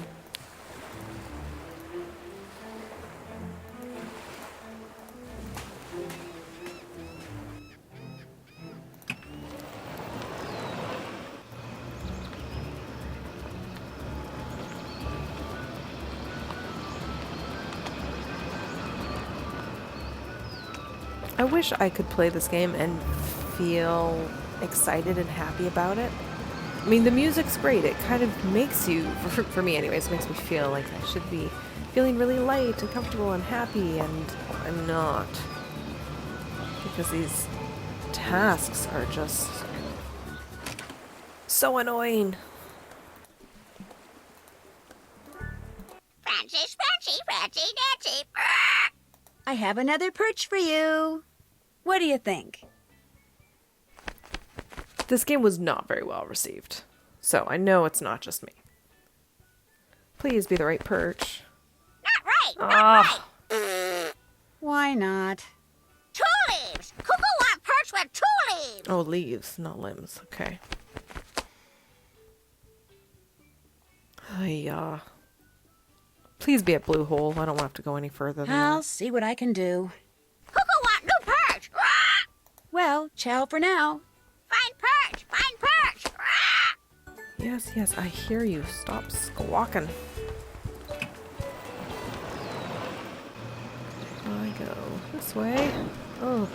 I wish I could play this game and feel excited and happy about it. I mean, the music's great. It kind of makes you, for me anyways, makes me feel like I should be feeling really light and comfortable and happy, and I'm not. Because these tasks are just so annoying. Fancy, dancy. I have another perch for you. What do you think? This game was not very well received, so I know it's not just me. Please be the right perch. Not right. Why not? 2 leaves. Cuckoo want perch with 2 leaves. Oh, leaves, not limbs. Okay. Please be at Blue Hole. I don't want to have to go any further than I'll that. see what I can do. Cuckoo want new perch. Well, ciao for now. Fine perch. Yes, I hear you. Stop squawking. I go this way. Oh.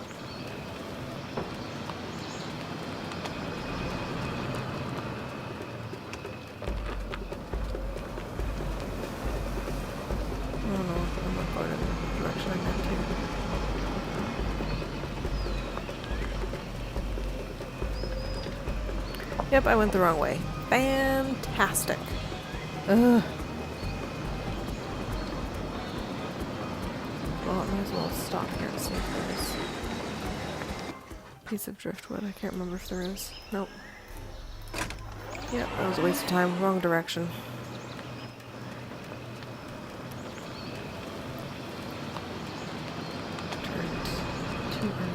Yep, I went the wrong way. Fantastic. Ugh. Well, I might as well stop here and see if there's a piece of driftwood. I can't remember if there is. Nope. Yep, that was a waste of time. Wrong direction. Turned too early.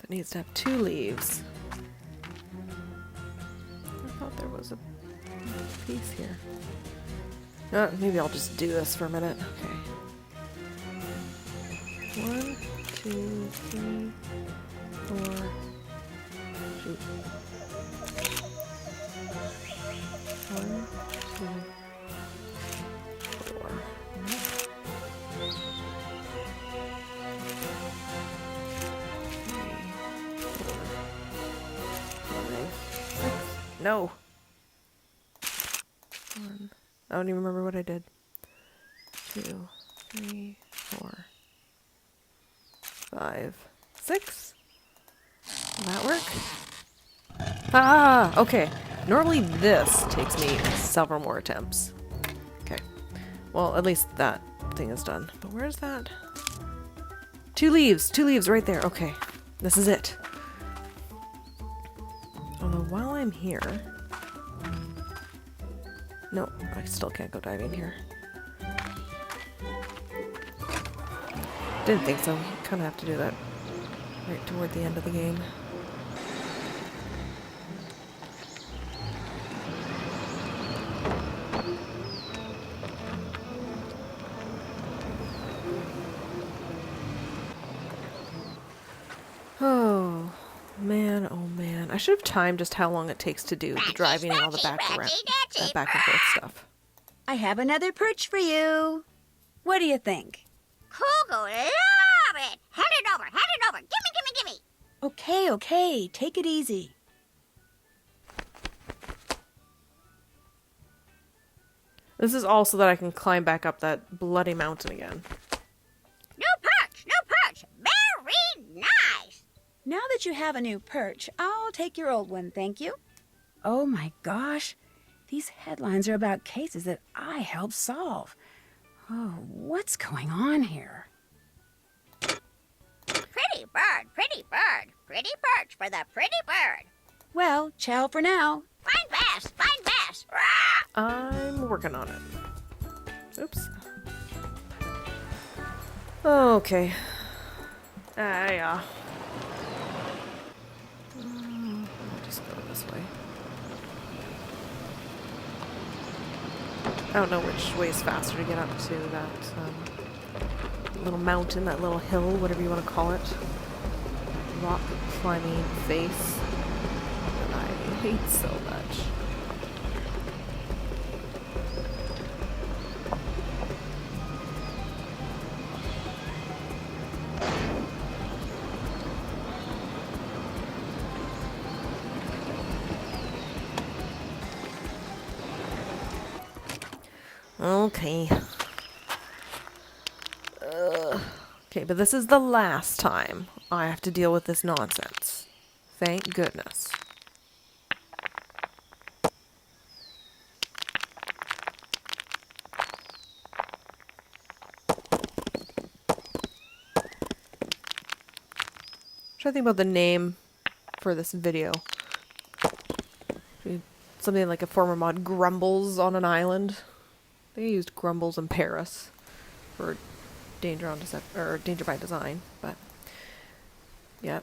It needs to have 2 leaves. I thought there was a piece here. Maybe I'll just do this for a minute. Okay. 1, 2, 3, 4. Shoot. 1, 2, 4. No. 1. I don't even remember what I did. 2, 3, 4, 5, 6. Will that work? Ah, okay. Normally this takes me several more attempts. Okay. Well, at least that thing is done. But where's that? 2 leaves. 2 leaves right there. Okay. This is it. Although while I'm here... No, I still can't go diving here. Didn't think so. You kind of have to do that right toward the end of the game. Oh man, oh man. I should have timed just how long it takes to do the driving and all the back and forth stuff. I have another perch for you. What do you think? Cougar, love it. Hand it over, hand it over. Gimme. Okay, okay. Take it easy. This is all so that I can climb back up that bloody mountain again. New perch. Very nice. Now that you have a new perch, I'll take your old one, thank you. Oh my gosh. These headlines are about cases that I helped solve. Oh, what's going on here? Pretty bird. Pretty perch for the pretty bird. Well, ciao for now. Fine bass. I'm working on it. Oops. Okay. Yeah. I'll just go this way. I don't know which way is faster to get up to that little mountain, that little hill, whatever you want to call it. Rock climbing face that I hate so much. Okay. Okay, but this is the last time I have to deal with this nonsense. Thank goodness. Trying to think about the name for this video. Something like a former mod grumbles on an island. I think I used grumbles in Paris for danger by design, but yeah.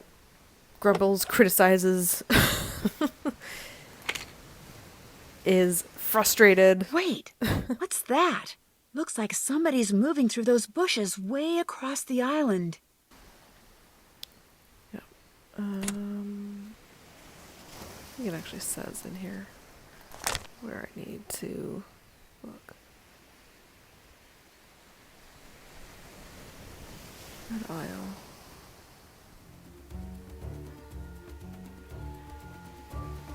Grumbles criticizes is frustrated. Wait, what's that? Looks like somebody's moving through those bushes way across the island. Yeah. I think it actually says in here where I need to look. Red Isle.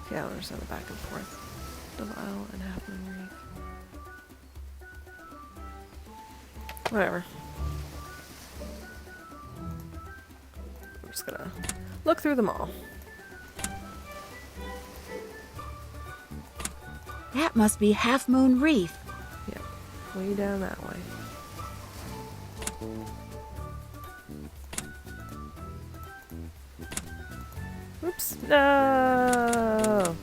Okay, I'll understand the back and forth. Double Isle and Half Moon Reef. Whatever. I'm just gonna look through them all. That must be Half Moon Reef. Yep, way down that way. Oops, no!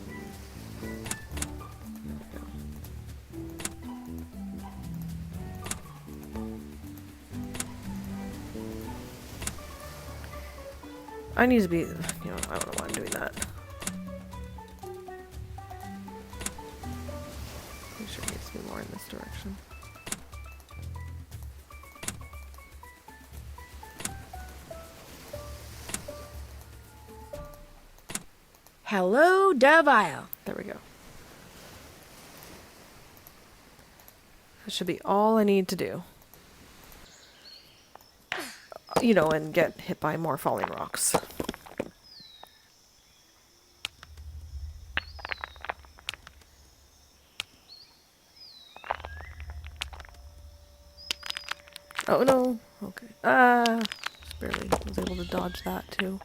I need to be, I don't know why I'm doing that. Pretty sure it needs to be more in this direction. Hello, Dove Isle. There we go. That should be all I need to do. And get hit by more falling rocks. Oh no! Okay. Just barely was able to dodge that too.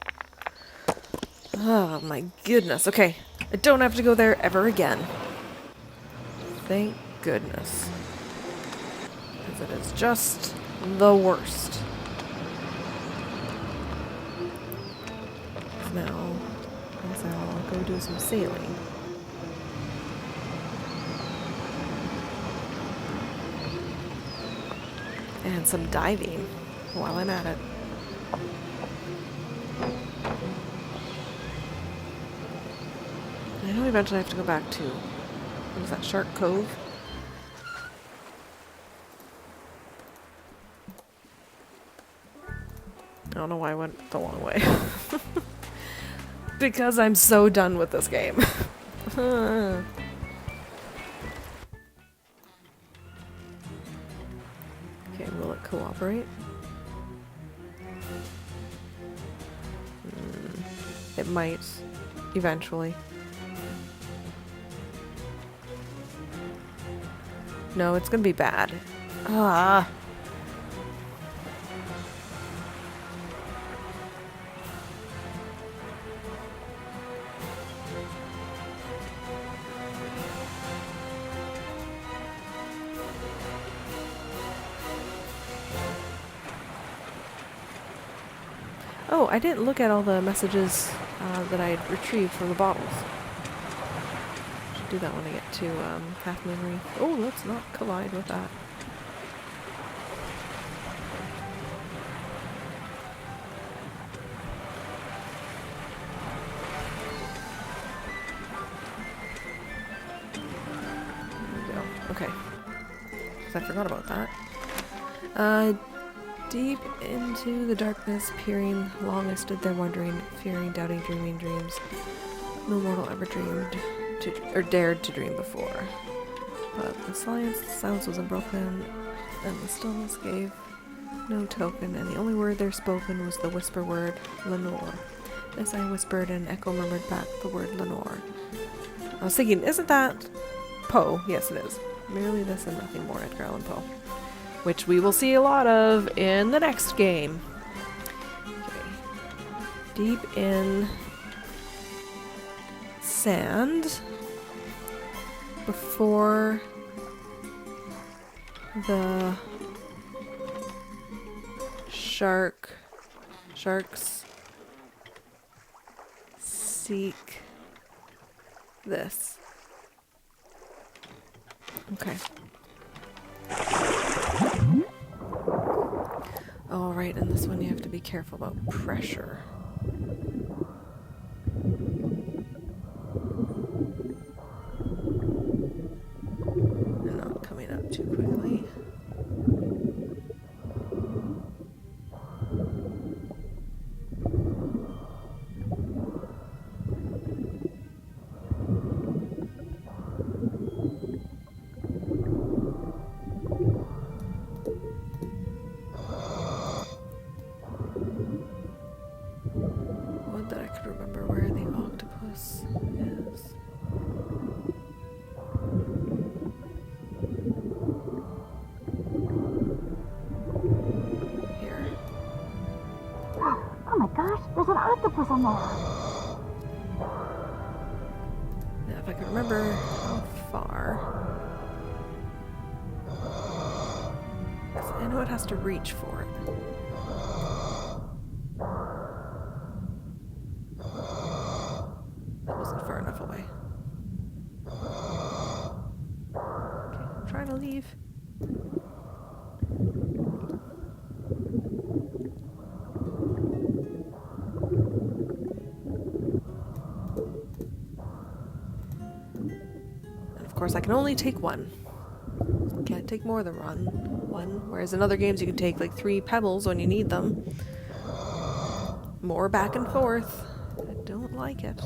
Oh my goodness. Okay. I don't have to go there ever again. Thank goodness. Because it is just the worst. Now, I'll go do some sailing. And some diving while I'm at it. I know eventually I have to go back to, what is that, Shark Cove? I don't know why I went the long way. Because I'm so done with this game. Okay, will it cooperate? It might, eventually. No, it's gonna be bad. Ah. Oh, I didn't look at all the messages that I had retrieved from the bottles. Should do that when I get to Half Moon Reef. Oh, let's not collide with that. There we go. Okay. 'Cause I forgot about that. Deep into the darkness, peering, long I stood there wondering, fearing, doubting, dreaming dreams no mortal ever dreamed or dared to dream before. But the silence was unbroken, and the stillness gave no token, and the only word there spoken was the whisper word, Lenore. This I whispered, and echo murmured back the word Lenore. I was thinking, isn't that Poe? Yes, it is. Merely this and nothing more, Edgar Allan Poe. Which we will see a lot of in the next game. Okay. Deep in sand before the sharks seek this. Okay. Oh, right, and this one you have to be careful about pressure. And not coming up too quickly. There's an octopus on there. Now, if I can remember how far. 'Cause I know it has to reach for it. That wasn't far enough away. Okay, I'm trying to leave. And of course, I can only take one. Can't take more than one. Whereas in other games, you can take like 3 pebbles when you need them. More back and forth. I don't like it.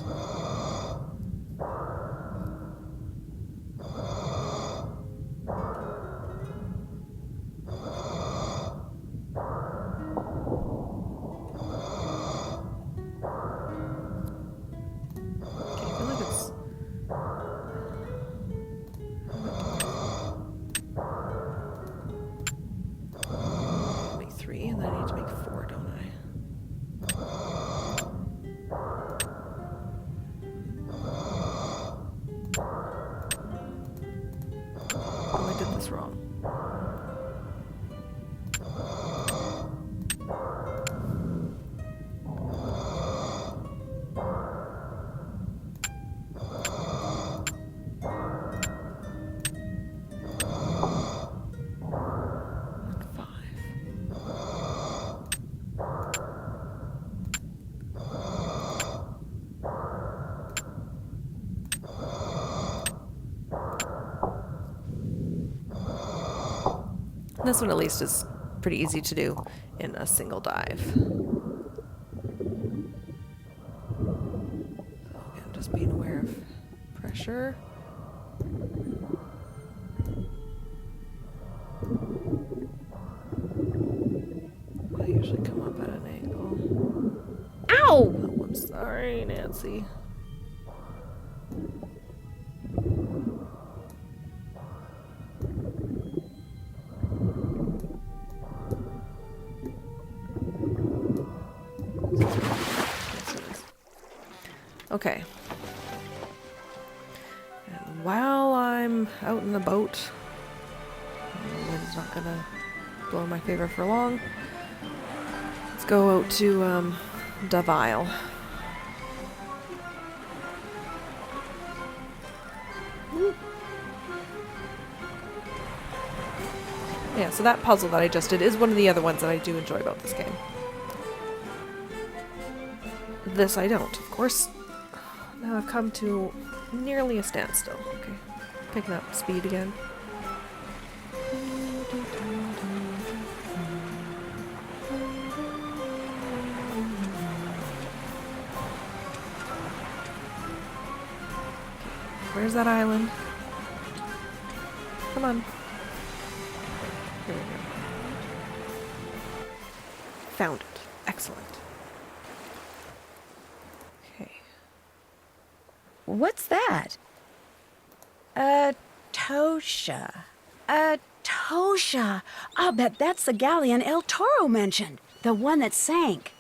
And then I need to make 4, don't I? Oh, I did this wrong. This one at least is pretty easy to do in a single dive. So again, just being aware of pressure. I usually come up at an angle. Ow! Oh, I'm sorry, Nancy. Okay. And while I'm out in the boat, the wind's not gonna blow in my favor for long. Let's go out to Dove Isle. Yeah, so that puzzle that I just did is one of the other ones that I do enjoy about this game. This I don't, of course. Now I've come to nearly a standstill. Okay, picking up speed again. Where's that island? Come on. Here we go. Found it. Excellent. Okay. What's that? Tosha. Tosha. I'll bet that's the galleon El Toro mentioned. The one that sank.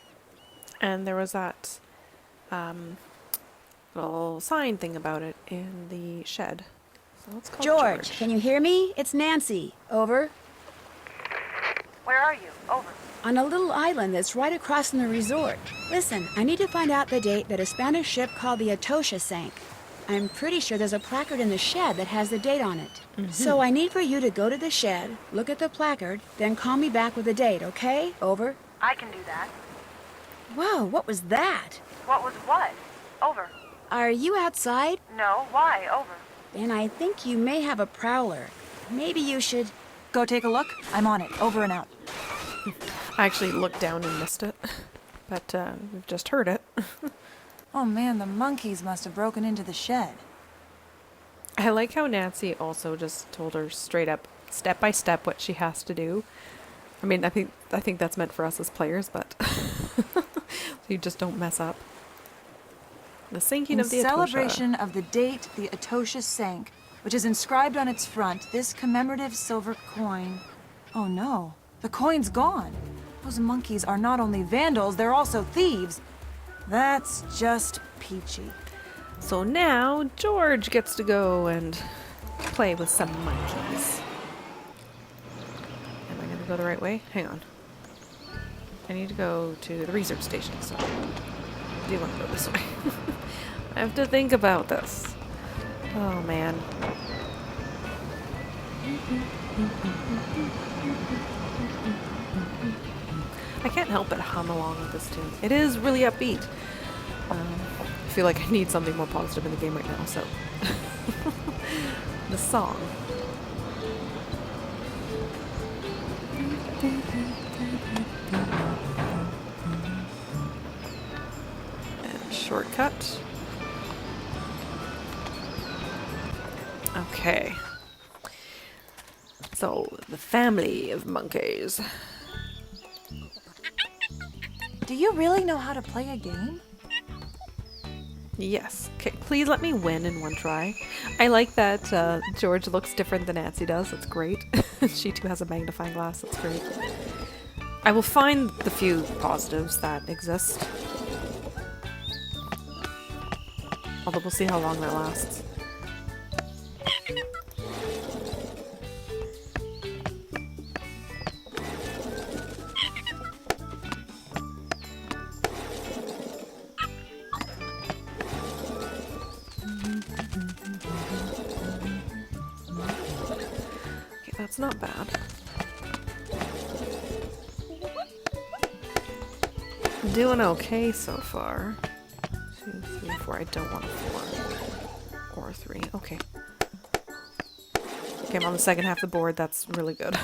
And there was that little sign thing about it in the shed. So let's call George, can you hear me? It's Nancy. Over. Where are you? Over. On a little island that's right across from the resort. Listen, I need to find out the date that a Spanish ship called the Atosha sank. I'm pretty sure there's a placard in the shed that has the date on it. So I need for you to go to the shed, look at the placard, then call me back with the date, okay? Over. I can do that. Whoa, what was that? What was what? Over. Are you outside? No, why? Over. Then I think you may have a prowler. Maybe you should... Go take a look. I'm on it. Over and out. I actually looked down and missed it, but we've just heard it. Oh man, the monkeys must have broken into the shed. I like how Nancy also just told her straight up, step by step, what she has to do. I mean, I think that's meant for us as players, but you just don't mess up. The sinking of the Atosha. In celebration of the date the Atosha sank, which is inscribed on its front, this commemorative silver coin... Oh no, the coin's gone. Those monkeys are not only vandals, they're also thieves. That's just peachy. So now George gets to go and play with some monkeys. Am I going to go the right way? Hang on. I need to go to the research station, so I do want to go this way. I have to think about this. Oh, man. I can't help but hum along with this tune. It is really upbeat. I feel like I need something more positive in the game right now, so... the song. And shortcut. Okay. So, the family of monkeys. Do you really know how to play a game? Yes. Okay, please let me win in one try. I like that George looks different than Nancy does. That's great. She too has a magnifying glass. That's great. I will find the few positives that exist. Although we'll see how long that lasts. That's not bad. Doing okay so far. 2, 3, 4. I don't want a 4. Or 3. Okay. Okay, I'm on the second half of the board. That's really good.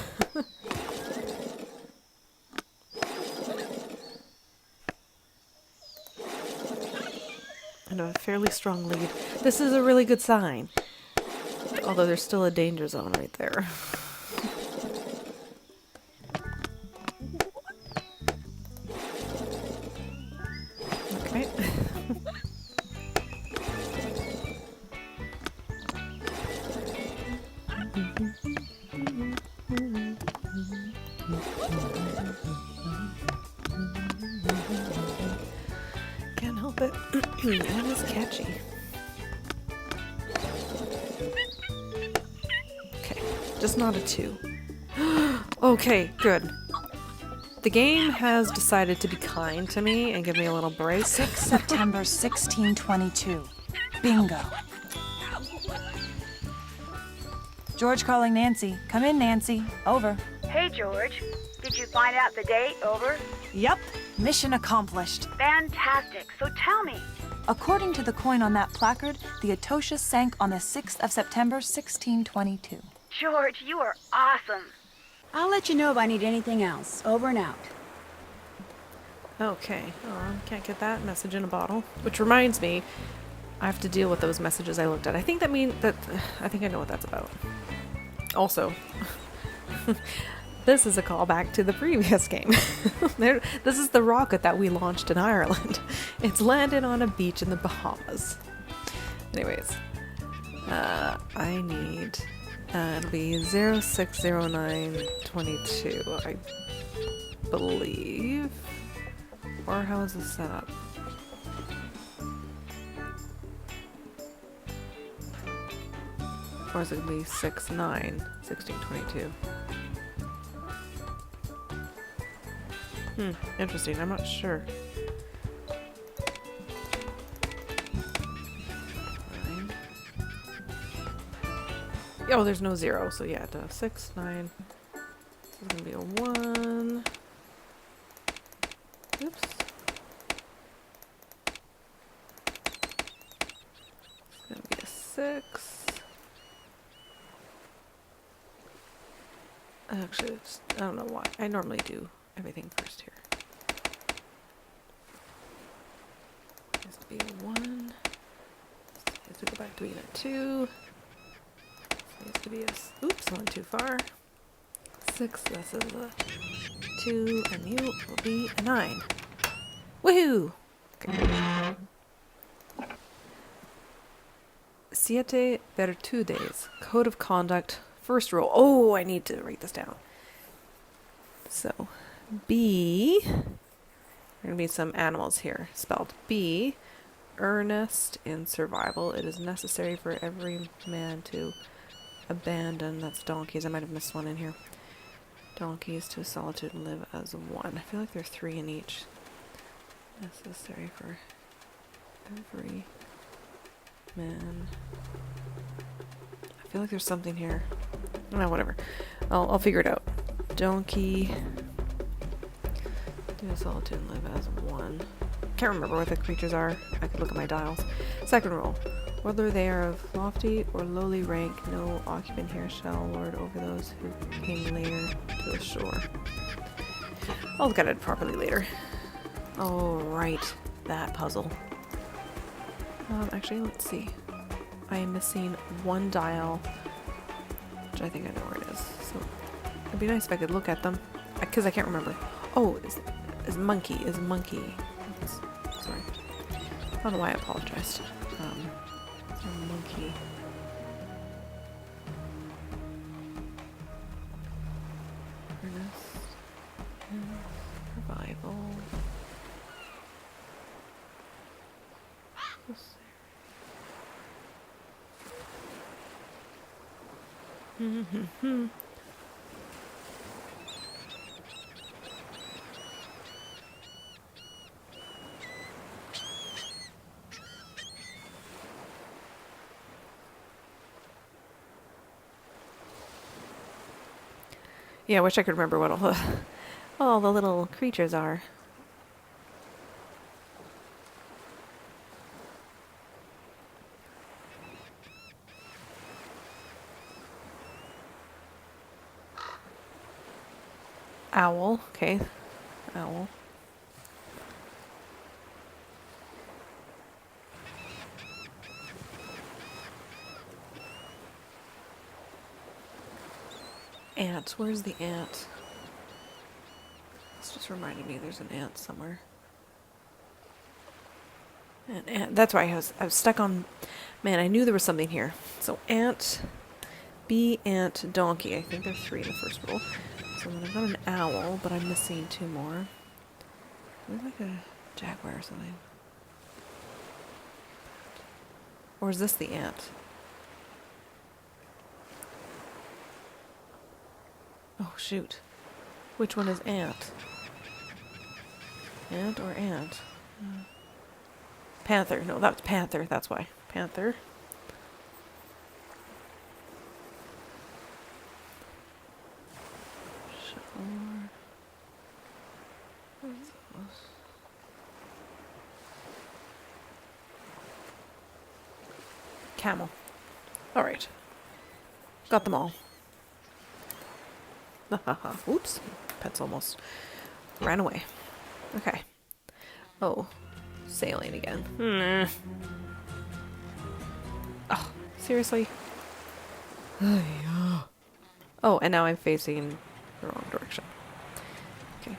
And a fairly strong lead. This is a really good sign. Although there's still a danger zone right there. Okay. Can't help it. That is catchy. Okay, just not a 2. Okay, good. The game has decided to be kind to me and give me a little break. 6 September 1622. Bingo. George calling Nancy. Come in, Nancy. Over. Hey, George. Did you find out the date? Over? Yep. Mission accomplished. Fantastic. So tell me. According to the coin on that placard, the Etosha sank on the 6th of September 1622. George, you are awesome. I'll let you know if I need anything else. Over and out. Okay. Oh, can't get that message in a bottle. Which reminds me, I have to deal with those messages I looked at. I think that I think I know what that's about. Also, this is a callback to the previous game. This is the rocket that we launched in Ireland. It's landed on a beach in the Bahamas. Anyways, I need... it'll be 060922, I believe. Or how is this set up? Or is it going to be 691622? Interesting. I'm not sure. 9. Oh, there's no 0, so yeah, 6, 9. This is going to be a 1. Oops. It's going to be a 6. Actually, I don't know why. I normally do everything first here. This will be a 1. This needs to go back to being a 2. This needs to be a... Oops, went too far. 6, this is a 2, and you will be a 9. Woohoo! Okay. Siete virtudes. Code of conduct. First rule. Oh, I need to write this down. So, be There are going to be some animals here. Spelled B. Earnest in survival. It is necessary for every man to abandon. That's donkeys. I might have missed one in here. Donkeys to solitude and live as one. I feel like there are 3 in each. Necessary for every man. I feel like there's something here. No, whatever. I'll figure it out. Donkey to solitude and live as one. Can't remember what the creatures are. I could look at my dials. Second rule. Whether they are of lofty or lowly rank, no occupant here shall lord over those who came later to the shore. I'll look at it properly later. Oh, right. That puzzle. Actually, let's see. I am missing 1 dial, which I think I know where it is. So it'd be nice if I could look at them, because I can't remember. Oh, is monkey. Sorry. I don't know why I apologized. Monkey. Earnest and survival. Yeah, I wish I could remember what all the little creatures are. Owl, okay. Owl. Ant. Where's the ant? This just reminded me there's an ant somewhere. An ant. That's why I was stuck on... Man, I knew there was something here. So ant, bee, ant, donkey. I think there's 3 in the first rule. So then I've got an owl, but I'm missing 2 more. Looks like a jaguar or something. Or is this the ant? Oh, shoot. Which one is ant? Ant or ant? Panther. No, that's panther. That's why. Panther. Camel. Alright. Got them all. Oops. Pet's almost ran away. Okay. Oh. Sailing again. Oh, seriously? Oh, and now I'm facing the wrong direction. Okay.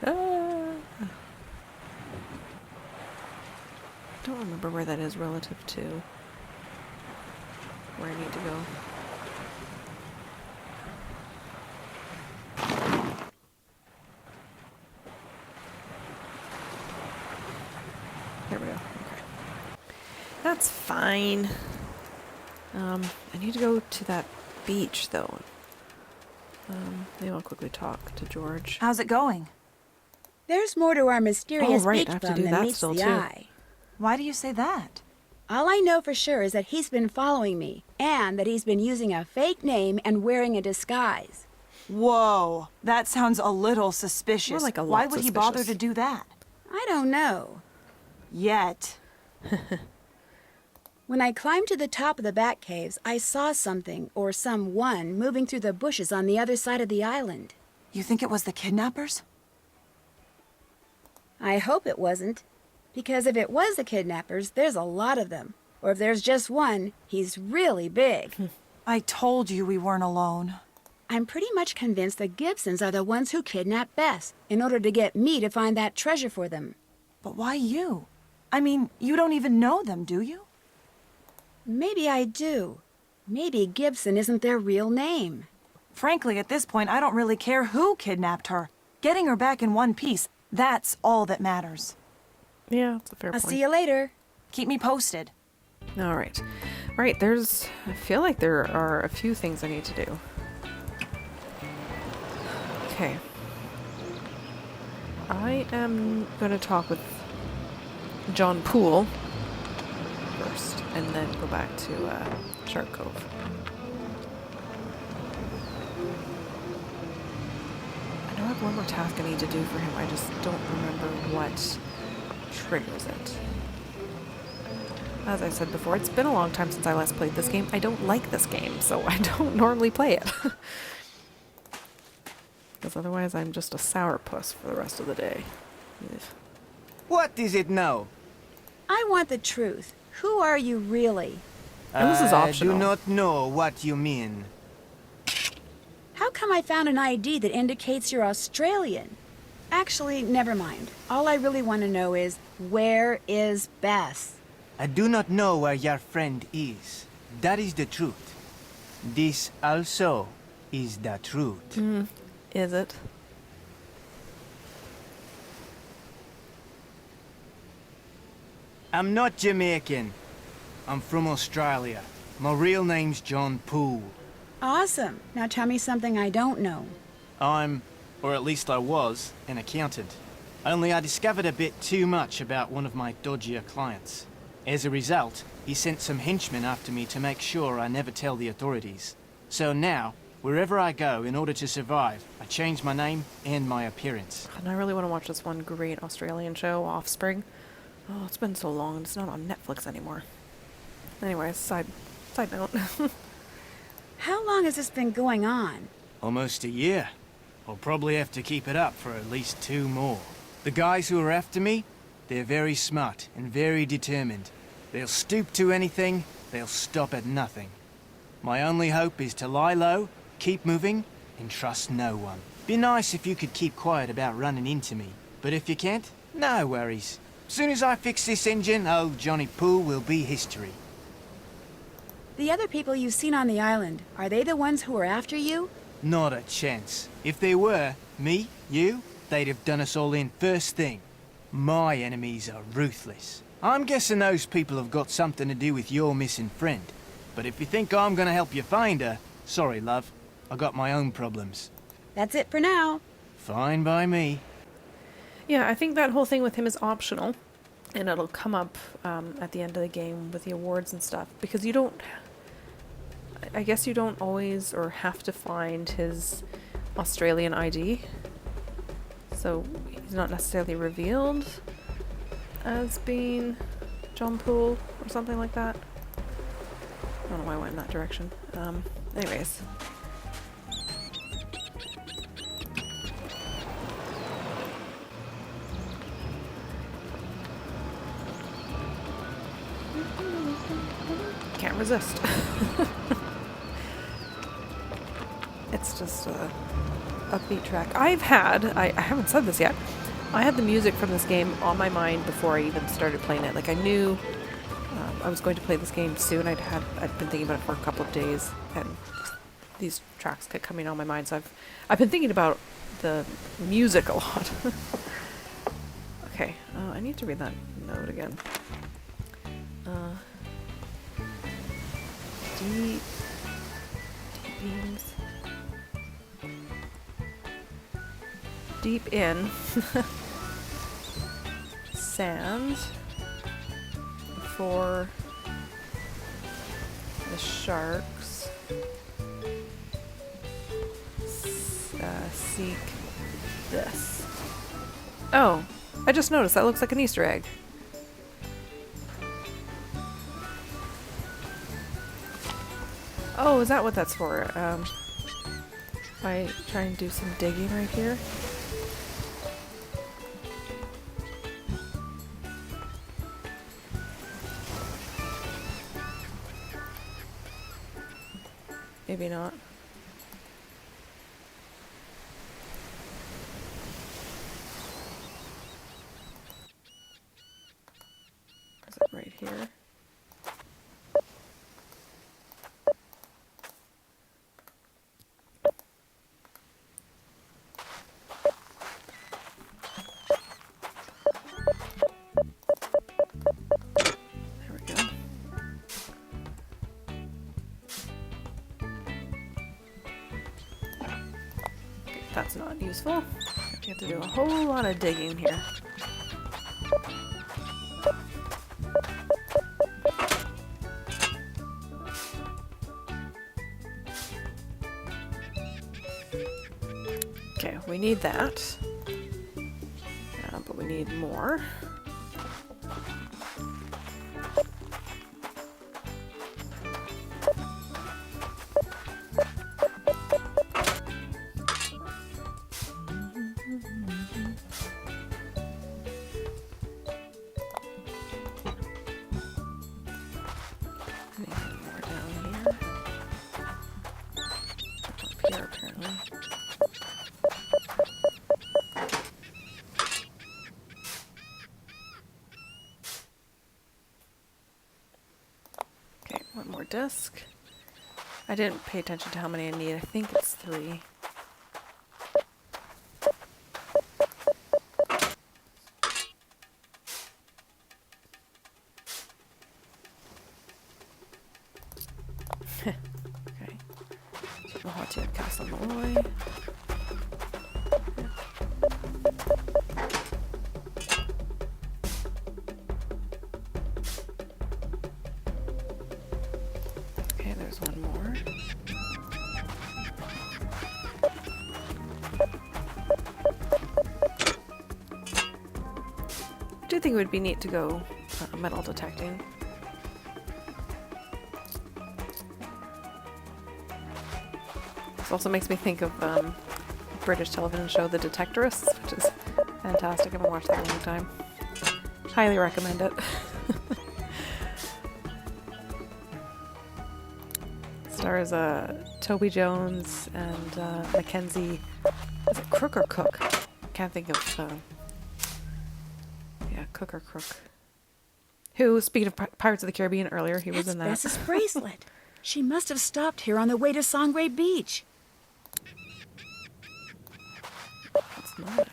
Don't remember where that is relative to where I need to go. There we go. Okay. That's fine. I need to go to that beach, though. Maybe I'll quickly talk to George. How's it going? There's more to our mysterious right, beach I have to bum do than that meets still, the too. eye. Why do you say that? All I know for sure is that he's been following me, and that he's been using a fake name and wearing a disguise. Whoa, that sounds a little suspicious. More like a lot Why would he bother suspicious. to do that? I don't know. Yet. When I climbed to the top of the bat caves, I saw something, or someone, moving through the bushes on the other side of the island. You think it was the kidnappers? I hope it wasn't. Because if it was the kidnappers, there's a lot of them. Or if there's just one, he's really big. I told you we weren't alone. I'm pretty much convinced the Gibsons are the ones who kidnapped Bess, in order to get me to find that treasure for them. But why you? I mean, you don't even know them, do you? Maybe I do. Maybe Gibson isn't their real name. Frankly, at this point, I don't really care who kidnapped her. Getting her back in one piece, that's all that matters. Yeah, that's a fair I'll point. see you later. Keep me posted. All right. Right, I feel like there are a few things I need to do. Okay. I am going to talk with John Poole first, and then go back to Shark Cove. I know I have one more task I need to do for him, I just don't remember what triggers it. As I said before, it's been a long time since I last played this game. I don't like this game, so I don't normally play it. Because otherwise I'm just a sourpuss for the rest of the day. Ugh. What is it now? I want the truth. Who are you really? And this is optional. I do not know what you mean. How come I found an ID that indicates you're Australian? Actually, never mind. All I really want to know is, where is Bess? I do not know where your friend is. That is the truth. This also is the truth. Is it? I'm not Jamaican. I'm from Australia. My real name's John Poole. Awesome. Now tell me something I don't know. I'm, or at least I was, an accountant. Only I discovered a bit too much about one of my dodgier clients. As a result, he sent some henchmen after me to make sure I never tell the authorities. So now, wherever I go, in order to survive, I change my name and my appearance. And I really want to watch this one great Australian show, Offspring. Oh, it's been so long. It's not on Netflix anymore. Anyways, side note. How long has this been going on? Almost a year. I'll probably have to keep it up for at least 2 more. The guys who are after me, they're very smart and very determined. They'll stoop to anything, they'll stop at nothing. My only hope is to lie low, keep moving, and trust no one. Be nice if you could keep quiet about running into me. But if you can't, no worries. Soon as I fix this engine, old Johnny Poole will be history. The other people you've seen on the island, are they the ones who are after you? Not a chance. If they were, me, you, they'd have done us all in first thing. My enemies are ruthless. I'm guessing those people have got something to do with your missing friend. But if you think I'm gonna help you find her, sorry, love. I got my own problems. That's it for now. Fine by me. Yeah, I think that whole thing with him is optional. And it'll come up at the end of the game with the awards and stuff. Because you don't... I guess you don't always or have to find his Australian ID. So he's not necessarily revealed as being John Poole or something like that. I don't know why I went in that direction. Anyways. Can't resist. It's just a upbeat track. I haven't said this yet, I had the music from this game on my mind before I even started playing it. Like, I knew I was going to play this game soon. I'd been thinking about it for a couple of days, and these tracks kept coming on my mind, so I've been thinking about the music a lot. Okay, I need to read that note again. Deep beans. Deep in sand before the sharks seek this. Oh, I just noticed that looks like an Easter egg. Oh, is that what that's for? If I try and do some digging right here. Maybe not. Is it right here? that's not useful. You have to do a whole lot of digging here. Okay, we need that. But we need more. Anything more down here? Up here, apparently. Okay, one more disc. I didn't pay attention to how many I need. I think it's 3. Okay. So we'll have to Castle Malloy. Okay, there's one more. I do think it would be neat to go metal detecting. This also makes me think of British television show The Detectorists, which is fantastic. I haven't watched that in a long time. Highly recommend it. Stars Toby Jones and Mackenzie. Is it Crook or Cook? I can't think of. Yeah, Cook or Crook. Who, speaking of Pirates of the Caribbean earlier, he was in that. That's Bess's bracelet. She must have stopped here on the way to Sangre Beach. That's not it.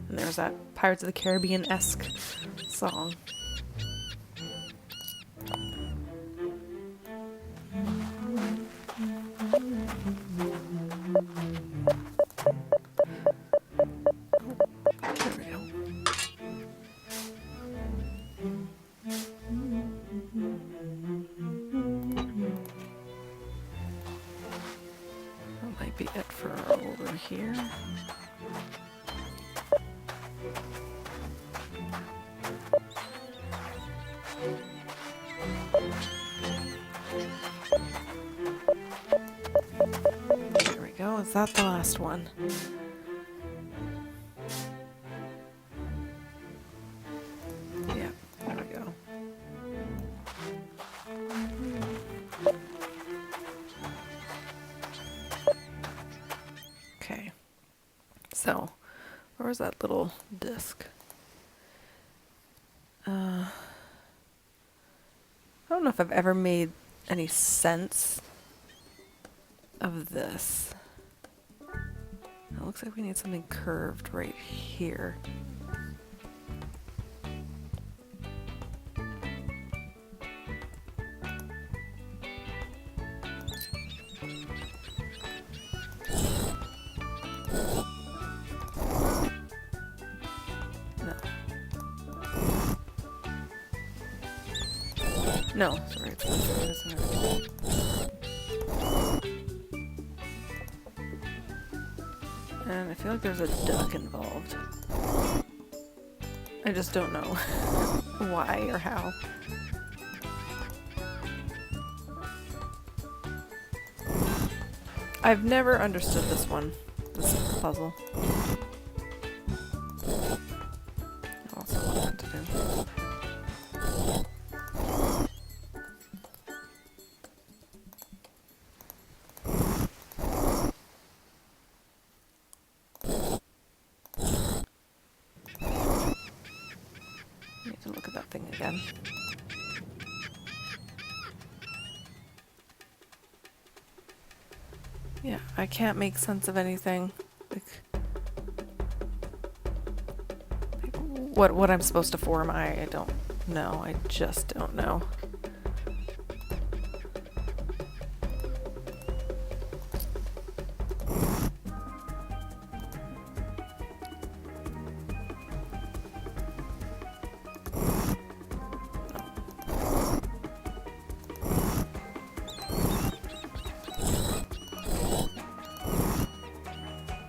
And there's that Pirates of the Caribbean-esque song. There we go. That might be it for over here. There we go. Is that the last one? Yeah, there we go. Okay. So, where was that little disc? I don't know if I've ever made any sense of this. It looks like we need something curved right here. No, sorry, it's not sure this and everything. And I feel like there's a duck involved. I just don't know why or how. I've never understood this one, this puzzle. I also want to do. Need to look at that thing again. Yeah, I can't make sense of anything. Like what I'm supposed to form, I don't know. I just don't know.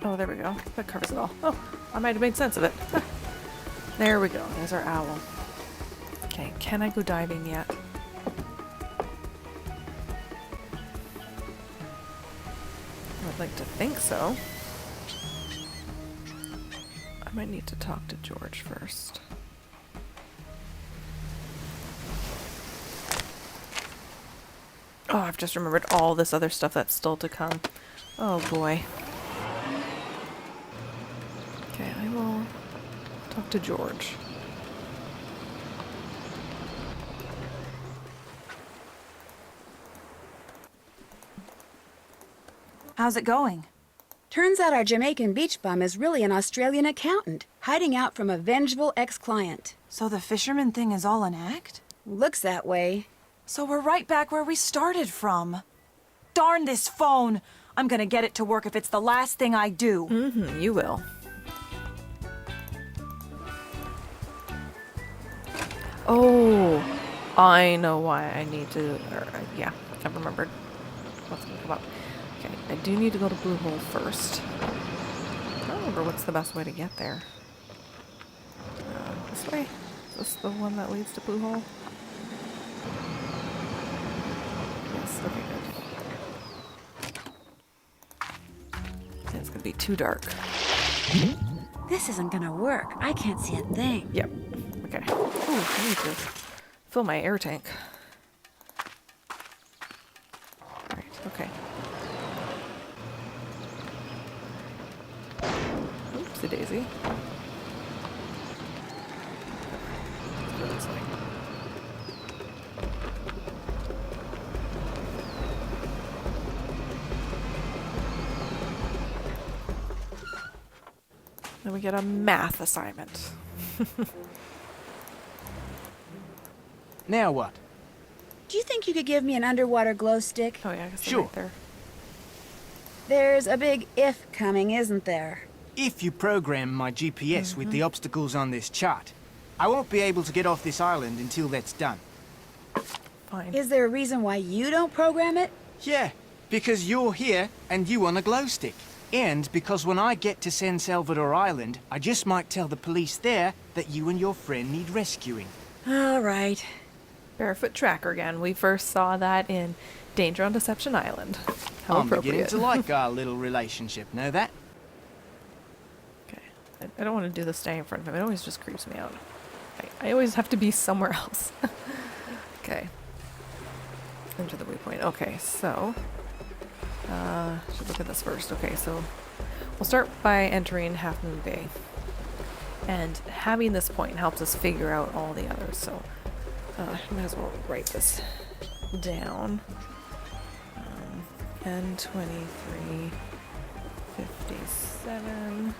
Oh, there we go. That covers it all. Oh, I might have made sense of it. There we go. There's our owl. Okay, can I go diving yet? I'd like to think so. I might need to talk to George first. Oh, I've just remembered all this other stuff that's still to come. Oh boy. Okay, I will talk to George. How's it going? Turns out our Jamaican beach bum is really an Australian accountant, hiding out from a vengeful ex-client. So the fisherman thing is all an act? Looks that way. So we're right back where we started from. Darn this phone! I'm gonna get it to work if it's the last thing I do. Mm-hmm, you will. Oh, I know why I need to, yeah, I've remembered what's going to come up. Okay, I do need to go to Blue Hole first. I don't remember what's the best way to get there. This way? Is this the one that leads to Blue Hole? Yes, okay, good. It's going to be too dark. This isn't gonna work. I can't see a thing. Yep. Okay. Ooh, I need to fill my air tank. Alright, okay. Oopsie daisy. Let's go this way. Then we get a math assignment. Now what? Do you think you could give me an underwater glow stick? Oh yeah, I guess they're Sure. right there. There's a big if coming, isn't there? If you program my GPS with the obstacles on this chart, I won't be able to get off this island until that's done. Fine. Is there a reason why you don't program it? Yeah, because you're here and you want a glow stick. And because when I get to San Salvador Island, I just might tell the police there that you and your friend need rescuing. All right. Barefoot tracker again. We first saw that in Danger on Deception Island. How I'm beginning appropriate. to like our little relationship, know that? Okay. I don't want to do the stay in front of him. It always just creeps me out. I always have to be somewhere else. Okay. Enter the waypoint. Okay, so... should look at this first. Okay, so we'll start by entering Half Moon Bay. And having this point helps us figure out all the others, so might as well write this down. N23, 57,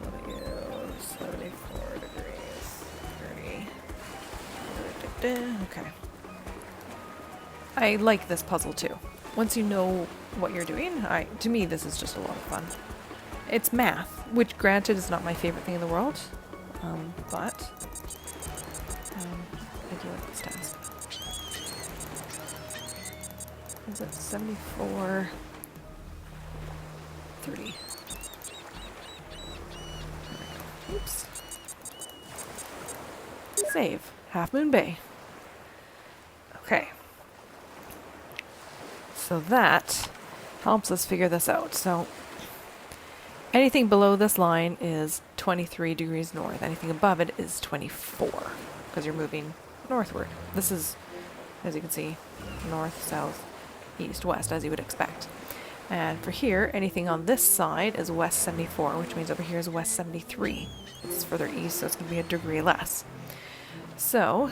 W, 74 degrees, 30. Okay. I like this puzzle too. Once you know what you're doing, to me this is just a lot of fun. It's math, which granted is not my favorite thing in the world, but I do like this task. Is it 74, 30? Oops. Save. Half Moon Bay. Okay. So that helps us figure this out. So anything below this line is 23 degrees north. Anything above it is 24 because you're moving northward. This is, as you can see, north, south, east, west, as you would expect. And for here, anything on this side is west 74, which means over here is west 73. It's further east, so it's going to be a degree less. So,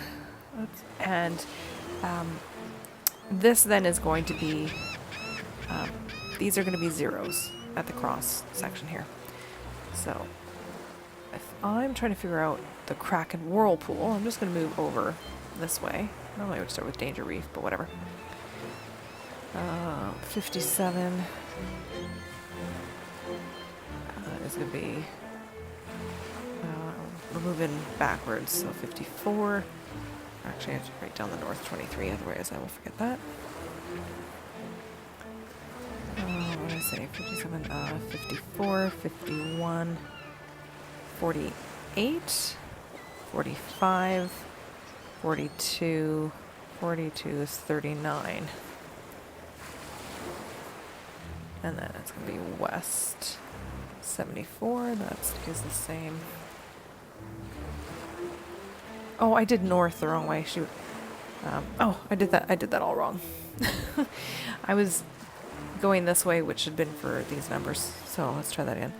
this then is going to be, these are going to be zeros at the cross section here. So, if I'm trying to figure out the Kraken Whirlpool, I'm just going to move over this way. Normally I would start with Danger Reef, but whatever. 57 is going to be, we're moving backwards, so 54. Actually, I have to write down the north 23, otherwise I will forget that. what did I say? 57, 54, 51, 48, 45, 42, 42 is 39. And then it's going to be west 74, that stays the same. Oh, I did north the wrong way, shoot. Oh, I did that all wrong. I was going this way, which should have been for these numbers, so let's try that again.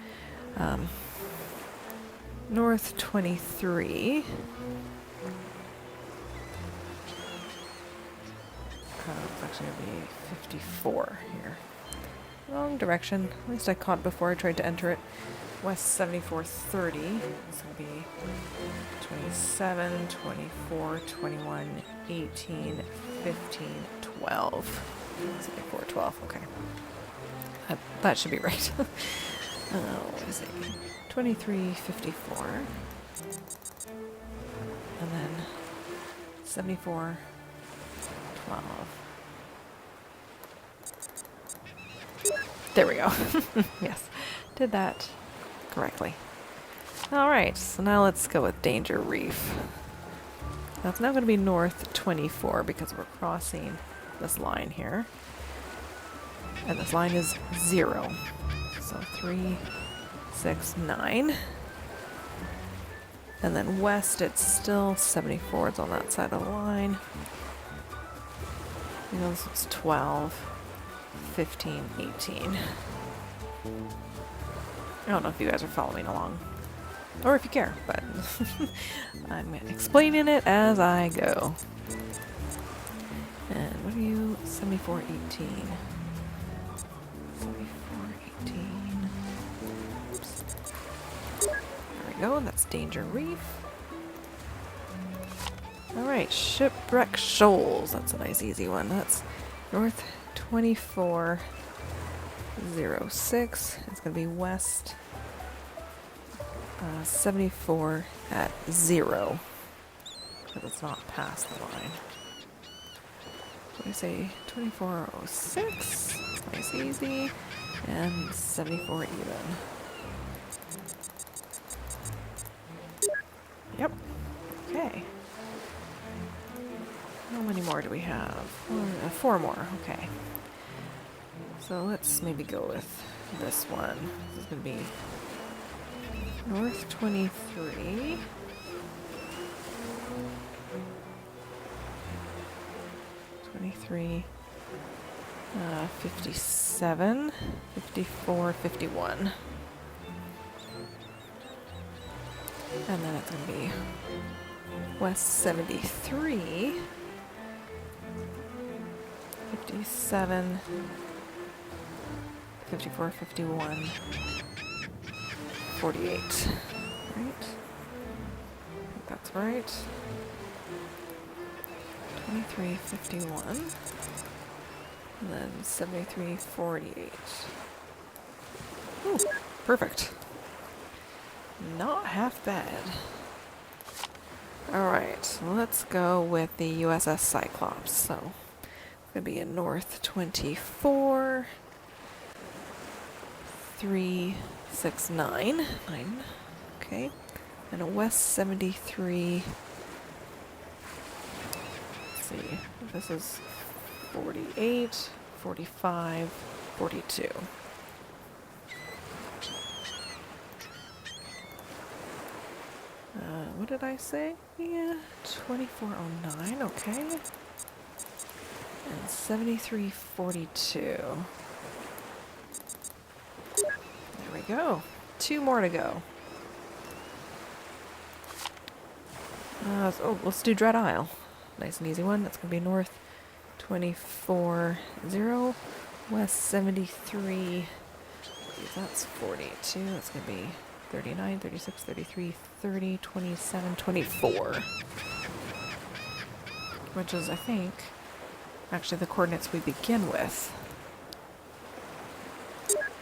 North 23. It's actually going to be 54 here. Wrong direction. At least I caught before I tried to enter it. West 7430. It's going to be 27, 24, 21, 18, 15, 12. 74, 12. Okay. That should be right. What is it? 23, 54. And then 74, 12. There we go. Yes, did that correctly. Alright, so now let's go with Danger Reef. That's now going to be north 24 because we're crossing this line here. And this line is 0. So 3, 6, 9. And then west it's still 74. It's on that side of the line. You know, this is 12, 15, 18. I don't know if you guys are following along. Or if you care, but I'm explaining it as I go. And what are you? 74, 18. 74, 18. Oops. There we go, that's Danger Reef. Alright, Shipwreck Shoals. That's a nice easy one. That's north 24, 06. It's going to be west 74 at 0. Because it's not past the line. What do I say? 2406. Nice easy. And 74 even. Yep. Okay. How many more do we have? 4 more. Okay. So let's maybe go with this one. This is going to be north 23. 23. 57. 54. 51. And then it's going to be west 73. 57. 54, 51, 48. Right? I think that's right. 23, 51. And then 73, 48. Ooh, perfect. Not half bad. Alright, let's go with the USS Cyclops. So, it's going to be in north 24. 3, 6, 9. Okay. And a west 73. Let's see. This is 48, 45, 42. What did I say? Yeah, 2409. Okay. And 7342. There we go. 2 more to go. Oh, let's do Dread Isle. Nice and easy one. That's going to be north 24-0, west 73. That's 42. That's going to be 39, 36, 33, 30, 27, 24. Which is, I think, actually the coordinates we begin with.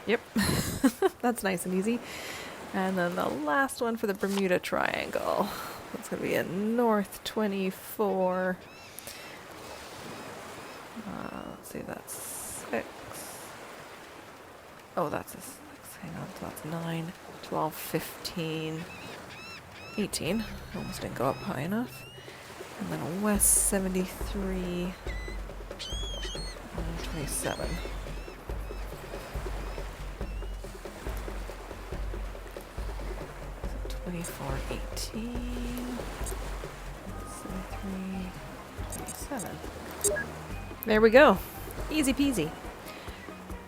Yep. That's nice and easy. And then the last one for the Bermuda Triangle. That's going to be in north 24. Let's see, that's 6. Oh, that's a 6. Hang on, so that's 9, 12, 15, 18. Almost didn't go up high enough. And then a west 73, 27. So 24, 18, 73, 27. There we go. Easy peasy.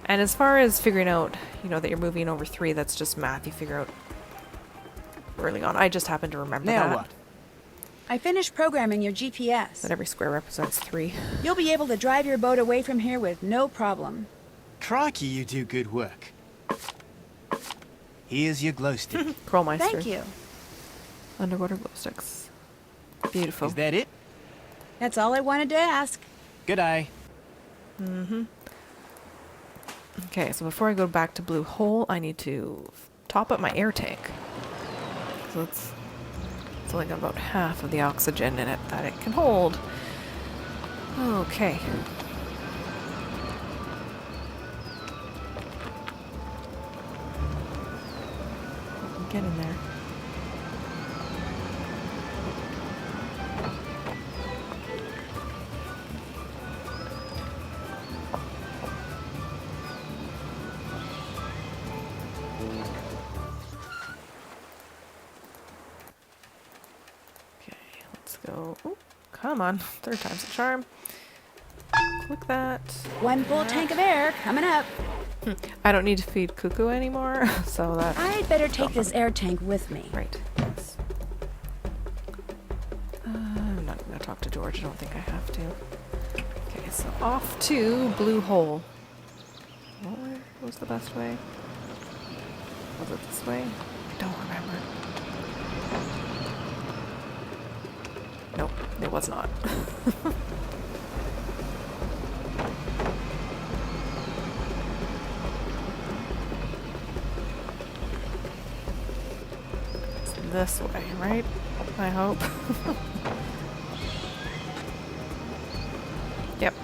And as far as figuring out, you know, that you're moving over 3, that's just math you figure out early on. I just happen to remember Now that. what? I finished programming your GPS. That every square represents 3. You'll be able to drive your boat away from here with no problem. Crikey, you do good work. Here's your glow stick. Krollmeister. Thank you. Underwater glow sticks. Beautiful. Is that it? That's all I wanted to ask. Good eye. Okay, so before I go back to Blue Hole, I need to top up my air tank. So it's only got about half of the oxygen in it that it can hold. Okay. Get in there. Go. Oh, come on. 3rd time's a charm. Click that. One full tank of air coming up. I don't need to feed Cuckoo anymore, so that... I'd better take this air tank with me. Right. Yes. I'm not going to talk to George. I don't think I have to. Okay, so off to Blue Hole. What was the best way? Was it this way? I don't remember. Nope, it was not. It's this way, right? I hope. Yep.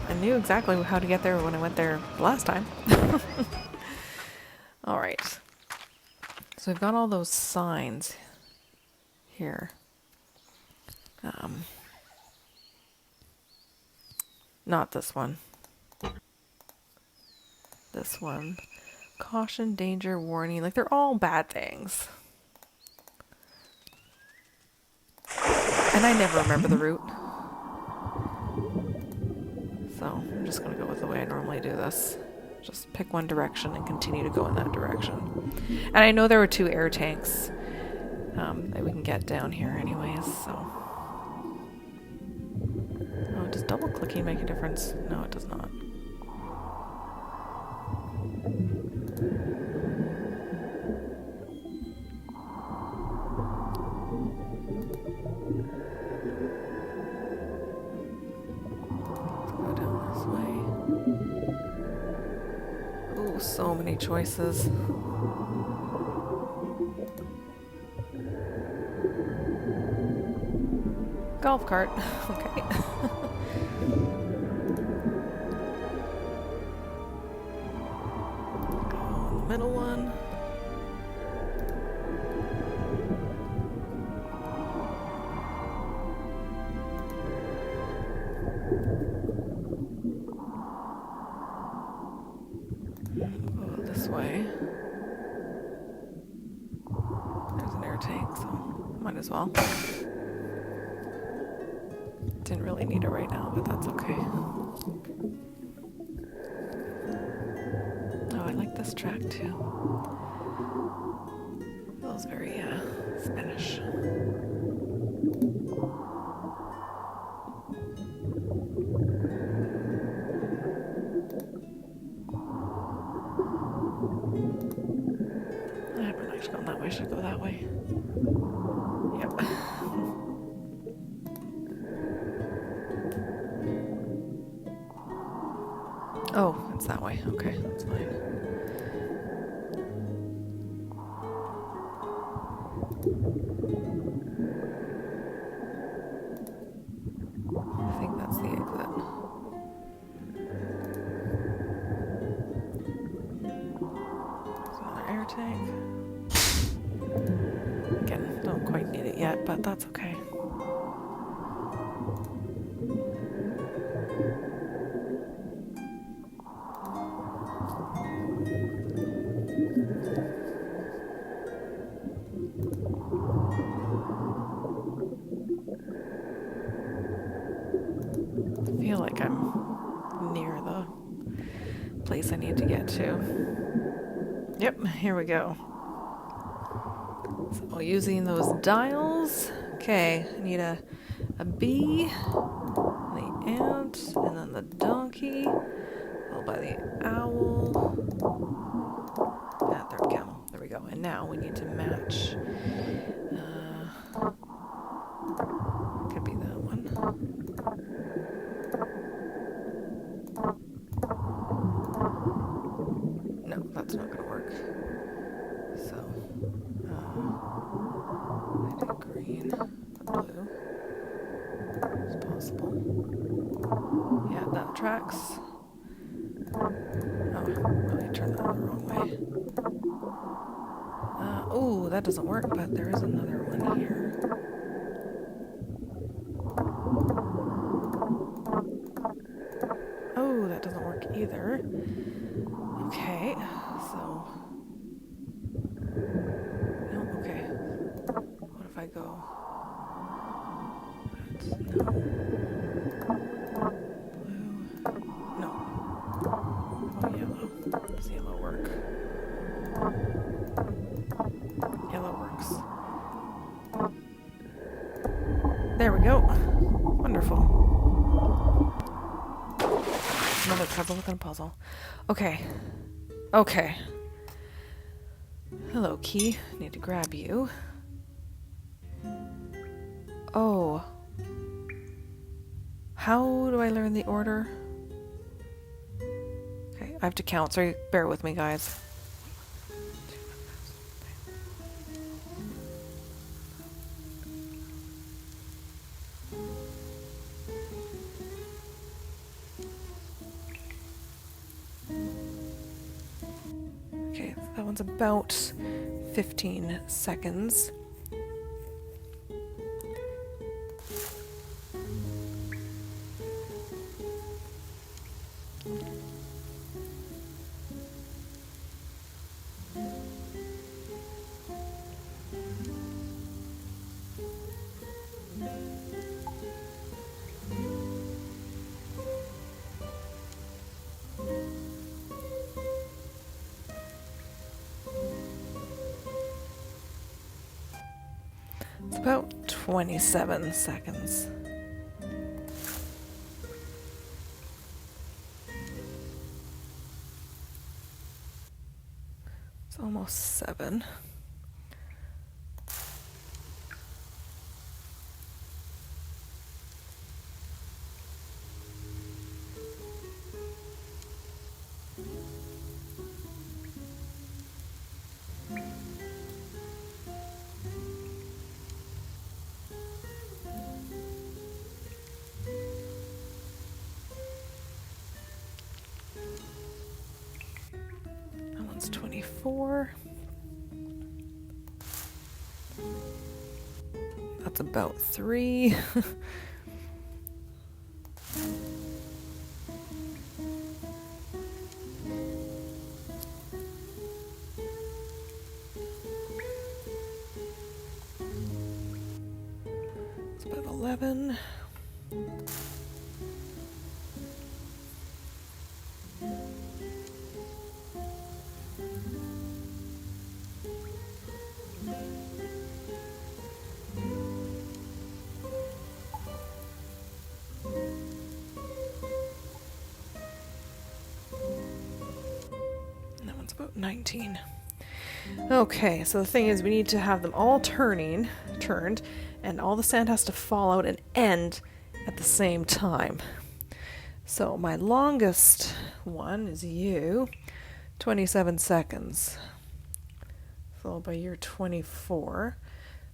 I knew exactly how to get there when I went there last time. Alright, so we've got all those signs here. Not this one. This one. Caution, danger, warning. Like, they're all bad things. And I never remember the route. So, I'm just going to go with the way I normally do this. Just pick one direction and continue to go in that direction. And I know there were 2 air tanks that we can get down here anyways, so... Oh, does double clicking make a difference? No, it does not. Let's go down this way. Oh, so many choices. Golf cart. Okay. Go on the middle one. Go this way. There's an air tank, so might as well. Didn't really need it right now, but that's okay. Oh, I like this track too. Feels very Spanish. I haven't actually gone that way. Should I go that way? Yep. Oh, it's that way. Okay, that's fine. tank. Again, don't quite need it yet, but that's okay. I feel like I'm near the place I need to get to. Yep, here we go. So using those dials. Okay, I need a bee, the ant, and then the donkey, followed by the owl. Ah, third camel. There we go. And now we need to match. Could be that one. No, that's not going to work. So, I do green, blue. It's possible. Yeah, that tracks. Oh, really turned that the wrong way. Oh, that doesn't work, but there is another one here. Oh, that doesn't work either. Okay, so... No, okay. What if I go... No. Blue. No. Oh, yellow. Does yellow work? Yellow works. There we go. Wonderful. Another puzzle within a puzzle. Okay. Okay. Hello, key. Need to grab you. Oh. How do I learn the order? Okay, I have to count. Sorry, bear with me, guys. Okay, that one's about 15 seconds. It's about 27 seconds. It's almost 7. That one's 24. That's about 3. It's about 11. About 19. Okay, so the thing is we need to have them all turned, and all the sand has to fall out and end at the same time. So my longest one is you, 27 seconds, followed by your 24.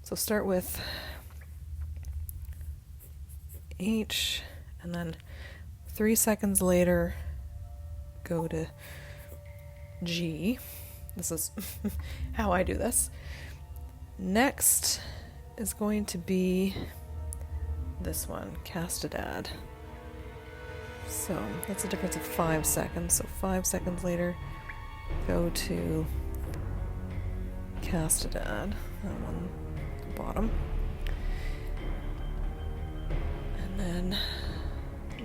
So start with H, and then 3 seconds later go to G, This is how I do this. Next is going to be this one, Castedad. So that's a difference of 5 seconds. So 5 seconds later, go to Castedad, that one at the bottom. And then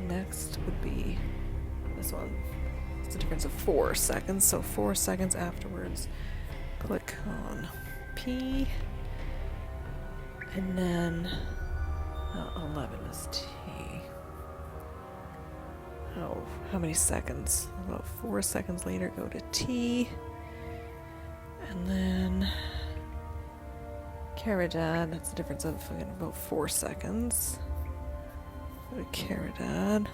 next would be this one. It's a difference of 4 seconds. So 4 seconds afterwards, click on P. And then 11 is T. Oh, how many seconds? About 4 seconds later, go to T. And then Caridad, that's the difference of about 4 seconds. Go to Caridad.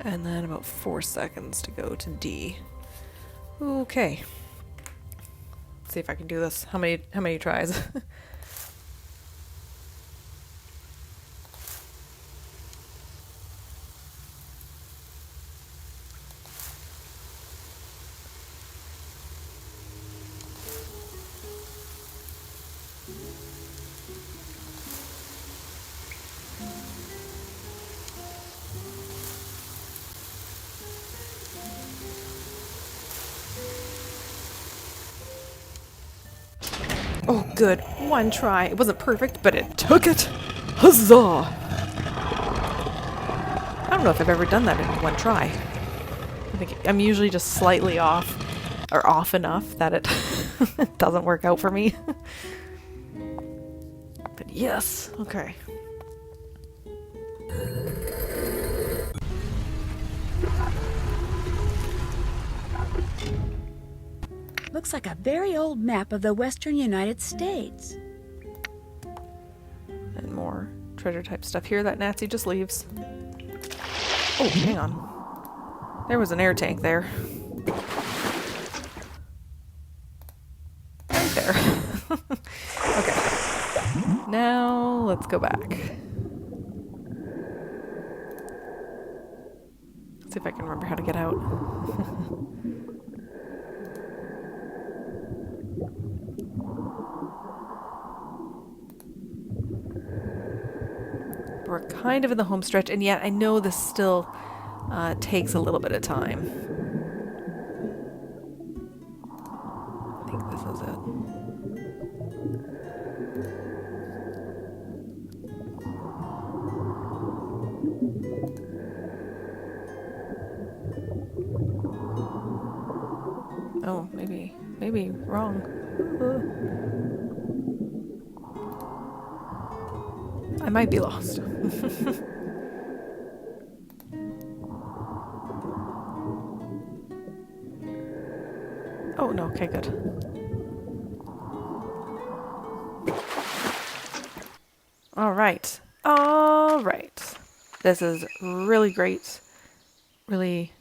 And then about 4 seconds to go to D. Okay. Let's see if I can do this. How many tries? Oh, good. 1 try. It wasn't perfect, but it took it. Huzzah! I don't know if I've ever done that in 1 try. I think I'm usually just slightly off, or off enough that it it doesn't work out for me. But yes, okay. Looks like a very old map of the western United States. And more treasure type stuff here that Nancy just leaves. Oh, hang on. There was an air tank there. Right there. Okay. Now, let's go back. Let's see if I can remember how to get out. We're kind of in the home stretch, and yet I know this still takes a little bit of time. I think this is it. Oh, maybe wrong. I might be lost. Oh, no. Okay, good. All right. All right. This is really great. Really,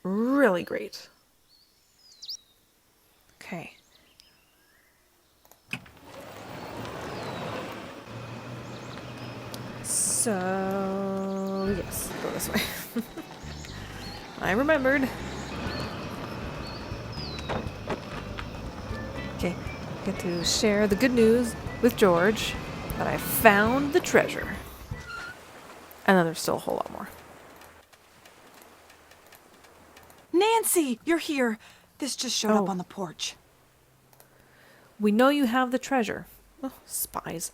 really great. Okay. So, yes, go this way. I remembered. Okay, get to share the good news with George that I found the treasure. And then there's still a whole lot more. Nancy, you're here. This just showed up on the porch. We know you have the treasure. Oh, spies.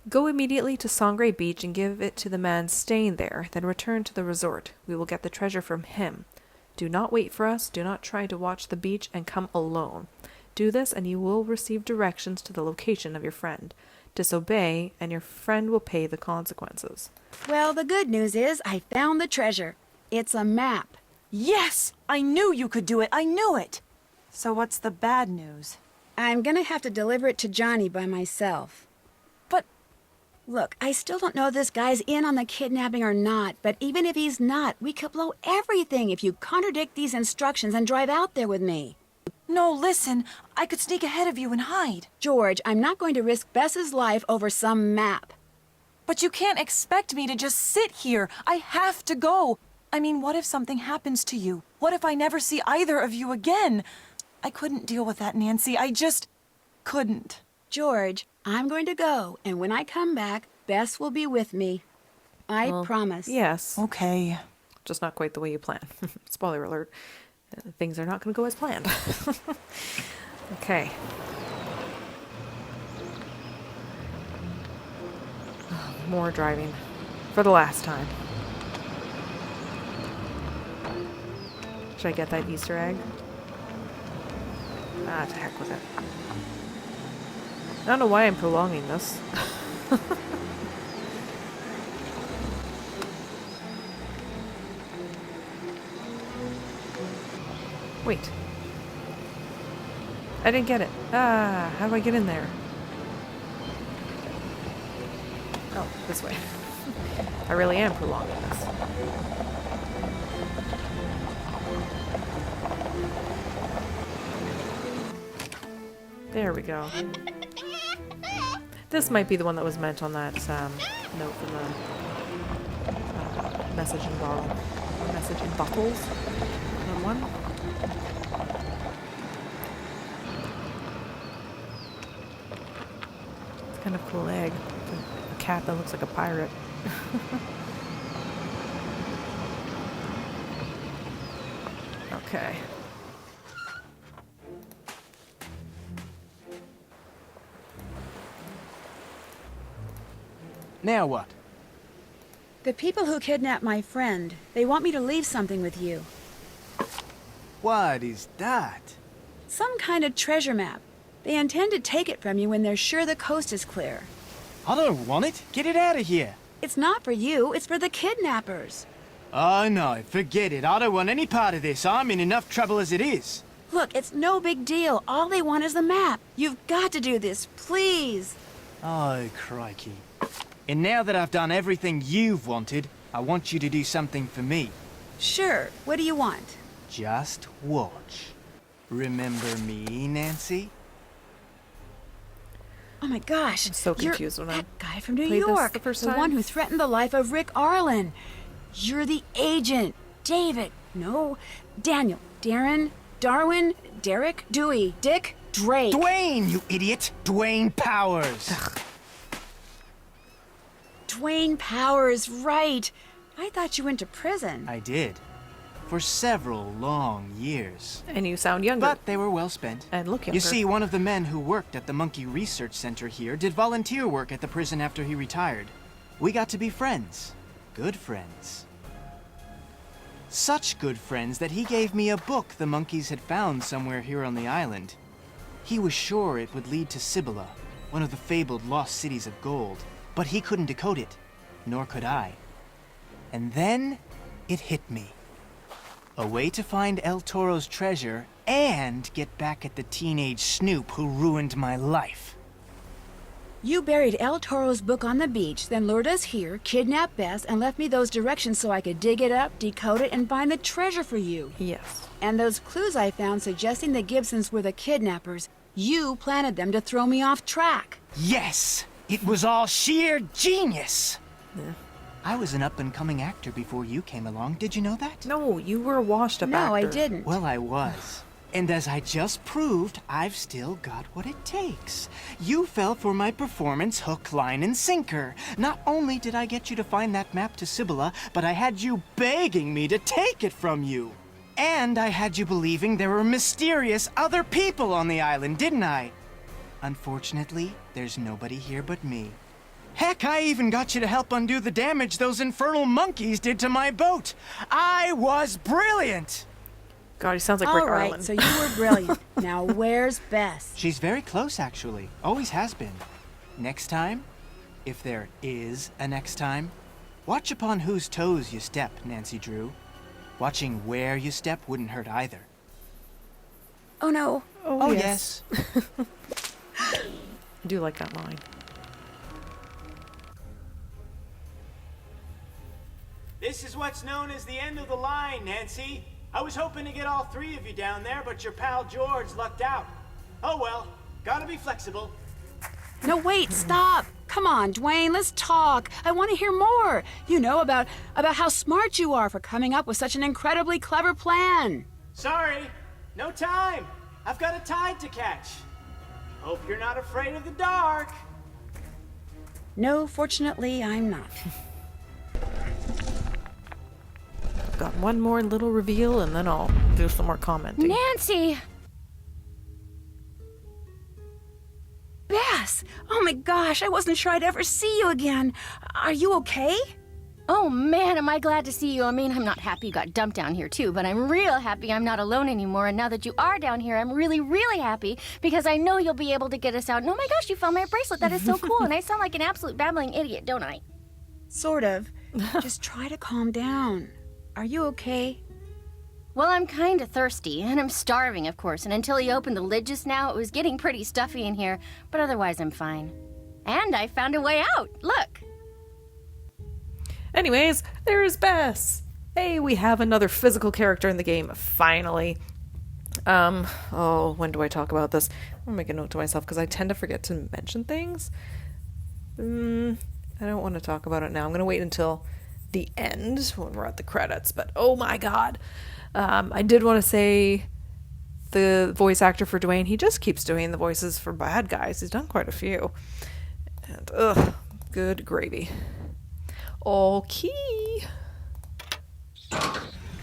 Go immediately to Sangre Beach and give it to the man staying there, then return to the resort. We will get the treasure from him. Do not wait for us, do not try to watch the beach, and come alone. Do this and you will receive directions to the location of your friend. Disobey and your friend will pay the consequences. Well, the good news is I found the treasure. It's a map. Yes! I knew you could do it. I knew it! So what's the bad news? I'm gonna have to deliver it to Johnny by myself. But... Look, I still don't know if this guy's in on the kidnapping or not, but even if he's not, we could blow everything if you contradict these instructions and drive out there with me. No, listen. I could sneak ahead of you and hide. George, I'm not going to risk Bess's life over some map. But you can't expect me to just sit here. I have to go. I mean, what if something happens to you? What if I never see either of you again? I couldn't deal with that, Nancy. I just couldn't. George, I'm going to go, and when I come back, Bess will be with me. I promise. Yes. Okay. Just not quite the way you plan. Spoiler alert. Things are not going to go as planned. Okay. More driving. For the last time. Should I get that Easter egg? Ah, to heck with it. I don't know why I'm prolonging this. Wait. I didn't get it. Ah, how do I get in there? Oh, this way. I really am prolonging this. There we go. This might be the one that was meant on that note from the message in bottle. Message in bottles. That one. It's kind of cool egg. A cat that looks like a pirate. Okay. Now what? The people who kidnapped my friend, they want me to leave something with you. What is that? Some kind of treasure map. They intend to take it from you when they're sure the coast is clear. I don't want it. Get it out of here. It's not for you, it's for the kidnappers. Oh no, forget it. I don't want any part of this. I'm in enough trouble as it is. Look, it's no big deal. All they want is the map. You've got to do this, please. Oh, crikey. And now that I've done everything you've wanted, I want you to do something for me. Sure, what do you want? Just watch. Remember me, Nancy? Oh my gosh. I'm so confused You're when I that guy from New played this York. the first the time. one who threatened the life of Rick Arlen. You're the agent. David. No. Daniel. Darren. Darwin. Derek. Dewey. Dick. Drake. Dwayne, you idiot! Dwayne Powers! Dwayne Powers, right. I thought you went to prison. I did. For several long years. And you sound younger. But they were well spent. And look younger. You see, one of the men who worked at the Monkey Research Center here did volunteer work at the prison after he retired. We got to be friends. Good friends. Such good friends that he gave me a book the monkeys had found somewhere here on the island. He was sure it would lead to Cibola, one of the fabled lost cities of gold. But he couldn't decode it, nor could I. And then it hit me. A way to find El Toro's treasure and get back at the teenage snoop who ruined my life. You buried El Toro's book on the beach, then lured us here, kidnapped Bess, and left me those directions so I could dig it up, decode it, and find the treasure for you. Yes. And those clues I found suggesting the Gibsons were the kidnappers, you planted them to throw me off track. Yes! It was all sheer genius! Yeah. I was an up-and-coming actor before you came along. Did you know that? No, you were a washed-up actor. No, I didn't. Well, I was. And as I just proved, I've still got what it takes. You fell for my performance hook, line, and sinker. Not only did I get you to find that map to Cibola, but I had you begging me to take it from you. And I had you believing there were mysterious other people on the island, didn't I? Unfortunately, there's nobody here but me. Heck, I even got you to help undo the damage those infernal monkeys did to my boat. I was brilliant! God, he sounds like Rick All right, Arlen. so you were brilliant. Now where's Bess? She's very close, actually. Always has been. Next time, if there is a next time, watch upon whose toes you step, Nancy Drew. Watching where you step wouldn't hurt either. Oh no. Oh, yes. I do like that line. This is what's known as the end of the line, Nancy. I was hoping to get all three of you down there, but your pal George lucked out. Oh well, gotta be flexible. No, wait, stop. Come on, Dwayne, let's talk. I want to hear more. You know, about how smart you are for coming up with such an incredibly clever plan. Sorry, no time. I've got a tide to catch. Hope you're not afraid of the dark. No, fortunately, I'm not. Got one more little reveal and then I'll do some more commenting. Nancy! Bess! Oh my gosh, I wasn't sure I'd ever see you again. Are you okay? Oh man, am I glad to see you. I mean, I'm not happy you got dumped down here too, but I'm real happy I'm not alone anymore. And now that you are down here, I'm really, really happy because I know you'll be able to get us out. And oh my gosh, you found my bracelet. That is so cool. And I sound like an absolute babbling idiot, don't I? Sort of. Just try to calm down. Are you okay? Well, I'm kind of thirsty, and I'm starving, of course. And until he opened the lid just now, it was getting pretty stuffy in here. But otherwise, I'm fine. And I found a way out. Look. Anyways, there's Bess. Hey, we have another physical character in the game, finally. When do I talk about this? I'll make a note to myself because I tend to forget to mention things. I don't want to talk about it now. I'm going to wait until the end when we're at the credits, but oh my god. I did want to say the voice actor for Dwayne, he just keeps doing the voices for bad guys. He's done quite a few. And, good gravy. Okay.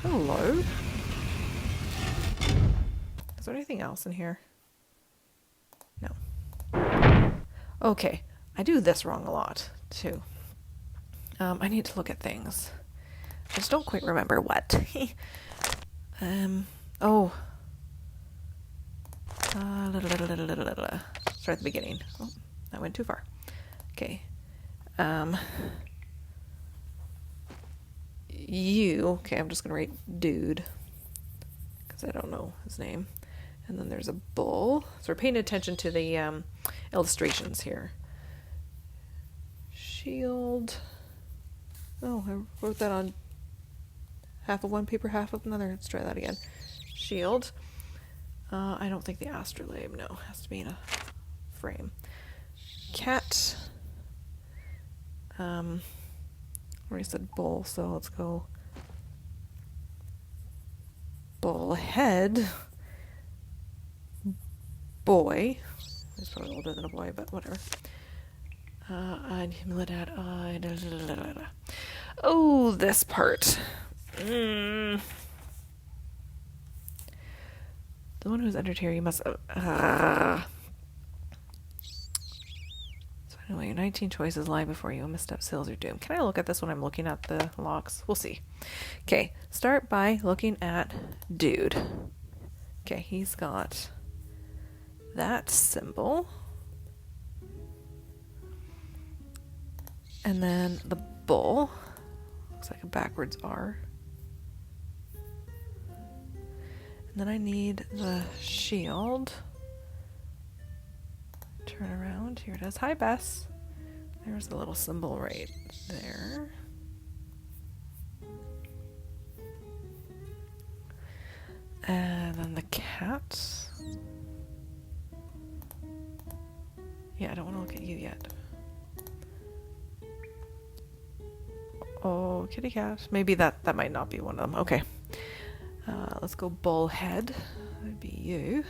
Hello. Is there anything else in here? No. Okay. I do this wrong a lot, too. I need to look at things. I just don't quite remember what. Start at the beginning. Oh, that went too far. Okay. Okay, I'm just gonna write dude because I don't know his name. And then there's a bull. So we're paying attention to the illustrations here. Shield. Oh, I wrote that on half of one paper, half of another. Let's try that again. Shield. I don't think the astrolabe, no. Has to be in a frame. Cat. Already said bull, so let's go bull head. Boy. He's probably older than a boy, but whatever. Oh, this part. The one who's entered here, you must... So anyway, your 19 choices lie before you. A misstep seals your doom. Can I look at this when I'm looking at the locks? We'll see. Okay, start by looking at dude. Okay, he's got that symbol. And then the bull. Looks like a backwards R. And then I need the shield. Turn around. Here it is. Hi, Bess. There's the little symbol right there. And then the cat. Yeah, I don't want to look at you yet. Oh, kitty cat. Maybe that might not be one of them. Okay. Let's go bullhead. That would be you.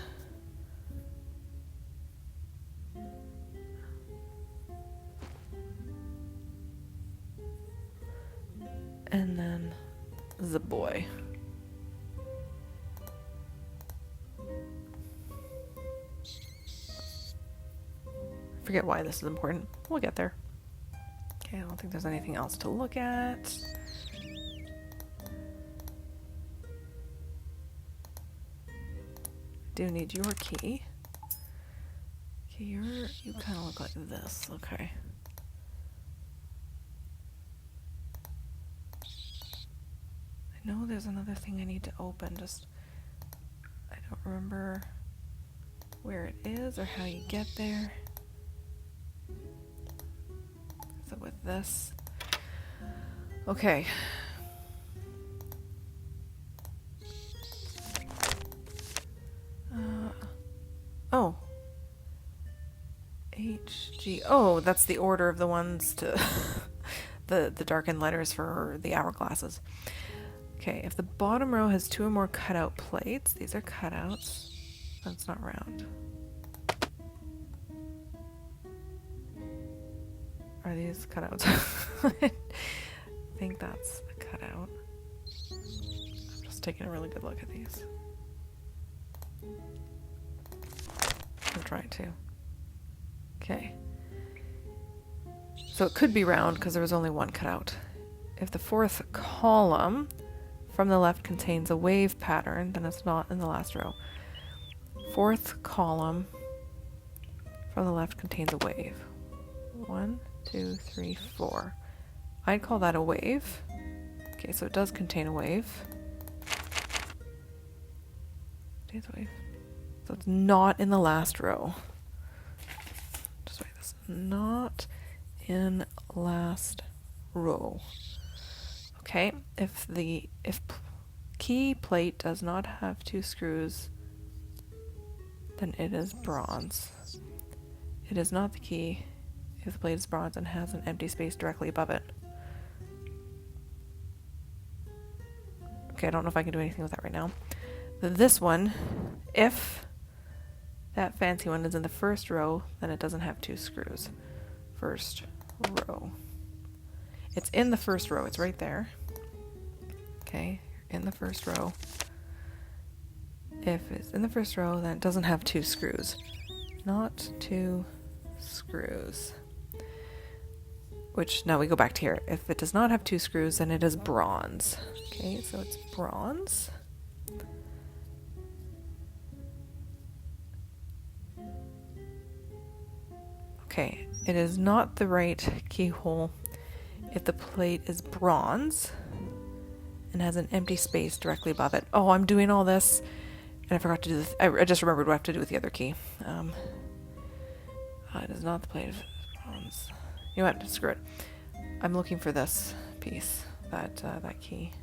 And then the boy. I forget why this is important. We'll get there. Okay, I don't think there's anything else to look at. Do need your key. Okay, you kind of look like this. Okay. I know there's another thing I need to open. Just I don't remember where it is or how you get there. Is it with this? Okay. Oh. HG. Oh, that's the order of the ones to the darkened letters for the hourglasses. Okay, if the bottom row has 2 or more cutout plates, these are cutouts. That's not round. Are these cutouts? I think that's a cutout. I'm just taking a really good look at these. I'm trying to. Okay. So it could be round because there was only one cutout. If the fourth column from the left contains a wave pattern, then it's not in the last row. Fourth column from the left contains a wave. 1, 2, 3, 4. I'd call that a wave. Okay, so it does contain a wave. Contains a wave. So it's not in the last row. Just write this. Not in last row. Okay, if key plate does not have 2 screws, then it is bronze. It is not the key if the plate is bronze and has an empty space directly above it. Okay, I don't know if I can do anything with that right now. This one, if that fancy one is in the first row, then it doesn't have 2 screws. First row. It's in the first row. It's right there. Okay, in the first row. If it's in the first row, then it doesn't have 2 screws. Not 2 screws. Which, now we go back to here. If it does not have 2 screws, then it is bronze. Okay, so it's bronze. Okay, it is not the right keyhole if the plate is bronze and has an empty space directly above it. Oh, I'm doing all this and I forgot to do this. I just remembered what I have to do with the other key. It is not the plate of bronze. You know what? Screw it. I'm looking for this piece, that key.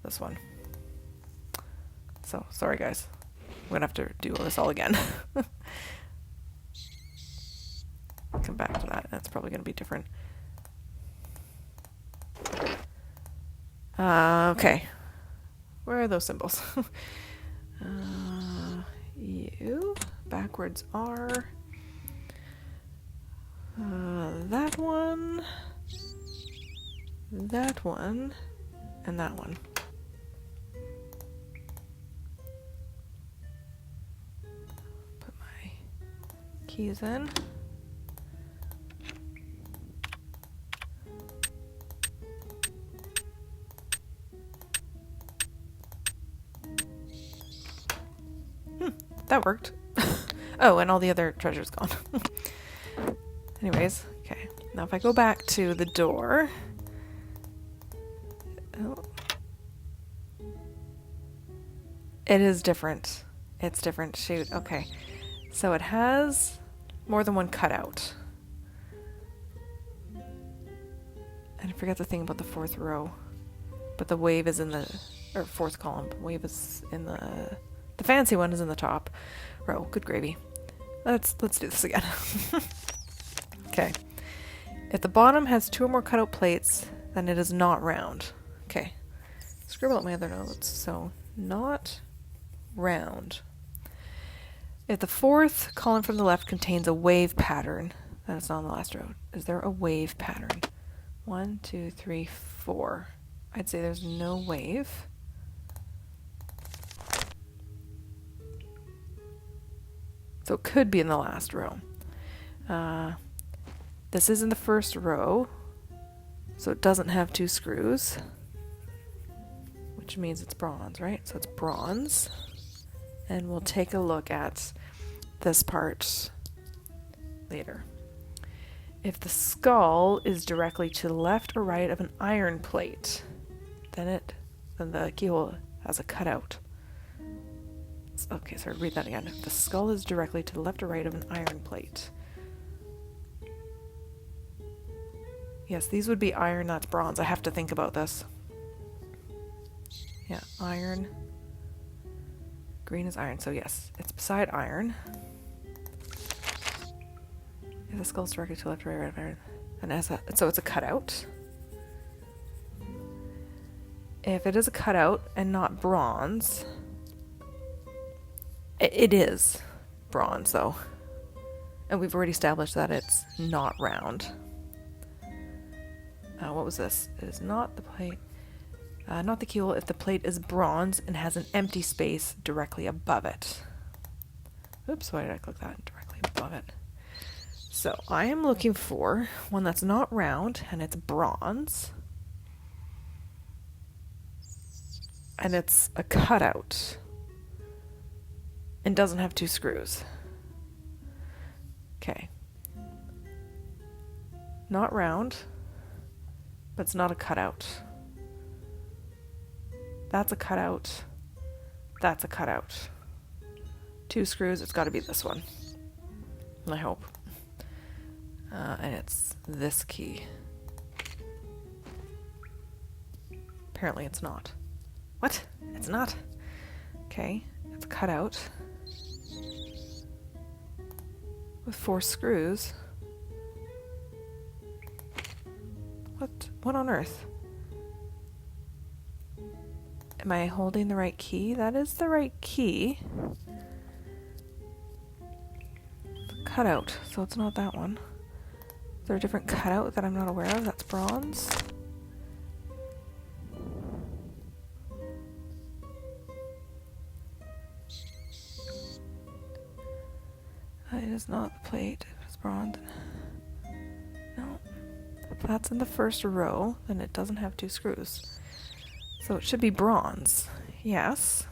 This one. So, sorry guys. I'm gonna have to do this all again. Come back to that. That's probably gonna be different. Okay. Where are those symbols? U. Backwards R. That one. That one. And that one. Put my keys in. That worked. Oh, and all the other treasure's gone. Anyways, okay. Now if I go back to the door. Oh. It is different. It's different. Shoot. Okay. So it has more than one cutout. And I forget the thing about the fourth row. But the wave is in the... Or fourth column. Wave is in the... The fancy one is in the top row. Good gravy. Let's do this again. Okay. If the bottom has 2 or more cutout plates, then it is not round. Okay. Scribble out my other notes. So, not round. If the fourth column from the left contains a wave pattern, then it's not on the last row. Is there a wave pattern? 1, 2, 3, 4. I'd say there's no wave. So it could be in the last row. This is in the first row, so it doesn't have 2 screws, which means it's bronze, right? So it's bronze. And we'll take a look at this part later. If the skull is directly to the left or right of an iron plate, then the keyhole has a cutout. Okay, so read that again. If the skull is directly to the left or right of an iron plate. Yes, these would be iron, that's bronze. I have to think about this. Yeah, iron. Green is iron, so yes, it's beside iron. If the skull is directly to the left or right of iron, and so it's a cutout. If it is a cutout and not bronze, It is bronze, though. And we've already established that it's not round. What was this? It is not the plate. Not the keyhole if the plate is bronze and has an empty space directly above it. Oops, why did I click that? Directly above it. So I am looking for one that's not round and it's bronze. And it's a cutout. And doesn't have 2 screws. Okay. Not round, but it's not a cutout. That's a cutout. That's a cutout. 2 screws, it's got to be this one. I hope. And it's this key. Apparently it's not. What? It's not? Okay, it's cut out. With 4 screws. What on earth? Am I holding the right key? That is the right key. Cutout, so it's not that one. Is there a different cutout that I'm not aware of? That's bronze. It is not the plate, if it's bronze. No. If that's in the first row, then it doesn't have 2 screws. So it should be bronze. Yes.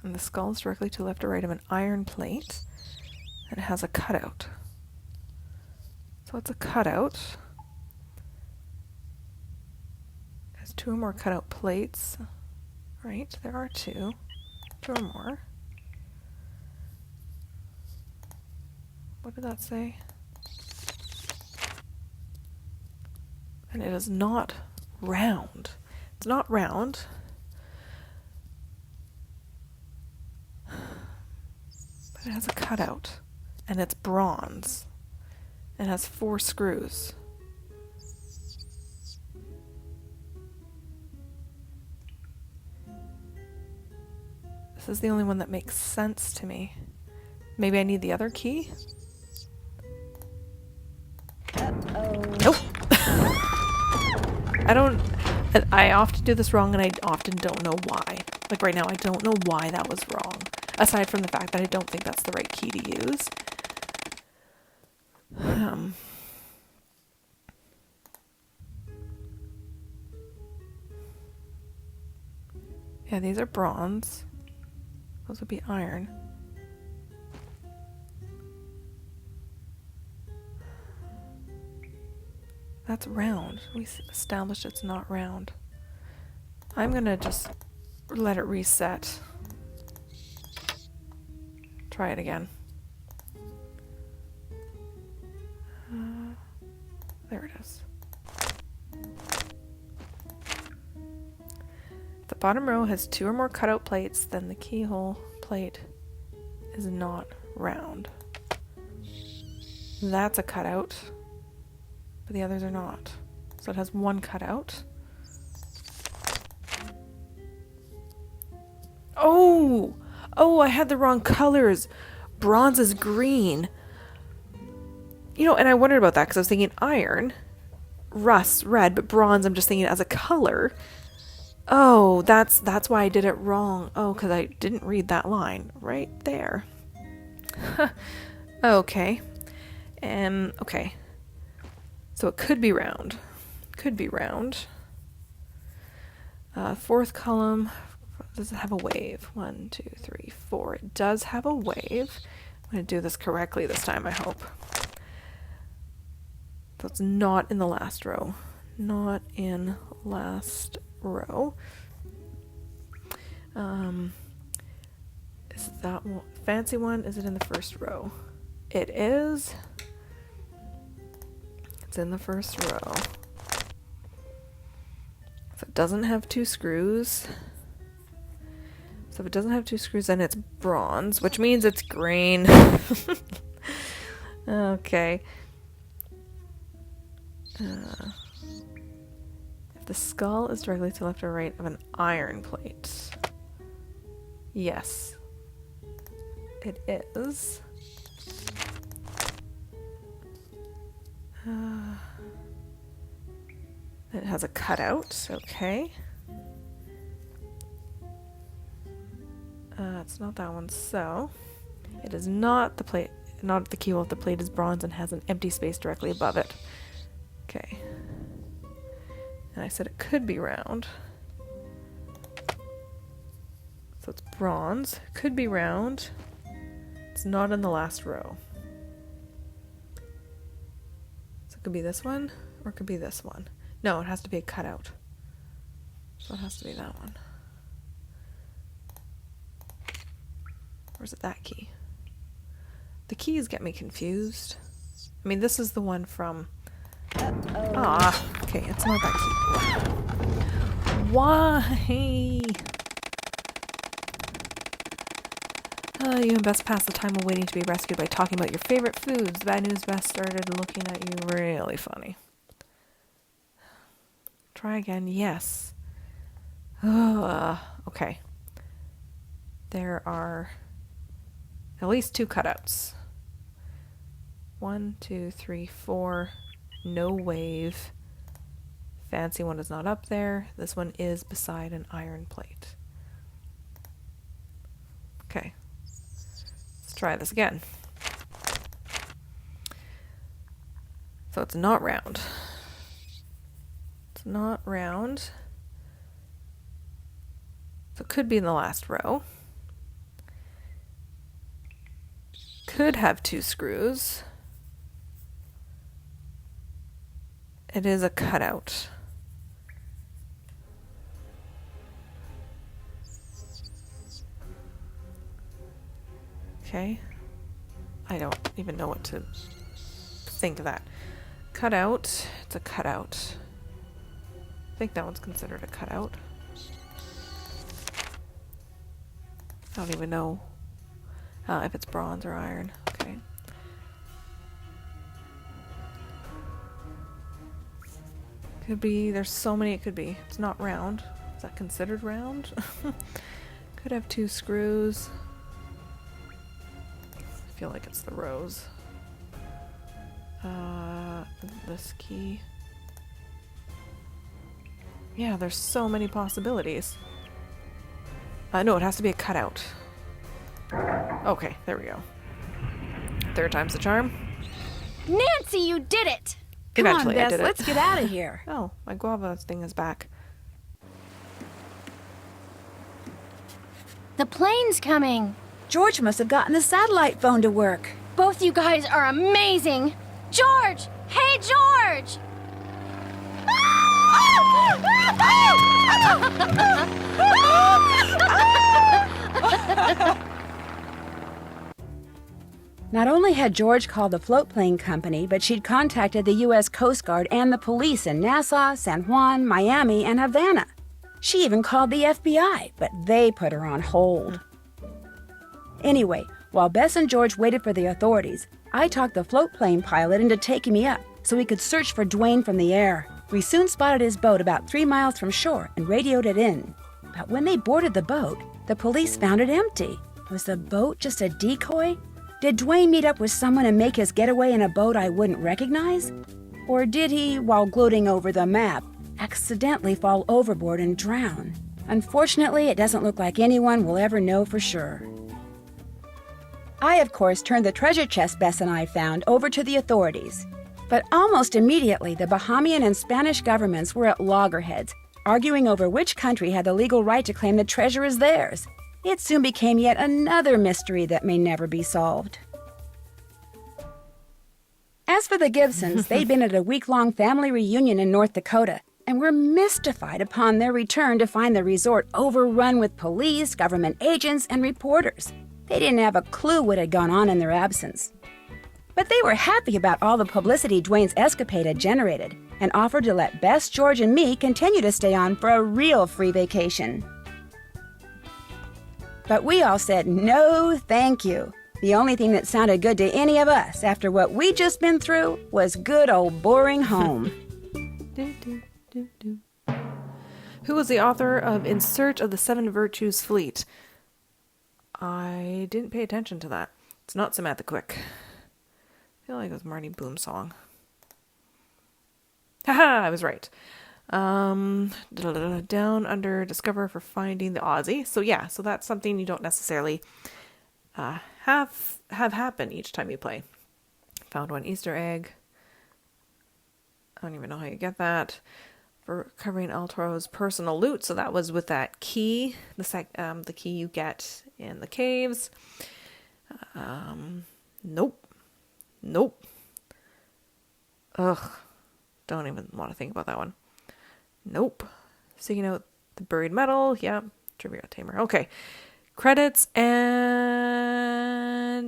And the skull is directly to the left or right of an iron plate. And it has a cutout. So it's a cutout. It has 2 or more cutout plates. Right, there are 2. 2 or more. What did that say? And it is not round. It's not round. But it has a cutout. And it's bronze. It has 4 screws. This is the only one that makes sense to me. Maybe I need the other key? Nope. I often do this wrong and I often don't know why. Like right now, I don't know why that was wrong. Aside from the fact that I don't think that's the right key to use. Yeah, these are bronze. Those would be iron. That's round. We established it's not round. I'm gonna just let it reset. Try it again. There it is. The bottom row has 2 or more cutout plates, then the keyhole plate is not round. That's a cutout. But the others are not. So it has 1 cutout. Oh! Oh, I had the wrong colors. Bronze is green. You know, and I wondered about that because I was thinking iron. Rust, red, but bronze I'm just thinking as a color. Oh, that's why I did it wrong. Oh, because I didn't read that line right there. Okay. Okay. So it could be round. Could be round. 4th column. Does it have a wave? 1, 2, 3, 4. It does have a wave. I'm going to do this correctly this time, I hope. So it's not in the last row. Not in last row. Is that one? Fancy one? Is it in the first row? It is. It's in the first row. So it doesn't have 2 screws. So if it doesn't have 2 screws, then it's bronze, which means it's green. Okay. If the skull is directly to left or right of an iron plate. Yes. It is. It has a cutout. Okay. It's not that one, so it is not the plate, not the keyhole if the plate is bronze and has an empty space directly above it. Okay. And I said it could be round. So it's bronze. Could be round. It's not in the last row. So it could be this one, or it could be this one. No, it has to be a cutout. So it has to be that one. Or is it that key? The keys get me confused. I mean, this is the one from... Ah, okay, it's not that key. Why? You and Bess pass the time of waiting to be rescued by talking about your favorite foods. Bad news, Bess started looking at you really funny. Try again. Yes. Okay. There are at least 2 cutouts. 1, 2, 3, 4. No wave. Fancy one is not up there. This one is beside an iron plate. Okay. Let's try this again. So it's not round. It's not round. So it could be in the last row. Could have 2 screws. It is a cutout. Okay. I don't even know what to think of that. Cutout. It's a cutout. I think that one's considered a cutout. I don't even know if it's bronze or iron. Okay. Could be, there's so many it could be. It's not round. Is that considered round? Could have 2 screws. I feel like it's the rose. This key. Yeah, there's so many possibilities. No, it has to be a cutout. Okay, there we go. 3rd time's the charm. Nancy, you did it! Come on, Eventually, I Bess, did it. let's get out of here. Oh, my guava thing is back. The plane's coming. George must have gotten the satellite phone to work. Both you guys are amazing. George! Hey, George! Not only had George called the float plane company, but she'd contacted the U.S. Coast Guard and the police in Nassau, San Juan, Miami, and Havana. She even called the FBI, but they put her on hold. Anyway, while Bess and George waited for the authorities, I talked the float plane pilot into taking me up so we could search for Dwayne from the air. We soon spotted his boat about 3 miles from shore and radioed it in. But when they boarded the boat, the police found it empty. Was the boat just a decoy? Did Dwayne meet up with someone and make his getaway in a boat I wouldn't recognize? Or did he, while gloating over the map, accidentally fall overboard and drown? Unfortunately, it doesn't look like anyone will ever know for sure. I, of course, turned the treasure chest Bess and I found over to the authorities. But almost immediately, the Bahamian and Spanish governments were at loggerheads, arguing over which country had the legal right to claim the treasure as theirs. It soon became yet another mystery that may never be solved. As for the Gibsons, they'd been at a week-long family reunion in North Dakota and were mystified upon their return to find the resort overrun with police, government agents, and reporters. They didn't have a clue what had gone on in their absence. But they were happy about all the publicity Dwayne's escapade had generated and offered to let Bess, George, and me continue to stay on for a real free vacation. But we all said no thank you. The only thing that sounded good to any of us after what we'd just been through was good old boring home. Who was the author of In Search of the 7 Virtues Fleet? I didn't pay attention to that. It's not Samantha Quick. I feel like it was Marty Boom's song. Haha, I was right. Down under discover for finding the Aussie. So yeah, so that's something you don't necessarily have happen each time you play. Found one Easter egg. I don't even know how you get that. For covering Altro's personal loot. So that was with that key, the key you get in the caves. Nope. Ugh. Don't even want to think about that one. Nope. Seeking out the buried metal. Yeah. Trivia Tamer. Okay. Credits and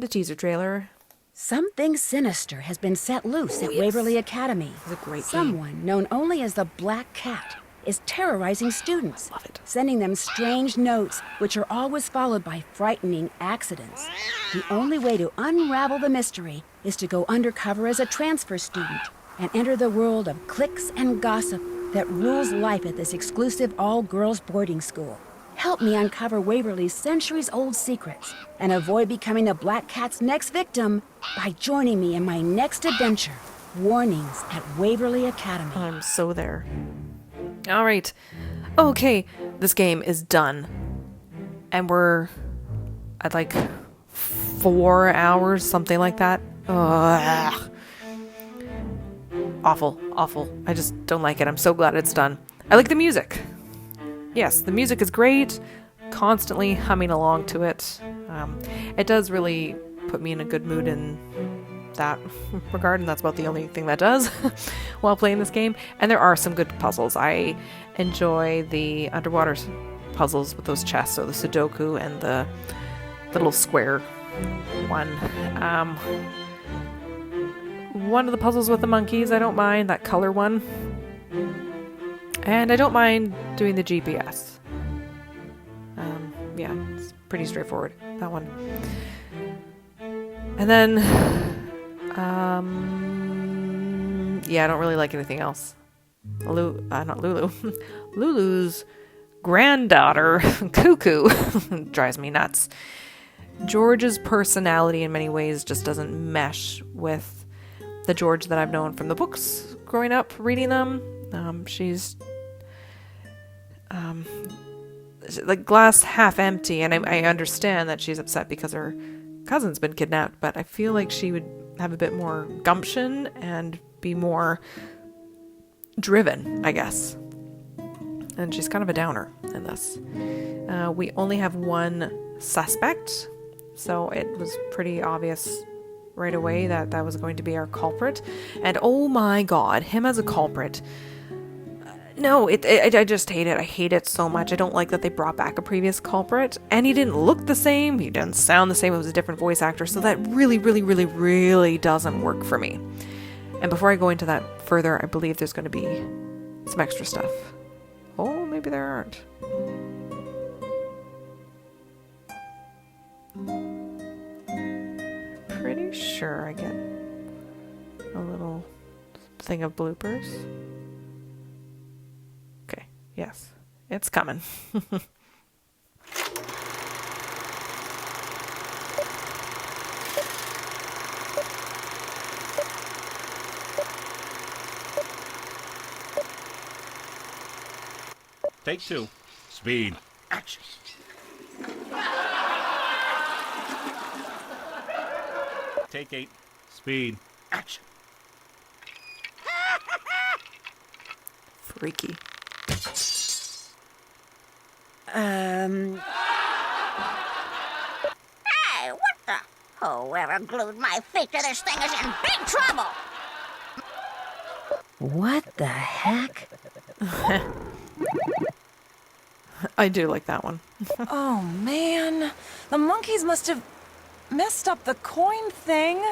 a teaser trailer. Something sinister has been set loose at Waverly Academy. It's a great game. Someone known only as the Black Cat is terrorizing students, Love it. sending them strange notes, which are always followed by frightening accidents. The only way to unravel the mystery is to go undercover as a transfer student and enter the world of cliques and gossip that rules life at this exclusive all-girls boarding school. Help me uncover Waverly's centuries-old secrets and avoid becoming the Black Cat's next victim by joining me in my next adventure, Warnings at Waverly Academy. I'm so there. All right. Okay, this game is done. And we're at like 4 hours, something like that. Ugh. Awful. I just don't like it. I'm so glad it's done. I like the music. Yes, the music is great. Constantly humming along to it. It does really put me in a good mood in that regard, and that's about the only thing that does while playing this game. And there are some good puzzles. I enjoy the underwater puzzles with those chests, so the Sudoku and the little square one. One of the puzzles with the monkeys, I don't mind. That color one. And I don't mind doing the GPS. Yeah, it's pretty straightforward, that one. And then, yeah, I don't really like anything else. Not Lulu. Lulu's granddaughter, Cuckoo, drives me nuts. George's personality in many ways just doesn't mesh with the George that I've known from the books growing up, reading them. She's like glass half empty, and I understand that she's upset because her cousin's been kidnapped, but I feel like she would have a bit more gumption and be more driven, I guess. And she's kind of a downer in this. We only have one suspect, so it was pretty obvious right away that that was going to be our culprit. And oh my god, him as a culprit. No, I just hate it. I hate it so much. I don't like that they brought back a previous culprit. And he didn't look the same. He didn't sound the same. It was a different voice actor. So that really doesn't work for me. And before I go into that further, I believe there's going to be some extra stuff. Oh, maybe there aren't. Pretty sure I get a little thing of bloopers. Okay, yes, it's coming. Take 2. Speed. Action. Take 8. Speed. Action. Freaky. Hey, what the? Whoever glued my feet to this thing is in big trouble! What the heck? I do like that one. Oh, man. The monkeys must have messed up the coin thing.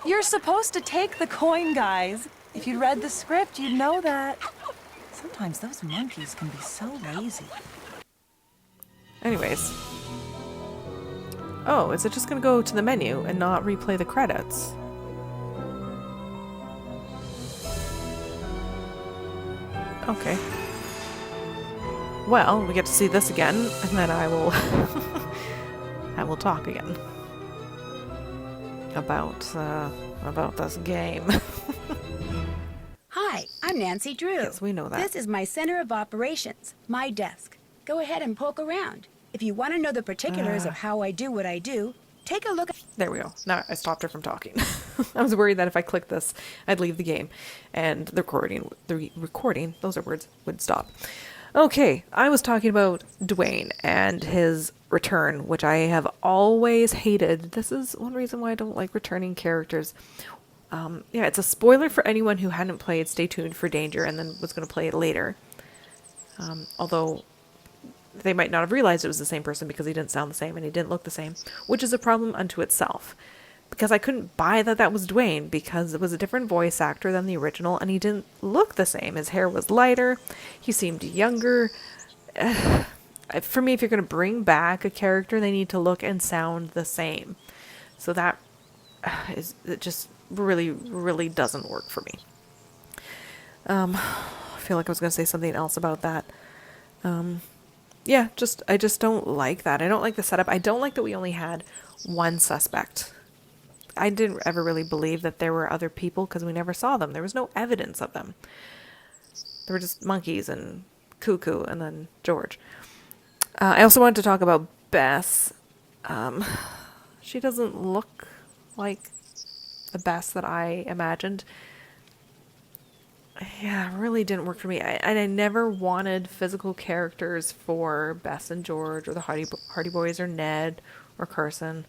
You're supposed to take the coin, guys. If you'd read the script, you'd know that. Sometimes those monkeys can be so lazy. Anyways. Oh, is it just going to go to the menu and not replay the credits? Okay. Well, we get to see this again, and then I will will talk again about this game. Hi, I'm Nancy Drew. Yes, we know that. This is my center of operations, my desk. Go ahead and poke around. If you want to know the particulars of how I do what I do, take a look at... There we go. Now I stopped her from talking. I was worried that if I clicked this, I'd leave the game and the recording, those are words, would stop. Okay, I was talking about Dwayne and his return, which I have always hated. This is one reason why I don't like returning characters. Yeah, it's a spoiler for anyone who hadn't played. Stay tuned for danger and then was going to play it later. Although they might not have realized it was the same person because he didn't sound the same and he didn't look the same, which is a problem unto itself. Because I couldn't buy that that was Dwayne because it was a different voice actor than the original and he didn't look the same. His hair was lighter. He seemed younger. For me, if you're going to bring back a character, they need to look and sound the same. So that it just really, really doesn't work for me. I feel like I was going to say something else about that. Yeah, I just don't like that. I don't like the setup. I don't like that we only had one suspect. I didn't ever really believe that there were other people because we never saw them. There was no evidence of them. There were just monkeys and Cuckoo and then George. I also wanted to talk about Bess. She doesn't look like the Bess that I imagined. Yeah, it really didn't work for me. I never wanted physical characters for Bess and George or the Hardy Boys or Ned or Carson.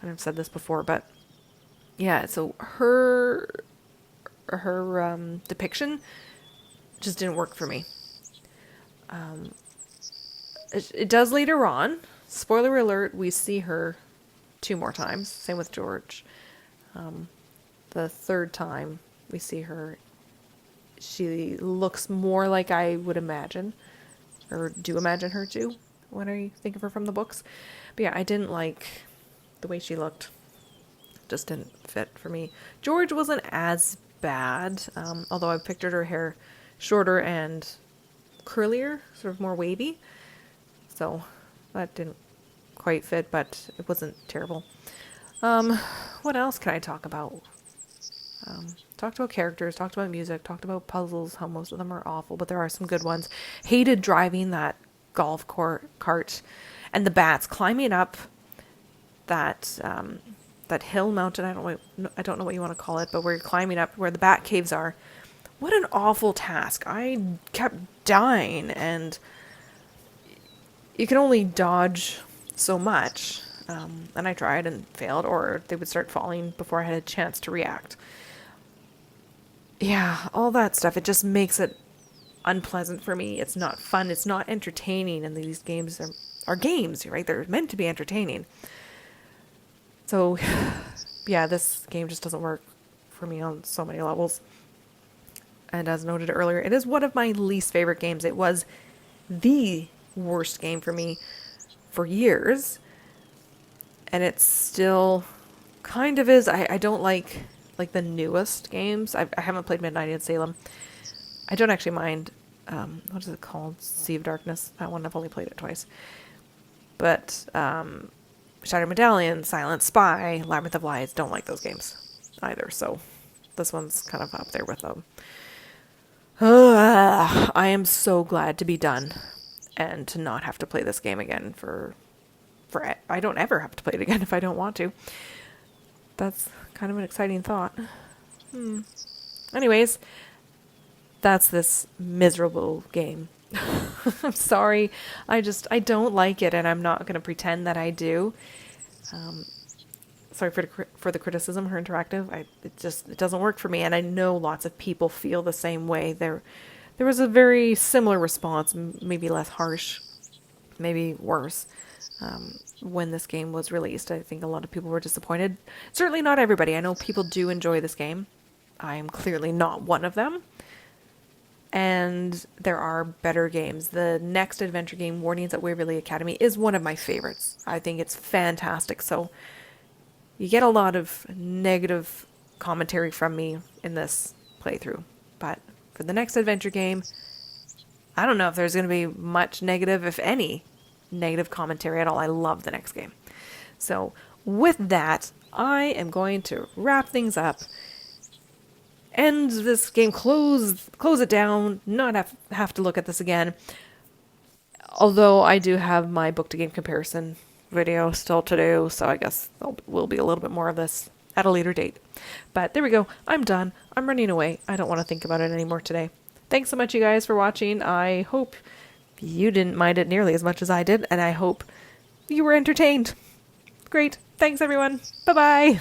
I've said this before, but yeah, so her depiction just didn't work for me. It does later on. Spoiler alert, we see her 2 more times. Same with George. The 3rd time we see her, she looks more like I would imagine, or do imagine her to, when I think of her from the books. But yeah, I didn't like the way she looked. Just didn't fit for me. George wasn't as bad, although I pictured her hair shorter and curlier, sort of more wavy. So that didn't quite fit, but it wasn't terrible. What else can I talk about? Talked about characters, talked about music, talked about puzzles, how most of them are awful, but there are some good ones. Hated driving that golf cart and the bats climbing up that hill mountain. I don't know what you want to call it, but where you're climbing up where the bat caves are. What an awful task. I kept dying, and you can only dodge so much. And I tried and failed, or they would start falling before I had a chance to react. Yeah, all that stuff, it just makes it unpleasant for me. It's not fun. It's not entertaining, and these games are games, right? They're meant to be entertaining. So, yeah, this game just doesn't work for me on so many levels. And as noted earlier, it is one of my least favorite games. It was the worst game for me for years. And it still kind of is. I don't like the newest games. I haven't played Midnight in Salem. I don't actually mind, what is it called? Sea of Darkness. That one, I've only played it twice. But, Shattered Medallion, Silent Spy, Labyrinth of Lies, don't like those games either. So this one's kind of up there with them. I am so glad to be done and to not have to play this game again for I don't ever have to play it again if I don't want to. That's kind of an exciting thought. Anyways, that's this miserable game. I'm sorry. I don't like it, and I'm not going to pretend that I do. Sorry for the criticism, Her Interactive. It doesn't work for me, and I know lots of people feel the same way. There was a very similar response, maybe less harsh, maybe worse, when this game was released. I think a lot of people were disappointed. Certainly not everybody. I know people do enjoy this game. I am clearly not one of them. And there are better games. The next adventure game, Warnings at Waverly Academy, is one of my favorites. I think it's fantastic. So you get a lot of negative commentary from me in this playthrough. But for the next adventure game, I don't know if there's going to be much negative, if any, negative commentary at all. I love the next game. So with that, I am going to wrap things up, end this game, close it down, not have to look at this again. Although I do have my book to game comparison video still to do, so I guess there will be a little bit more of this at a later date. But there we go. I'm done. I'm running away. I don't want to think about it anymore today. Thanks so much, you guys, for watching. I hope you didn't mind it nearly as much as I did, and I hope you were entertained. Great. Thanks, everyone. Bye-bye.